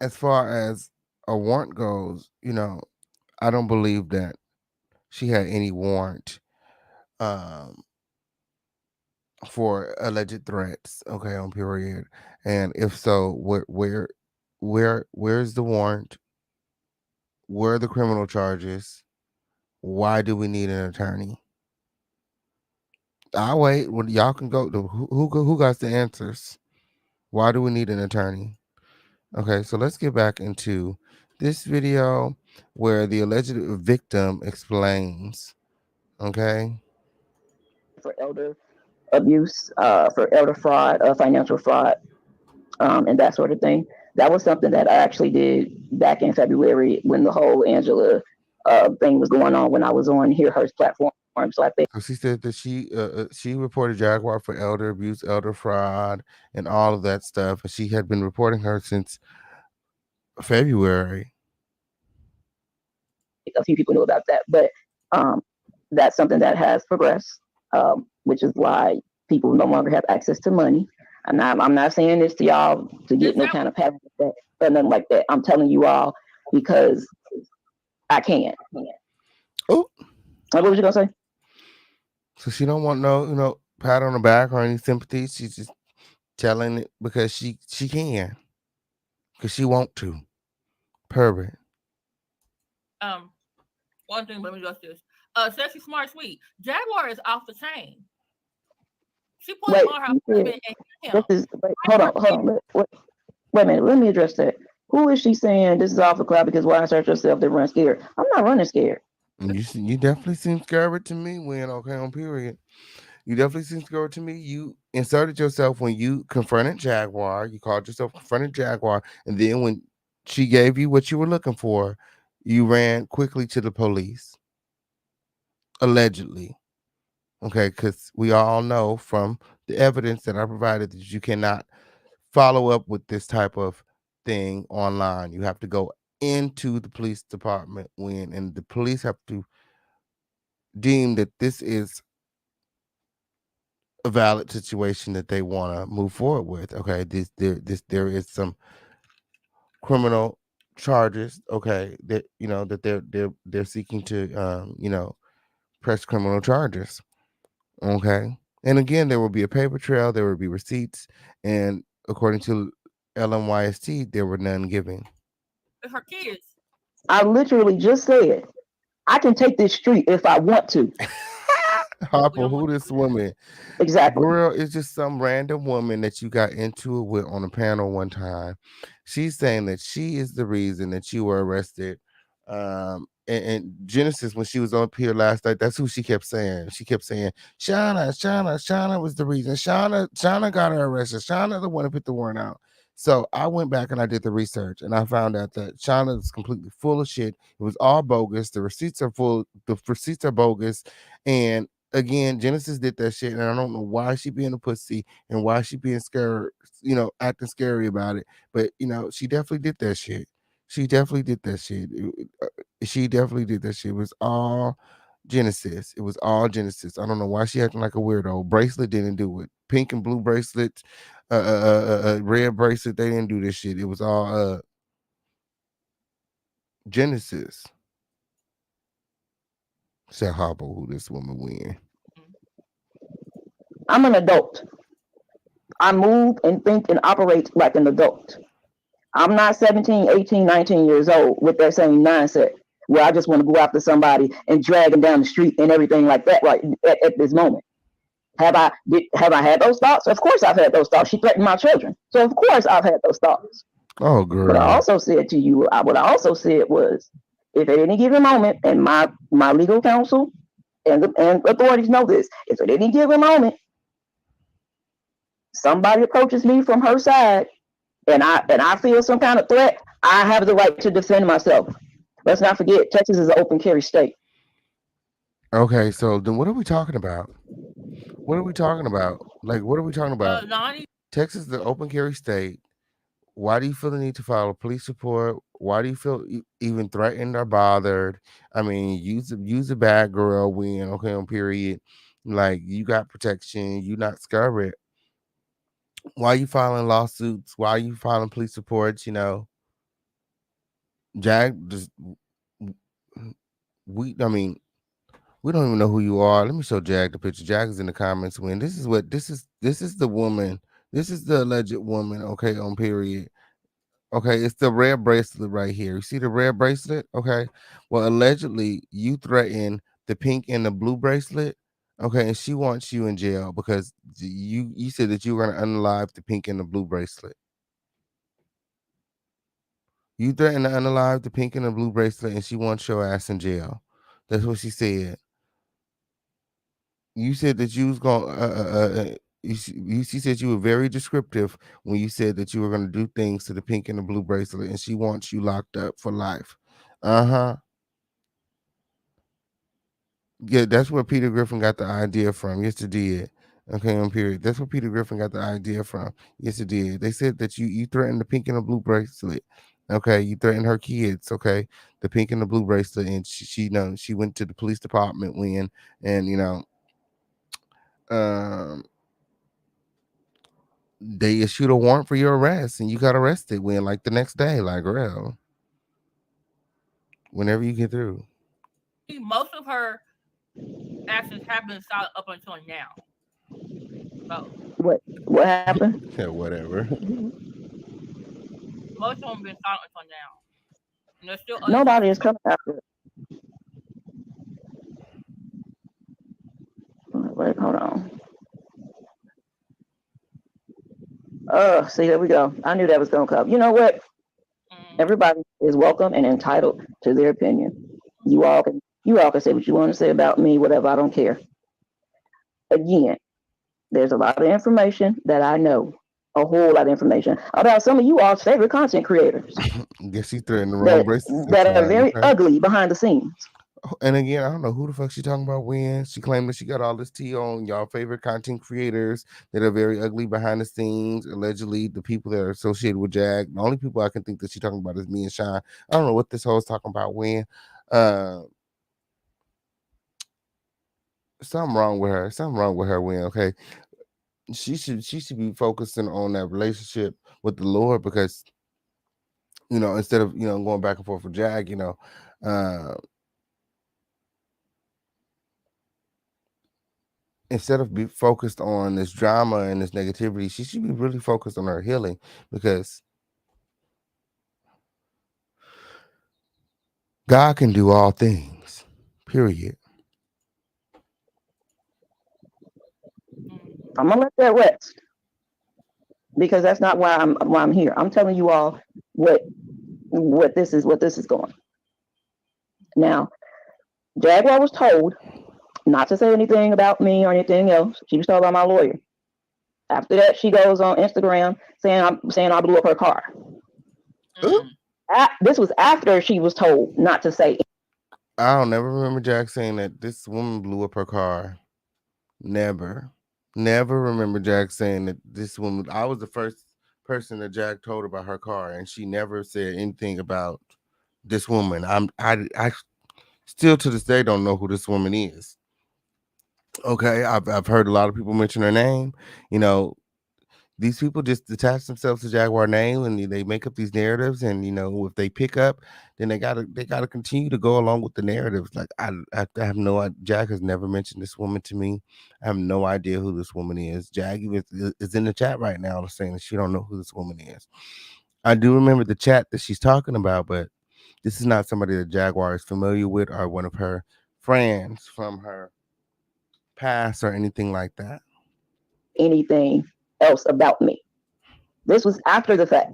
as far as a warrant goes, I don't believe that she had any warrant for alleged threats, okay, on period. And if so, where's the warrant? Where are the criminal charges? Why do we need an attorney? I'll wait. Well, y'all can go to who got the answers? Why do we need an attorney? Okay, so let's get back into this video. where the alleged victim explains. Okay. For elder abuse, for elder fraud, financial fraud, and that sort of thing. That was something that I actually did back in February when the whole Angela thing was going on when I was on Hear Her's platform. So I think. So she said that she reported Jaguar for elder abuse, elder fraud, and all of that stuff. And she had been reporting her since February. A few people know about that, but that's something that has progressed, which is why people no longer have access to money. And I'm not saying this to y'all to get no kind of pat or nothing like that. I'm telling you all because I can't. Oh, what was you gonna say? So she don't want no pat on the back or any sympathy. She's just telling it because she can, because she want to. Pervert. One thing, let me just this. Sexy Smart Sweet. Jaguar is off the chain. She put him on her husband and him. Hold on. Wait a minute. Let me address that. Who is she saying this is off the cloud because why insert yourself to run scared? I'm not running scared. You definitely seem scared to me when on period. You definitely seem scared to me. You inserted yourself when you confronted Jaguar. You called yourself confronted Jaguar, and then when she gave you what you were looking for, you ran quickly to the police. Allegedly. Okay, because we all know from the evidence that I provided that you cannot follow up with this type of thing online. You have to go into the police department and the police have to deem that this is a valid situation that they want to move forward with. Okay, there is some criminal charges. Okay, that that they're seeking to press criminal charges. Okay. And again, there will be a paper trail, there will be receipts, and according to LMYST, there were none given. Her kids. I literally just said, I can take this street if I want to. Harper, who this woman? Exactly. Girl, it's just some random woman that you got into it with on a panel one time. She's saying that she is the reason that you were arrested. And Genesis, when she was up here last night, that's who she kept saying. She kept saying, Shauna was the reason. Shauna got her arrested. Shauna the one who put the warrant out. So I went back and I did the research and I found out that Shauna is completely full of shit. It was all bogus. The receipts are bogus. And again, Genesis did that shit, and I don't know why she being a pussy and why she being scared, acting scary about it. But she definitely did that shit. She definitely did that shit. It was all Genesis. It was all Genesis. I don't know why she acting like a weirdo. Bracelet didn't do it. Pink and blue bracelets, red bracelet. They didn't do this shit. It was all Genesis. Said Hobble, who this woman win. I'm an adult. I move and think and operate like an adult. I'm not 17, 18, 19 years old with that same mindset where I just want to go after somebody and drag them down the street and everything like that right at this moment. Have I had those thoughts? Of course I've had those thoughts. She threatened my children. So of course I've had those thoughts. Oh, girl. What I also said to you, was, if at any given moment, and my legal counsel and authorities know this, if at any given moment somebody approaches me from her side and I feel some kind of threat, I have the right to defend myself. Let's not forget, Texas is an open carry state. Okay, so then what are we talking about? What are we talking about? Like, what are we talking about? Texas is the open carry state. Why do you feel the need to file a police report? Why do you feel even threatened or bothered? I mean, use a bad girl when, okay, on period. Like, you got protection. You not scared. Why are you filing lawsuits? Why are you filing police reports? Jag, just we don't even know who you are. Let me show Jag the picture. Jag is in the comments when this is the woman. This is the alleged woman, okay, on period. Okay, it's the red bracelet right here. You see the red bracelet? Okay. Well, allegedly, you threatened the pink and the blue bracelet. Okay, and she wants you in jail because you said that you were going to unalive the pink and the blue bracelet. You threatened to unalive the pink and the blue bracelet, and she wants your ass in jail. That's what she said. You said that you was going. She said you were very descriptive when you said that you were going to do things to the pink and the blue bracelet, and she wants you locked up for life. Yeah, that's where Peter Griffin got the idea from. Yes, it did. Okay, on period. That's where Peter Griffin got the idea from. Yes, it did. They said that you threatened the pink and the blue bracelet. Okay, you threatened her kids. Okay, the pink and the blue bracelet, and she went to the police department and they issued a warrant for your arrest, and you got arrested when like the next day, like girl, whenever you get through. Most of her actions have been solid up until now. So what happened? Yeah, whatever. Most of them have been silent until now. And there's still nobody is coming after it. Wait, hold on. See, there we go. I knew that was gonna come. You know what? Everybody is welcome and entitled to their opinion. You all can say what you want to say about me, whatever. I don't care. Again, there's a lot of information that I know, a whole lot of information about some of you all's favorite content creators. Guess she threatened the wrong bracelet. That are very ugly behind the scenes. And again, I don't know who the fuck she talking about when she claimed that she got all this tea on y'all favorite content creators that are very ugly behind the scenes. Allegedly, the people that are associated with Jag. The only people I can think that she talking about is me and Sean. I don't know what this hoe is talking about when. Something wrong with her when, okay. She should be focusing on that relationship with the Lord, because instead of going back and forth with Jag, instead of be focused on this drama and this negativity, she should be really focused on her healing, because God can do all things, period. I'm gonna let that rest, because that's not why I'm here. I'm telling you all what this is going. Now, Jaguar was told not to say anything about me or anything else. She was told by my lawyer. After that, she goes on Instagram saying I blew up her car. This was after she was told not to say. I don't never remember Jack saying that this woman blew up her car. Never remember Jack saying that this woman. I was the first person that Jack told about her car, and she never said anything about this woman. I still to this day don't know who this woman is. Okay, I've heard a lot of people mention her name. These people just attach themselves to Jaguar name, and they make up these narratives. And if they pick up, then they gotta continue to go along with the narratives. Like I have no idea. Jag has never mentioned this woman to me. I have no idea who this woman is. Jag is in the chat right now saying that she don't know who this woman is. I do remember the chat that she's talking about, but this is not somebody that Jaguar is familiar with or one of her friends from her past or anything like that. Anything else about me. This was after the fact,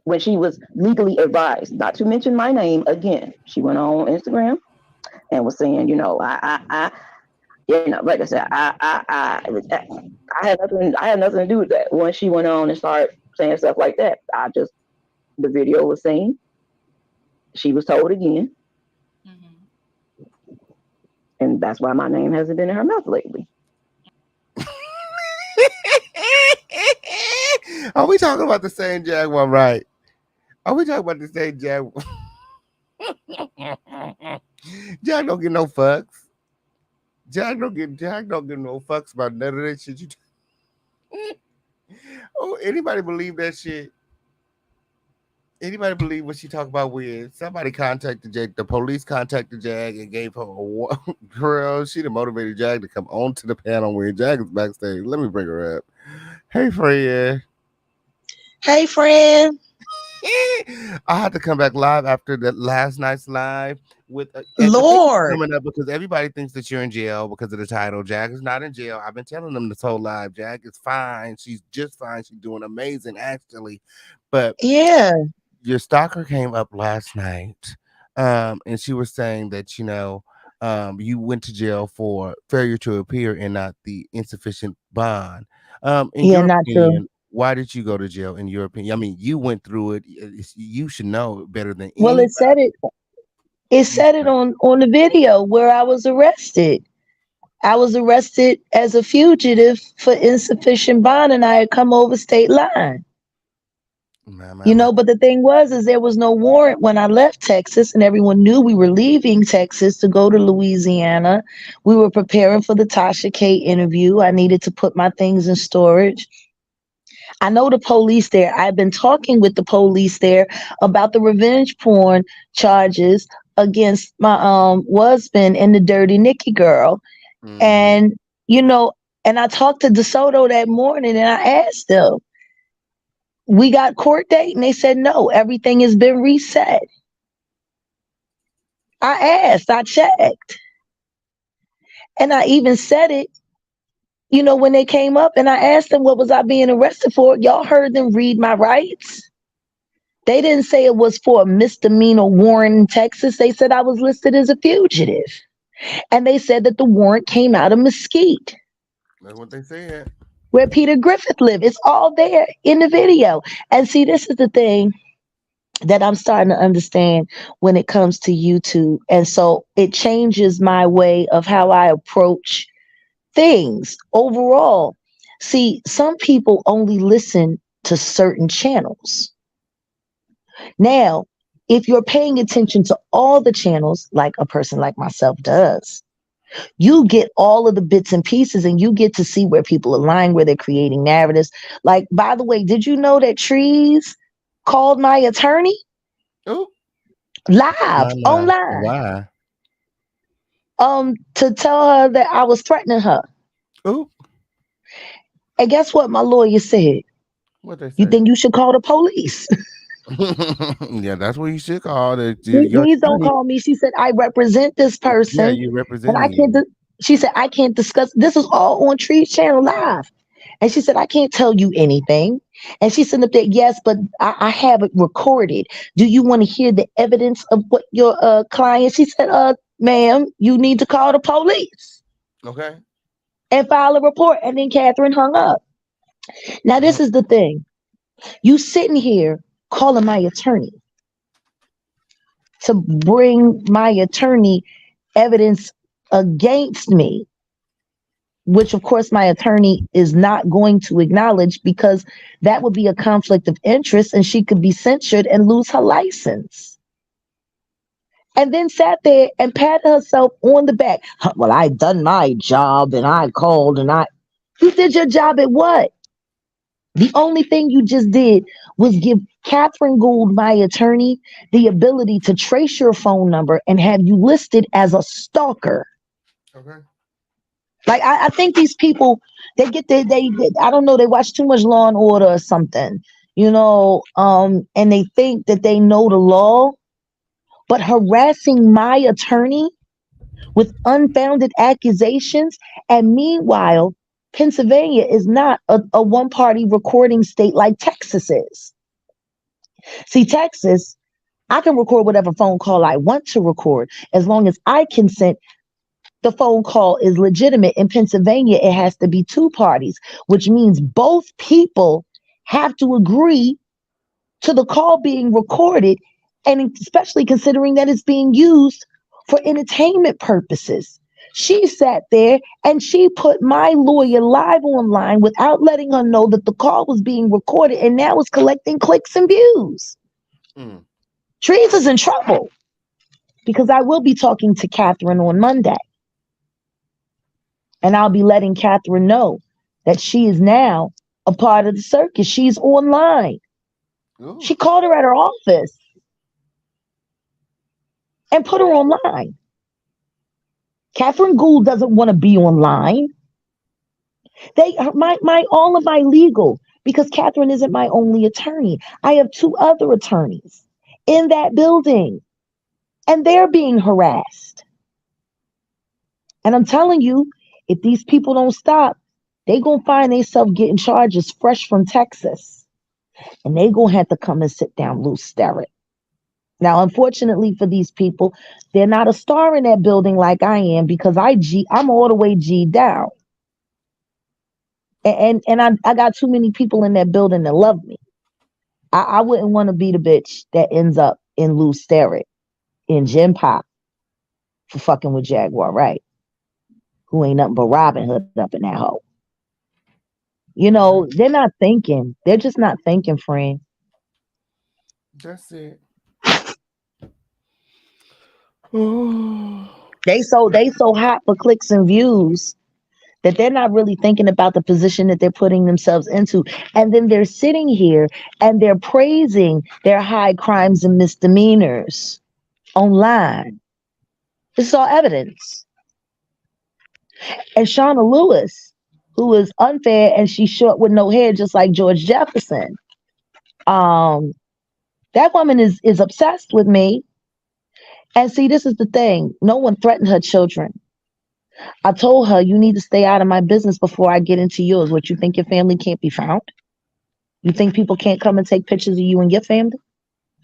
when she was legally advised not to mention my name again. She went on Instagram and was saying, I like I said, I had nothing to do with that. Once she went on and started saying stuff like that, the video was saying she was told again. And that's why my name hasn't been in her mouth lately. Are we talking about the same Jaguar, right? Are we talking about the same Jaguar? Jag don't get no fucks. Jag don't get no fucks about none of that shit. Oh, anybody believe that shit? Anybody believe what she talk about when somebody contacted Jag, the police contacted Jag and gave her a girl? She done motivated Jag to come onto the panel when Jag is backstage. Let me bring her up. Hey, friend. Hey, friend. I had to come back live after that last night's live with and I think it's Lord. coming up because everybody thinks that you're in jail because of the title. Jag is not in jail. I've been telling them this whole life. Jag is fine. She's just fine. She's doing amazing, actually. But Yeah. your stalker came up last night, and she was saying that you went to jail for failure to appear and not the insufficient bond. In Yeah, your not true. opinion, why did you go to jail? In your opinion, I mean, you went through it. You should know better than Well, anybody. it said it on the video where I was arrested. I was arrested as a fugitive for insufficient bond, and I had come over state line. But the thing is there was no warrant when I left Texas, and everyone knew we were leaving Texas to go to Louisiana. We were preparing for the Tasha K interview. I needed to put my things in storage. I know the police there. I've been talking with the police there about the revenge porn charges against my husband and the Dirty Nikki girl. Mhm. And, and I talked to DeSoto that morning and I asked them, we got court date? And they said, no, everything has been reset. I checked. And I even said it, when they came up and I asked them, what was I being arrested for? Y'all heard them read my rights. They didn't say it was for a misdemeanor warrant in Texas. They said I was listed as a fugitive. And they said that the warrant came out of Mesquite. That's what they said. Where Peter Griffith lived. It's all there in the video. And see, this is the thing that I'm starting to understand when it comes to YouTube. And so it changes my way of how I approach things overall. See, some people only listen to certain channels. Now, if you're paying attention to all the channels, like a person like myself does, you get all of the bits and pieces and you get to see where people align, where they're creating narratives. Like, by the way, did you know that Trees called my attorney? Oh, live online. Why? To tell her that I was threatening her. Oh. And guess what my lawyer said? What they say? You think you should call the police? Yeah, that's what you should call it. Please don't call me. She said, I represent this person. Yeah, you represent. And I can't. She said, I can't discuss. This is all on Tree's channel live. And she said, I can't tell you anything. And she said up there, yes, but I have it recorded. Do you want to hear the evidence of what your client? She said, ma'am, you need to call the police. Okay. And file a report. And then Catherine hung up. Now, this is the thing. You sitting here calling my attorney to bring my attorney evidence against me, which of course my attorney is not going to acknowledge because that would be a conflict of interest and she could be censured and lose her license. And then sat there and patted herself on the back. Well, I done my job and I called and you did your job at what? The only thing you just did was give Catherine Gould, my attorney, the ability to trace your phone number and have you listed as a stalker. Okay. Like, I think these people, they I don't know, they watch too much Law and Order or something, and they think that they know the law, but harassing my attorney with unfounded accusations, and meanwhile, Pennsylvania is not a one-party recording state like Texas is. See, Texas, I can record whatever phone call I want to record as long as I consent. The phone call is legitimate. In Pennsylvania, it has to be two parties, which means both people have to agree to the call being recorded, and especially considering that it's being used for entertainment purposes. She sat there and she put my lawyer live online without letting her know that the call was being recorded, and now it's collecting clicks and views. Trees is in trouble because I will be talking to Catherine on Monday. And I'll be letting Catherine know that she is now a part of the circus. She's online. Ooh. She called her at her office and put her online. Catherine Gould doesn't want to be online. All of my legal, because Catherine isn't my only attorney. I have two other attorneys in that building. and they're being harassed. And I'm telling you, if these people don't stop, they gonna find themselves getting charges fresh from Texas, and they gonna have to come and sit down loose sterrett. Now, unfortunately for these people, they're not a star in that building like I am, because I'm all the way G down. And I got too many people in that building that love me. I wouldn't want to be the bitch that ends up in loose sterrett in Gen Pop for fucking with Jaguar Wright, who ain't nothing but Robin Hood up in that hole. You know, they're not thinking. They're just not thinking, friend. That's it. They so hot for clicks and views that they're not really thinking about the position that they're putting themselves into. And then they're sitting here and they're praising their high crimes and misdemeanors online. This is all evidence. And Shauna Lewis, who is unfair and she's short with no hair, just like George Jefferson. That woman is obsessed with me. And see, this is the thing. No one threatened her children. I told her, you need to stay out of my business before I get into yours. What, you think your family can't be found? You think people can't come and take pictures of you and your family?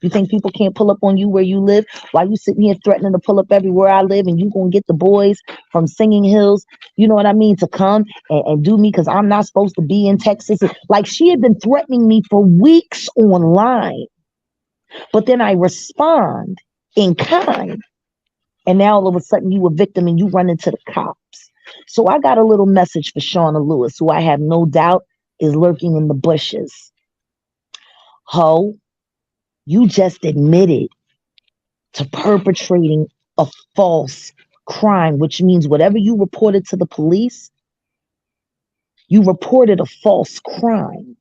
You think people can't pull up on you where you live while you sitting here threatening to pull up everywhere I live, and you gonna get the boys from Singing Hills, you know what I mean, to come and do me because I'm not supposed to be in Texas? Like, she had been threatening me for weeks online. But then I respond in kind. And now all of a sudden you a victim and you run into the cops. So I got a little message for Shauna Lewis, who I have no doubt is lurking in the bushes. Ho, you just admitted to perpetrating a false crime, which means whatever you reported to the police, you reported a false crime,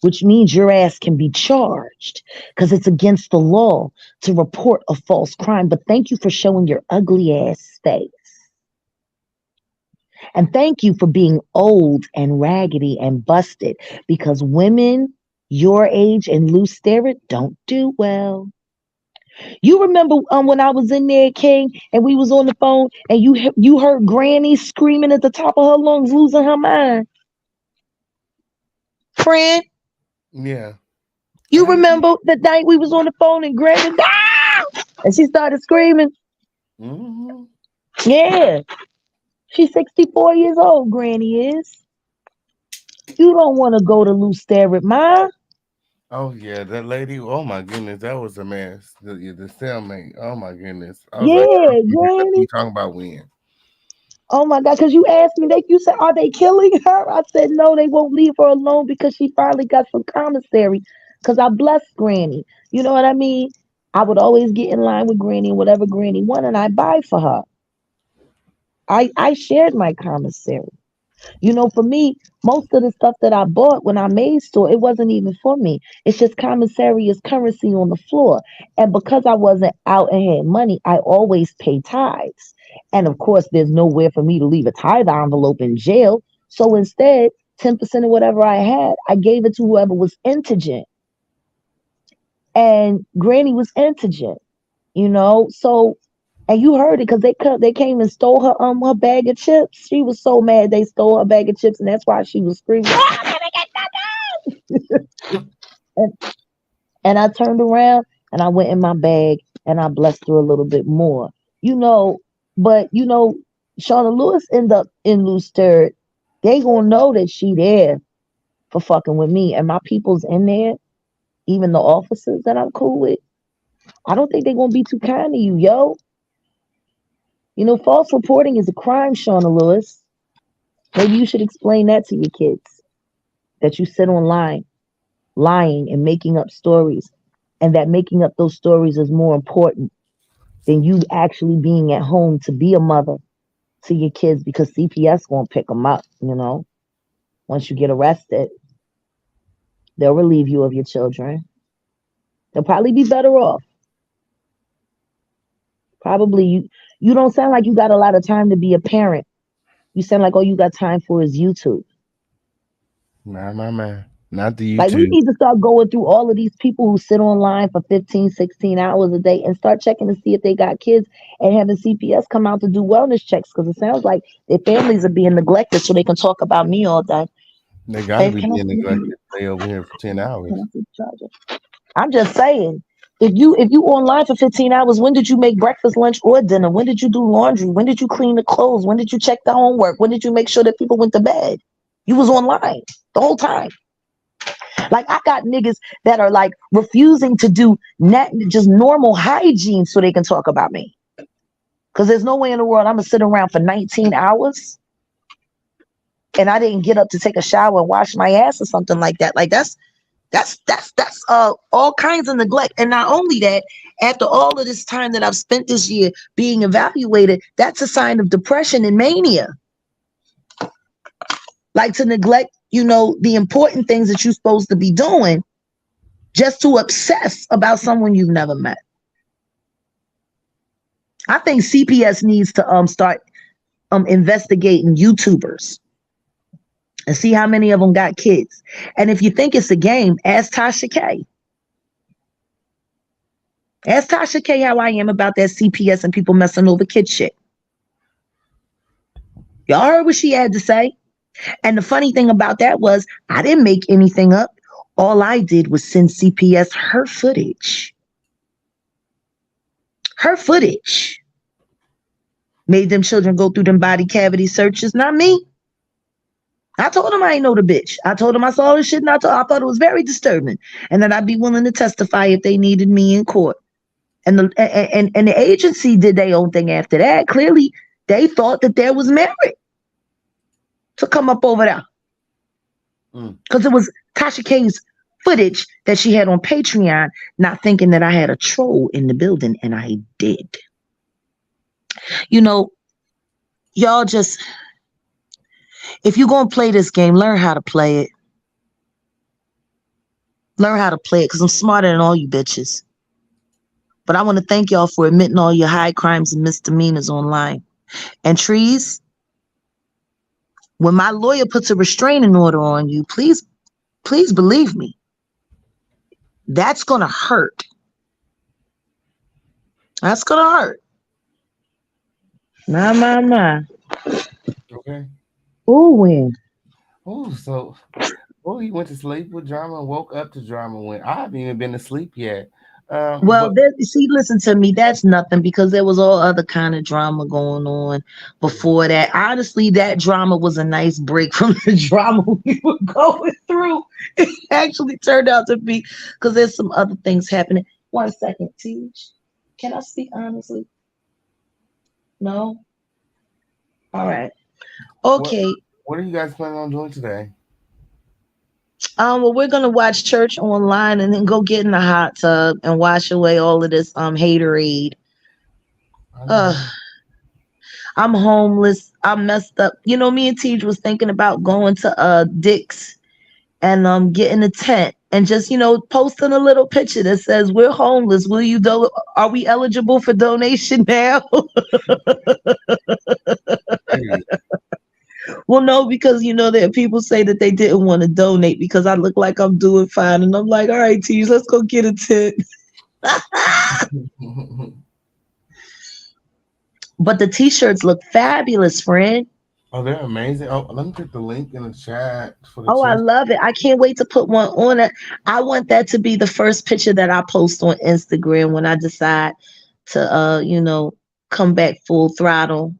which means your ass can be charged because it's against the law to report a false crime. But thank you for showing your ugly ass face. And thank you for being old and raggedy and busted, because women your age and loose sterrett don't do well. You remember when I was in there, King, and we was on the phone and you heard Granny screaming at the top of her lungs, losing her mind? Friend? Yeah. You remember the night we was on the phone and Granny, ah! And she started screaming? Mm-hmm. Yeah. She's 64 years old, Granny is. You don't want to go to loose sterrett, Ma. Oh yeah, that lady. Oh my goodness, that was a mess. The cellmate. Oh my goodness. I was Yeah, like, Granny. you talking about when? Oh my God, because you asked me, you said, are they killing her? I said, no, they won't leave her alone because she finally got some commissary. Because I blessed Granny. You know what I mean? I would always get in line with Granny and whatever Granny wanted, and I buy for her. I shared my commissary. You know, for me, most of the stuff that I bought when I made store, it wasn't even for me. It's just commissary is currency on the floor. And because I wasn't out and had money, I always pay tithes. And of course, there's nowhere for me to leave a tithe envelope in jail. So instead, 10% of whatever I had, I gave it to whoever was indigent. And Granny was indigent, you know? So, and you heard it because they came and stole her bag of chips. She was so mad they stole her bag of chips, and that's why she was screaming. and I turned around and I went in my bag and I blessed her a little bit more, you know. But you know, Shauna Lewis end up in loose sterrett. They gonna know that she there for fucking with me, and my people's in there. Even the officers that I'm cool with, I don't think they're gonna be too kind to you, yo. You know, false reporting is a crime, Shauna Lewis. Maybe you should explain that to your kids. That you sit online, lying and making up stories, and that making up those stories is more important than you actually being at home to be a mother to your kids, because CPS won't pick them up, you know. Once you get arrested, they'll relieve you of your children. They'll probably be better off. Probably you don't sound like you got a lot of time to be a parent. You sound like all you got time for is YouTube. My man. Not the Like, we YouTube. need to start going through all of these people who sit online for 15, 16 hours a day and start checking to see if they got kids and having CPS come out to do wellness checks, because it sounds like their families are being neglected so they can talk about me all day. They gotta Babe, be can I being see neglected. Stay over here for 10 hours. can I see the charger? I'm just saying, if you online for 15 hours, when did you make breakfast, lunch, or dinner? When did you do laundry? When did you clean the clothes? When did you check the homework? When did you make sure that people went to bed? You was online the whole time. Like, I got niggas that are like refusing to do just normal hygiene so they can talk about me. Because there's no way in the world I'm gonna sit around for 19 hours and I didn't get up to take a shower and wash my ass or something like that. Like, that's all kinds of neglect. And not only that, after all of this time that I've spent this year being evaluated, that's a sign of depression and mania. Like, to neglect, the important things that you're supposed to be doing just to obsess about someone you've never met. I think CPS needs to start investigating YouTubers and see how many of them got kids. And if you think it's a game, ask Tasha K. Ask Tasha K how I am about that CPS and people messing over kid shit. Y'all heard what she had to say? And the funny thing about that was, I didn't make anything up. All I did was send CPS her footage. Her footage. Made them children go through them body cavity searches, not me. I told them I ain't know the bitch. I told them I saw this shit and I thought it was very disturbing. And that I'd be willing to testify if they needed me in court. And the agency did their own thing after that. Clearly, they thought that there was merit to come up over there. Because it was Tasha K's footage that she had on Patreon, not thinking that I had a troll in the building, and I did. Y'all just, if you're going to play this game, learn how to play it. Learn how to play it, because I'm smarter than all you bitches. But I want to thank y'all for admitting all your high crimes and misdemeanors online. And Trees, when my lawyer puts a restraining order on you, please believe me, that's going to hurt. That's going to hurt. My. Okay. Ooh, when? He went to sleep with drama and woke up to drama when I haven't even been to sleep yet. Listen to me. That's nothing, because there was all other kind of drama going on before that. Honestly, that drama was a nice break from the drama we were going through. It actually turned out to be, because there's some other things happening. 1 second, Teach. Can I speak honestly? No? All right. Okay. What are you guys planning on doing today? Well, we're gonna watch church online and then go get in the hot tub and wash away all of this haterade. I'm homeless. I'm messed up. Me and Tej was thinking about going to Dick's and getting a tent and just posting a little picture that says, "We're homeless. Will you are we eligible for donation now?" Well, no, because that people say that they didn't want to donate because I look like I'm doing fine, and I'm like, all right, Tees, let's go get a tent. But the t-shirts look fabulous, friend. Oh, they're amazing. Oh, let me put the link in the chat for the I love it. I can't wait to put one on it. I want that to be the first picture that I post on Instagram when I decide to come back full throttle.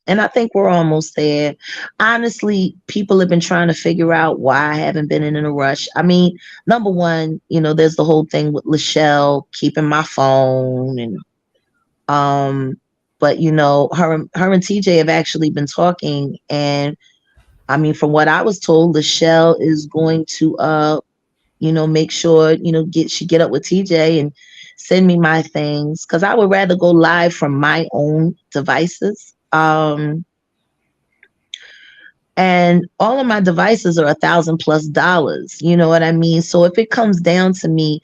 And I think we're almost there. Honestly, people have been trying to figure out why I haven't been in a rush. I mean, number one, there's the whole thing with Lachelle keeping my phone, and but her and TJ have actually been talking, and I mean, from what I was told, Lachelle is going to make sure she get up with TJ and send me my things, because I would rather go live from my own devices. And all of my devices are $1,000+. You know what I mean? So if it comes down to me,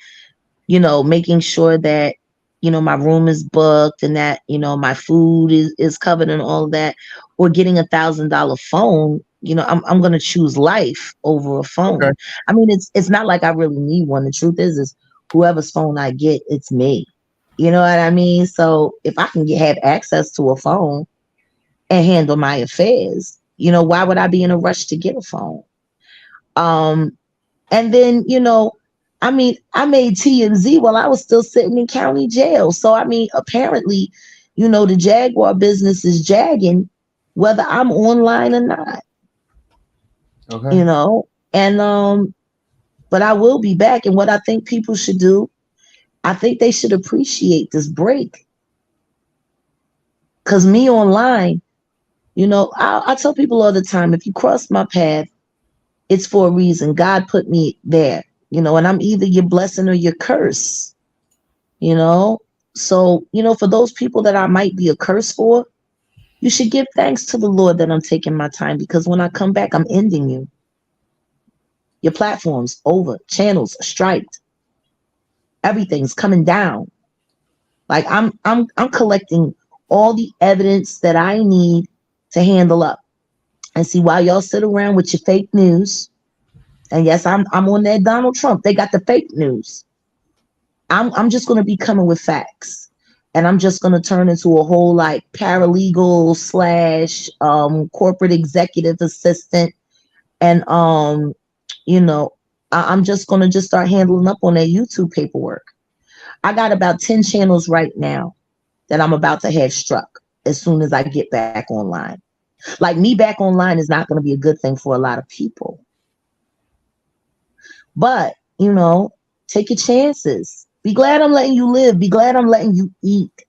making sure that, my room is booked and that, my food is covered and all of that, or getting $1,000 phone, I'm gonna choose life over a phone. Okay. I mean, it's not like I really need one. The truth is whoever's phone I get, it's me. You know what I mean? So if I can have access to a phone and handle my affairs, why would I be in a rush to get a phone? And then, I mean, I made TMZ while I was still sitting in county jail. So, I mean, apparently, the Jaguar business is jagging whether I'm online or not, Okay. and, but I will be back. And what I think people should do, I think they should appreciate this break. Because me online, I tell people all the time, if you cross my path, it's for a reason. God put me there, and I'm either your blessing or your curse, So, for those people that I might be a curse for, you should give thanks to the Lord that I'm taking my time, because when I come back, I'm ending you. Your platform's over, channels striped, everything's coming down. Like I'm collecting all the evidence that I need to handle up. And see, while y'all sit around with your fake news, and yes, I'm on that Donald Trump. They got the fake news. I'm just gonna be coming with facts, and I'm just gonna turn into a whole like paralegal slash corporate executive assistant, and I'm just gonna start handling up on that YouTube paperwork. I got about 10 channels right now that I'm about to have struck as soon as I get back online. Like, me back online is not gonna be a good thing for a lot of people. But, take your chances. Be glad I'm letting you live. Be glad I'm letting you eat.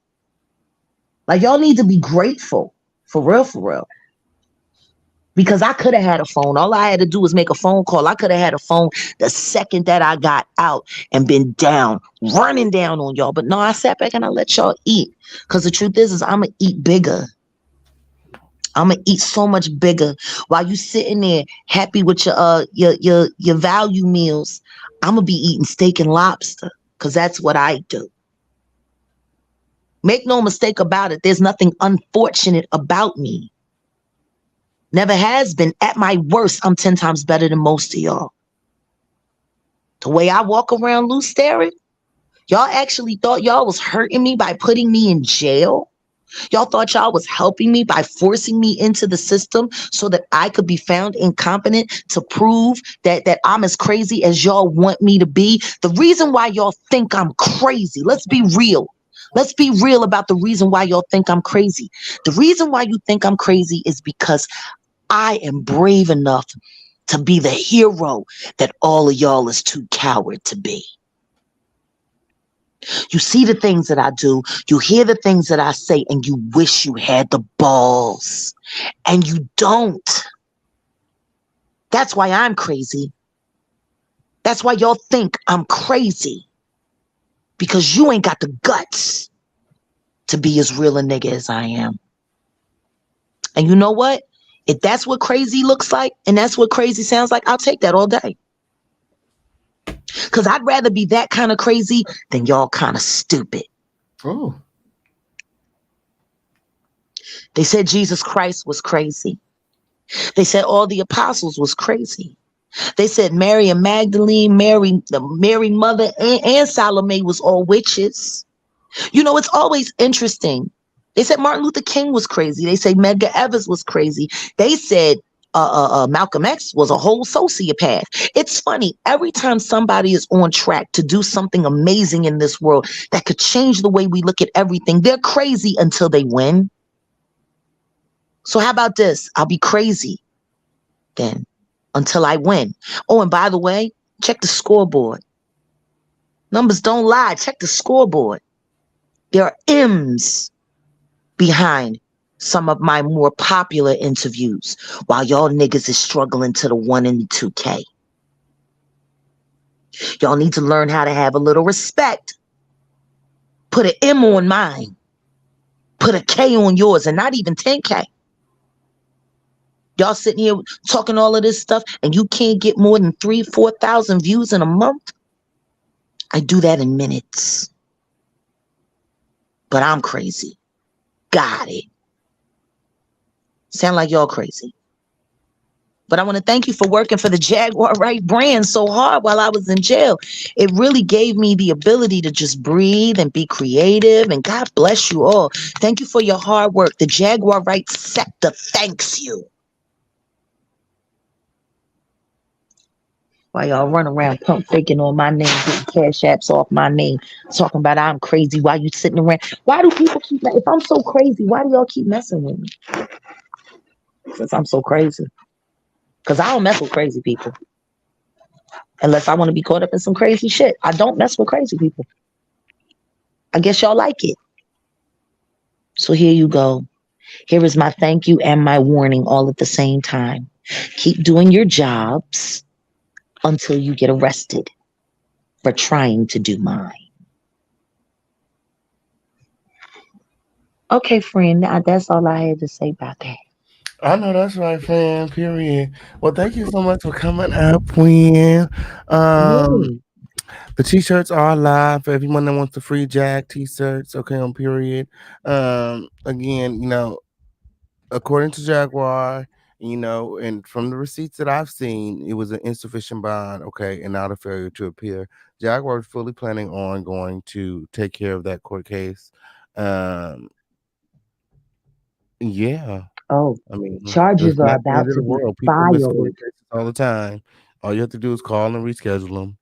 Like, y'all need to be grateful. For real, for real. Because I could have had a phone. All I had to do was make a phone call. I could have had a phone the second that I got out and been down, running down on y'all. But no, I sat back and I let y'all eat. Because the truth is I'm going to eat bigger. I'm gonna eat so much bigger while you sitting there happy with your value meals. I'm gonna be eating steak and lobster, because that's what I do. Make no mistake about it. There's nothing unfortunate about me. Never has been. At my worst, I'm 10 times better than most of y'all. The way I walk around loose staring, y'all actually thought y'all was hurting me by putting me in jail? Y'all thought y'all was helping me by forcing me into the system so that I could be found incompetent to prove that I'm as crazy as y'all want me to be? The reason why y'all think I'm crazy, let's be real. Let's be real about the reason why y'all think I'm crazy. The reason why you think I'm crazy is because I am brave enough to be the hero that all of y'all is too coward to be. You see the things that I do, you hear the things that I say, and you wish you had the balls. And you don't. That's why I'm crazy. That's why y'all think I'm crazy. Because you ain't got the guts to be as real a nigga as I am. And you know what? If that's what crazy looks like, and that's what crazy sounds like, I'll take that all day. Because I'd rather be that kind of crazy than y'all kind of stupid. Oh. They said Jesus Christ was crazy. They said all the apostles was crazy. They said Mary and Magdalene, the Mary mother, and Salome was all witches. It's always interesting. They said Martin Luther King was crazy. They say Medgar Evers was crazy. They said Malcolm X was a whole sociopath. It's funny, every time somebody is on track to do something amazing in this world that could change the way we look at everything, they're crazy until they win. So how about this? I'll be crazy then until I win. Oh, and by the way, check the scoreboard. Numbers don't lie. Check the scoreboard. There are M's behind some of my more popular interviews, while y'all niggas is struggling to the 1 and the 2K. Y'all need to learn how to have a little respect. Put an M on mine. Put a K on yours, and not even 10K. Y'all sitting here talking all of this stuff, and you can't get more than 3,000, 4,000 views in a month? I do that in minutes. But I'm crazy. Got it. Sound like y'all crazy. But I want to thank you for working for the Jaguar Wright brand so hard while I was in jail. It really gave me the ability to just breathe and be creative. And God bless you all. Thank you for your hard work. The Jaguar Wright sector thanks you. While y'all run around pump faking on my name, getting cash apps off my name, talking about I'm crazy. Why you sitting around? Why do people keep, if I'm so crazy, why do y'all keep messing with me? Since I'm so crazy. Because I don't mess with crazy people. Unless I want to be caught up in some crazy shit. I don't mess with crazy people. I guess y'all like it. So here you go. Here is my thank you and my warning all at the same time. Keep doing your jobs until you get arrested for trying to do mine. Okay, friend, that's all I had to say about that. I know that's right, fam. Period. Well, thank you so much for coming up, Queen. The t-shirts are live for everyone that wants the free Jag t-shirts. Okay, on Period. Again, according to Jaguar, and from the receipts that I've seen, it was an insufficient bond, okay, and not a failure to appear. Jaguar is fully planning on going to take care of that court case. Yeah. Oh, I mean, charges it's are not the about end of to the be world. People miss filed, court cases all the time. All you have to do is call and reschedule them.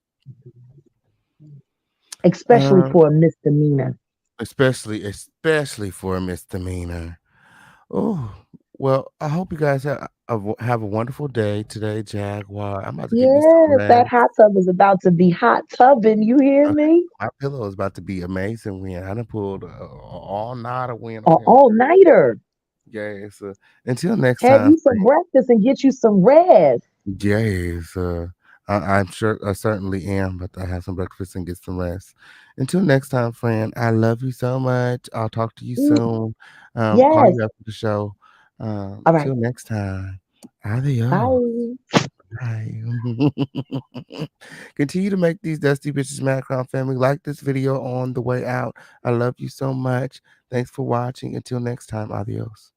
especially for a misdemeanor. Especially for a misdemeanor. Oh, well, I hope you guys have a wonderful day today, Jaguar. I'm about to give you some Yes, that rest. hot tub is about to be hot tubbing. You hear Okay, me? my pillow is about to be amazing. Win. I done pulled all night of win. An Okay, all-nighter. yes. Until next Have time, you some breakfast and get you some rest. yes. I'm sure I certainly am, but I have some breakfast and get some rest. Until next time, friend. I love you so much. I'll talk to you soon. Call Yes. you after the show. All right. Till next time. Adios. Bye. Bye. Continue to make these Dusty Bitches Mad Crown family. Like this video on the way out. I love you so much. Thanks for watching. Until next time. Adios.